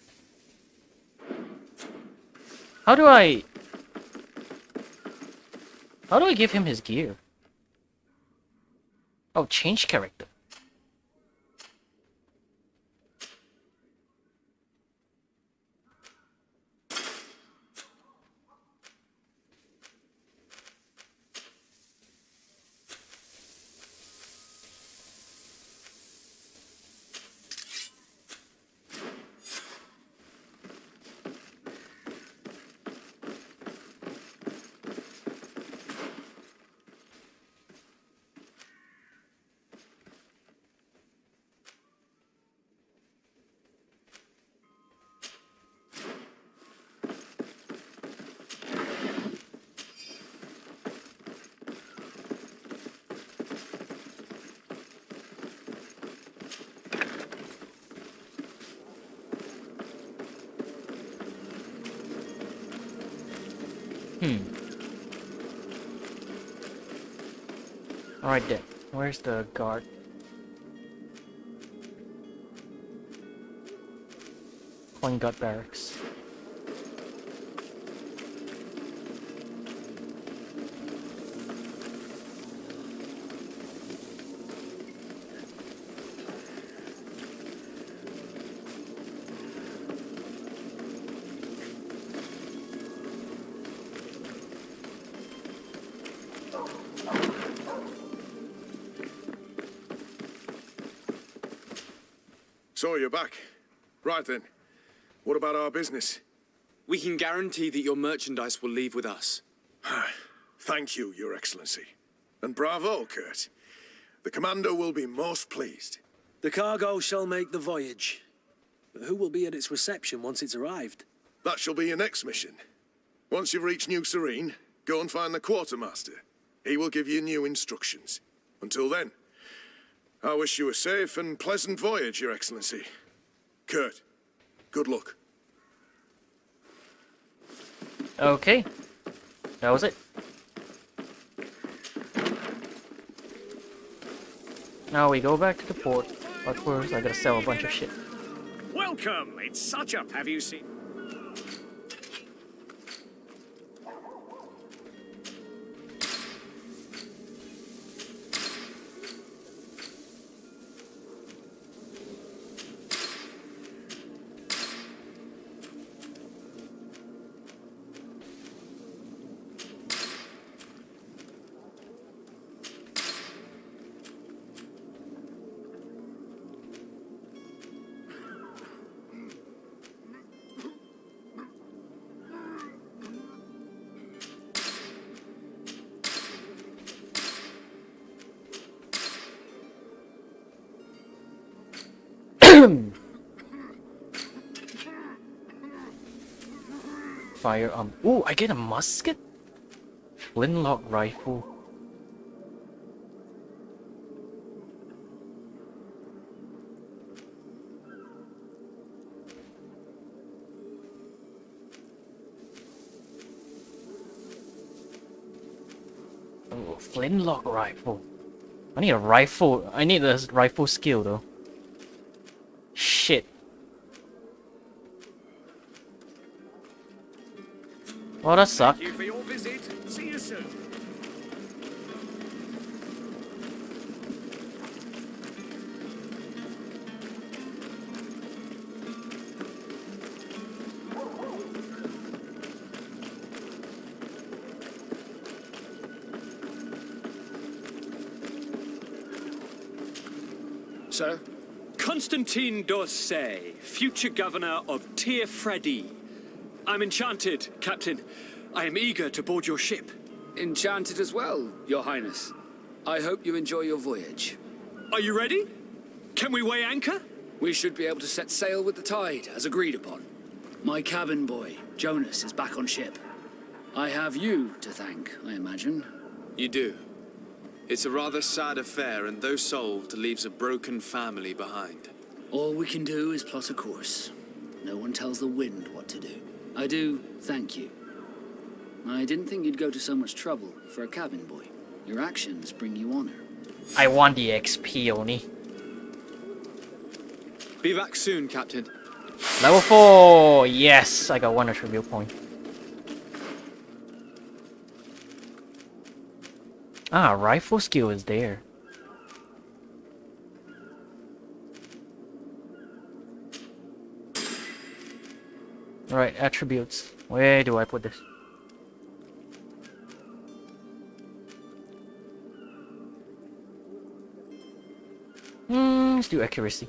How do I give him his gear? Oh, change character. Alright then. Where's the guard? Coin guard barracks. So you're back. Right then. What about our business? We can guarantee that your merchandise will leave with us. Thank you, Your Excellency. And bravo, Kurt. The Commander will be most pleased. The cargo shall make the voyage. But who will be at its reception once it's arrived? That shall be your next mission. Once you've reached New Serene, go and find the quartermaster. He will give you new instructions. Until then, I wish you a safe and pleasant voyage, Your Excellency. Kurt, good luck. Okay. That was it. Now we go back to the port. But first, I gotta sell a bunch of shit. Welcome! It's such a... Have you seen... Firearm. Ooh, I get a musket? Flintlock rifle. Oh, flintlock rifle. I need a rifle. I need a rifle skill though. Shit. Well, that sucked. Thank you for your visit. See you soon. Sir? Constantine d'Orsay, future governor of Tirfredi. I'm enchanted, Captain. I am eager to board your ship. Enchanted as well, Your Highness. I hope you enjoy your voyage. Are you ready? Can we weigh anchor? We should be able to set sail with the tide, as agreed upon. My cabin boy, Jonas, is back on ship. I have you to thank, I imagine. You do. It's a rather sad affair, and though solved, leaves a broken family behind. All we can do is plot a course. No one tells the wind what to do. I do thank you. I didn't think you'd go to so much trouble for a cabin boy. Your actions bring you honor. I want the XP only. Be back soon, Captain. Level 4! Yes! I got 1 attribute point. Ah, rifle skill is there. Right, attributes. Where do I put this? Let's do accuracy.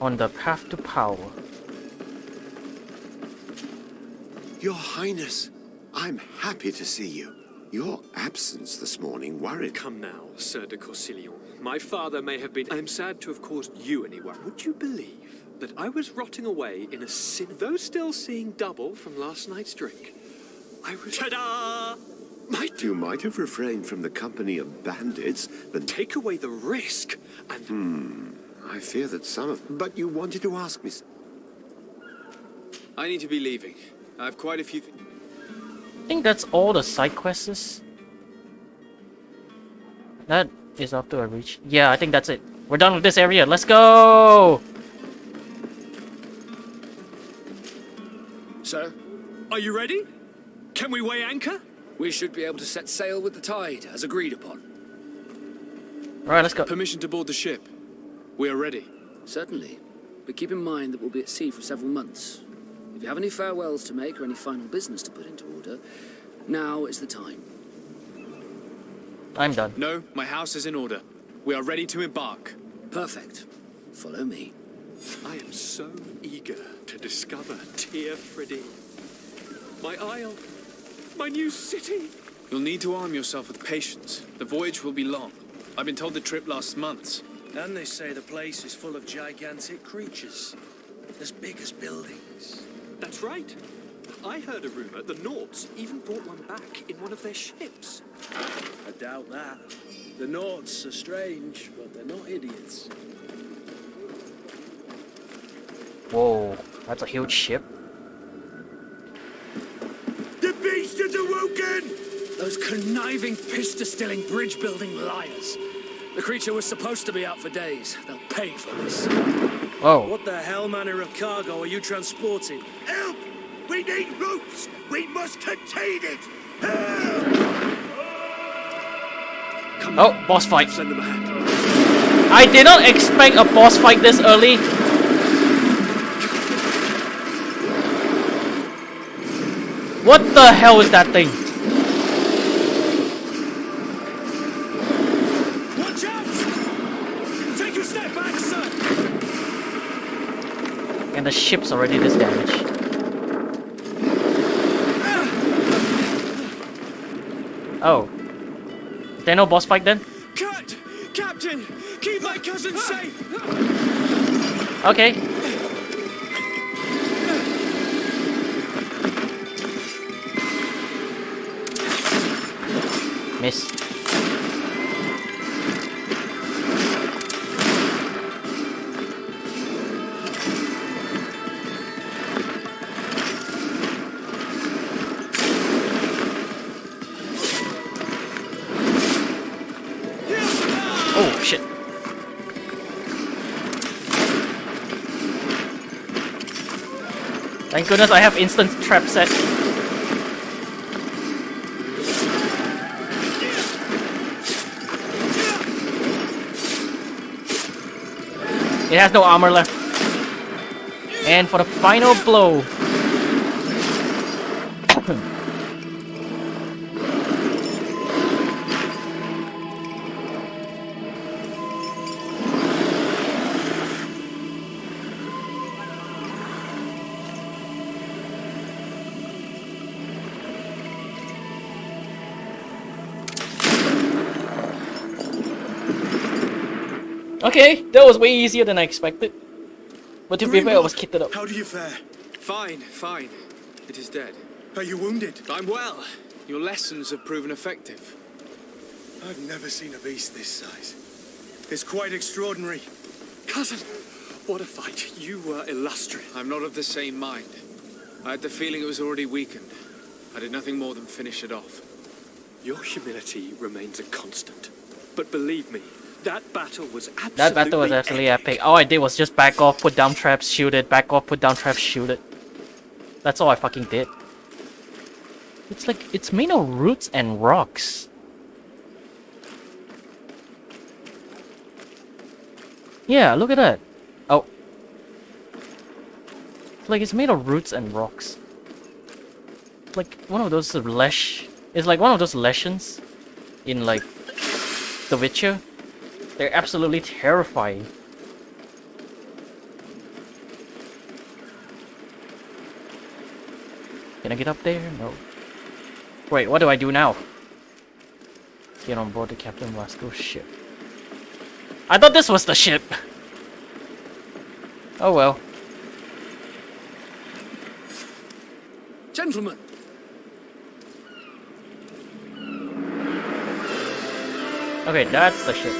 On the path to power. Your Highness, I'm happy to see you. Your absence this morning worried. Come now, Sir de Corsilion. My father may have been... I'm sad to have caused you any worry. Would you believe that I was rotting away in a sin... Though still seeing double from last night's drink, I was... Ta-da! You might have refrained from the company of bandits, but... Take away the risk, and... I fear that some of... But you wanted to ask me... I need to be leaving. I have quite a few. I think that's all the side quests. That is up to a reach. Yeah, I think that's it. We're done with this area. Let's go! So, are you ready? Can we weigh anchor? We should be able to set sail with the tide, as agreed upon. Alright, let's go. Permission to board the ship. We are ready. Certainly. But keep in mind that we'll be at sea for several months. If you have any farewells to make or any final business to put into order, now is the time. I'm done. No, my house is in order. We are ready to embark. Perfect. Follow me. I am so eager to discover Tear Friddy. My isle. My new city. You'll need to arm yourself with patience. The voyage will be long. I've been told the trip lasts months. And they say the place is full of gigantic creatures. As big as buildings. That's right. I heard a rumor the Nauts even brought one back in one of their ships. I doubt that. The Nauts are strange, but they're not idiots. Whoa, that's a huge ship. The beast is awoken! Those conniving, pista-stilling, bridge-building liars. The creature was supposed to be out for days. They'll pay for this. Whoa. What the hell manner of cargo are you transporting? Help! We need ropes! We must contain it! Oh, boss fight. Send them a hand. I did not expect a boss fight this early. What the hell is that thing? Watch out! Take a step back, sir! And the ship's already this damaged. Oh. Is there no boss fight then? Cut! Captain! Keep my cousin safe! Okay. Miss. Oh shit. Thank goodness I have instant trap set. It has no armor left. And for the final blow. Okay, that was way easier than I expected. But to be fair, I was kitted up. How do you fare? Fine, fine. It is dead. Are you wounded? I'm well. Your lessons have proven effective. I've never seen a beast this size. It's quite extraordinary. Cousin, what a fight. You were illustrious. I'm not of the same mind. I had the feeling it was already weakened. I did nothing more than finish it off. Your humility remains a constant. But believe me, that battle was absolutely That battle was absolutely epic. All I did was just back off, put down traps, shoot it, back off, put down traps, shoot it. That's all I fucking did. It's like, it's made of roots and rocks. Yeah, look at that. Oh. Like, it's made of roots and rocks. Like, one of those it's like one of those lesions in, like, The Witcher. They're absolutely terrifying. Can I get up there? No. Wait, what do I do now? Get on board the Captain Vasco's ship. I thought this was the ship! Oh well. Gentlemen! Okay, that's the ship.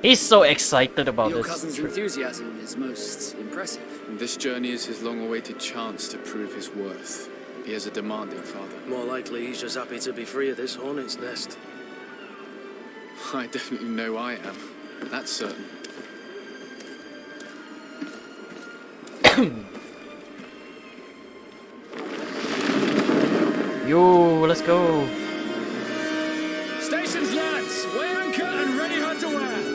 He's so excited about Your this cousin's trip. enthusiasm is most impressive. This journey is his long-awaited chance to prove his worth. He has a demanding father. More likely, he's just happy to be free of this hornet's nest. I definitely know I am. That's certain. Yo, let's go. Stations, lads! Weigh anchor and ready her to wear.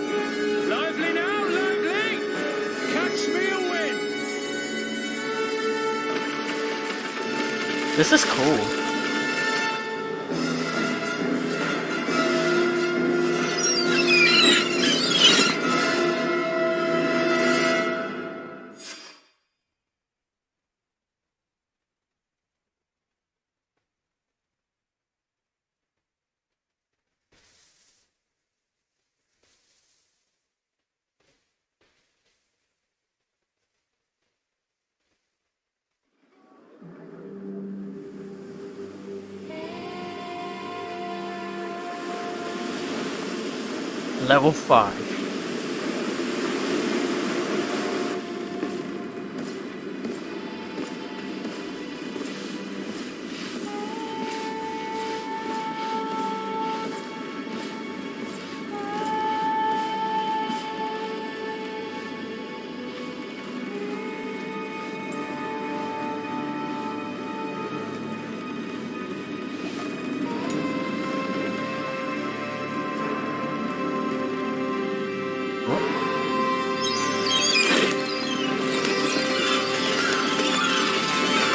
Lively now, lively! Catch me a wind! This is cool. Level 5.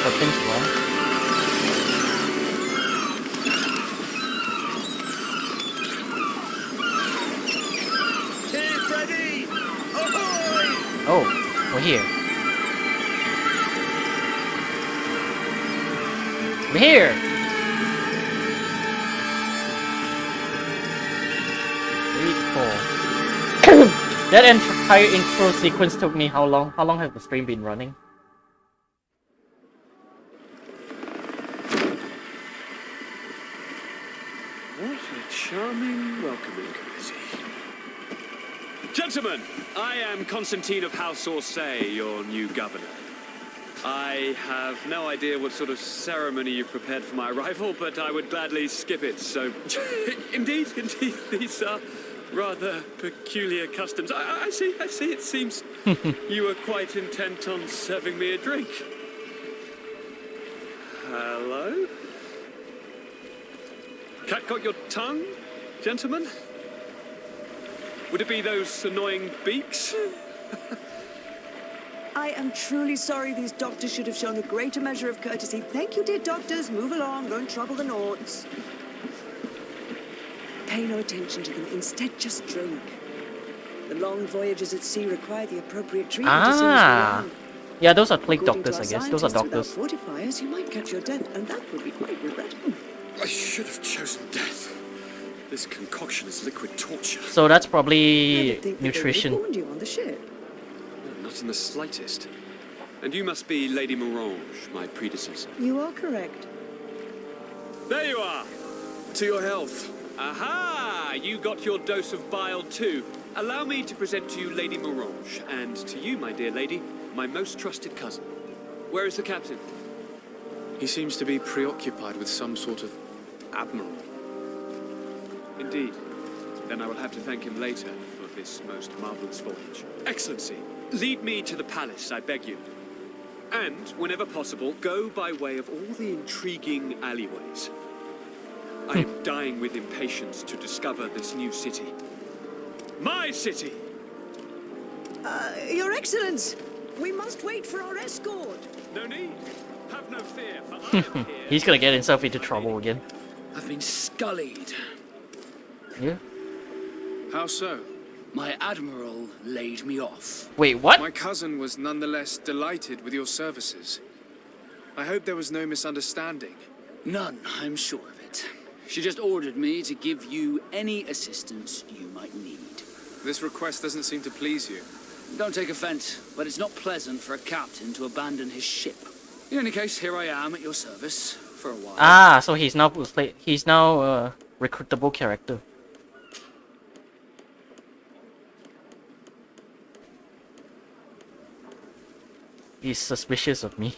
Something's wrong. Tea ready! Ahoy! Oh, we're here. We're here! Greedfall. That entire intro sequence took me how long? How long has the stream been running? What a charming welcoming committee. Gentlemen, I am Constantine of House Orsay, your new governor. I have no idea what sort of ceremony you've prepared for my arrival, but I would gladly skip it, so... indeed, these are rather peculiar customs. I see, it seems you were quite intent on serving me a drink. Hello? Cat got your tongue, gentlemen? Would it be those annoying beaks? I am truly sorry. These doctors should have shown a greater measure of courtesy. Thank you, dear doctors. Move along. Don't trouble the Nords. Pay no attention to them. Instead, just drink. The long voyages at sea require the appropriate treatment as soon as we land. Yeah, those are click According doctors, to I our guess. Those are scientists, doctors. without fortifiers, you might catch your death, and that would be quite regrettable. I should have chosen death. This concoction is liquid torture. So that's I probably would think that they would have nutrition. warned you on the ship. Not in the slightest. And you must be Lady Morange, my predecessor. You are correct. There you are! To your health. Aha! You got your dose of bile too. Allow me to present to you Lady Morange, and to you, my dear lady, my most trusted cousin. Where is the captain? He seems to be preoccupied with some sort of admiral. Indeed. Then I will have to thank him later for this most marvelous voyage. Excellency, lead me to the palace, I beg you. And, whenever possible, go by way of all the intriguing alleyways. I am dying with impatience to discover this new city. My city! Your Excellence, we must wait for our escort. No need. Have no fear, for I am here. He's gonna get himself into trouble again. I've been scullied. Yeah? How so? My admiral laid me off. Wait, what? My cousin was nonetheless delighted with your services. I hope there was no misunderstanding. None, I'm sure of it. She just ordered me to give you any assistance you might need. This request doesn't seem to please you. Don't take offense, but it's not pleasant for a captain to abandon his ship. In any case, here I am at your service for a while. Ah, so he's now a recruitable character. He's suspicious of me.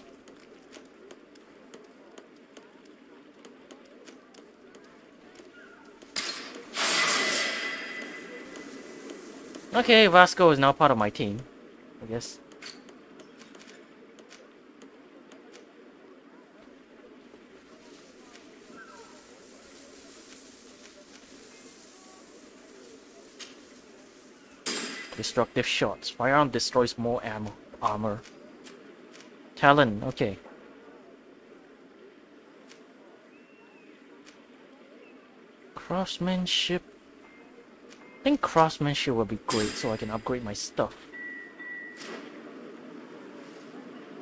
Okay, Vasco is now part of my team, I guess. Destructive shots. Firearm destroys more armor. Talent, okay. Craftsmanship. I think craftsmanship would be great so I can upgrade my stuff.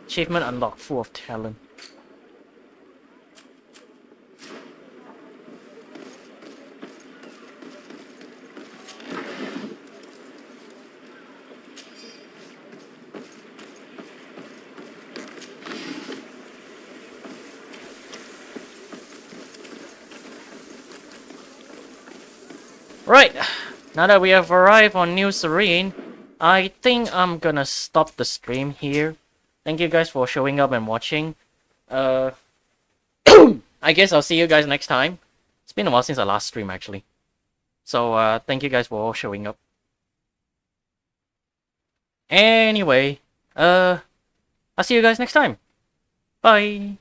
Achievement unlocked, full of talent. Right, now that we have arrived on New Serene, I think I'm gonna stop the stream here. Thank you guys for showing up and watching. I guess I'll see you guys next time. It's been a while since I last stream actually. So thank you guys for all showing up. Anyway, I'll see you guys next time. Bye.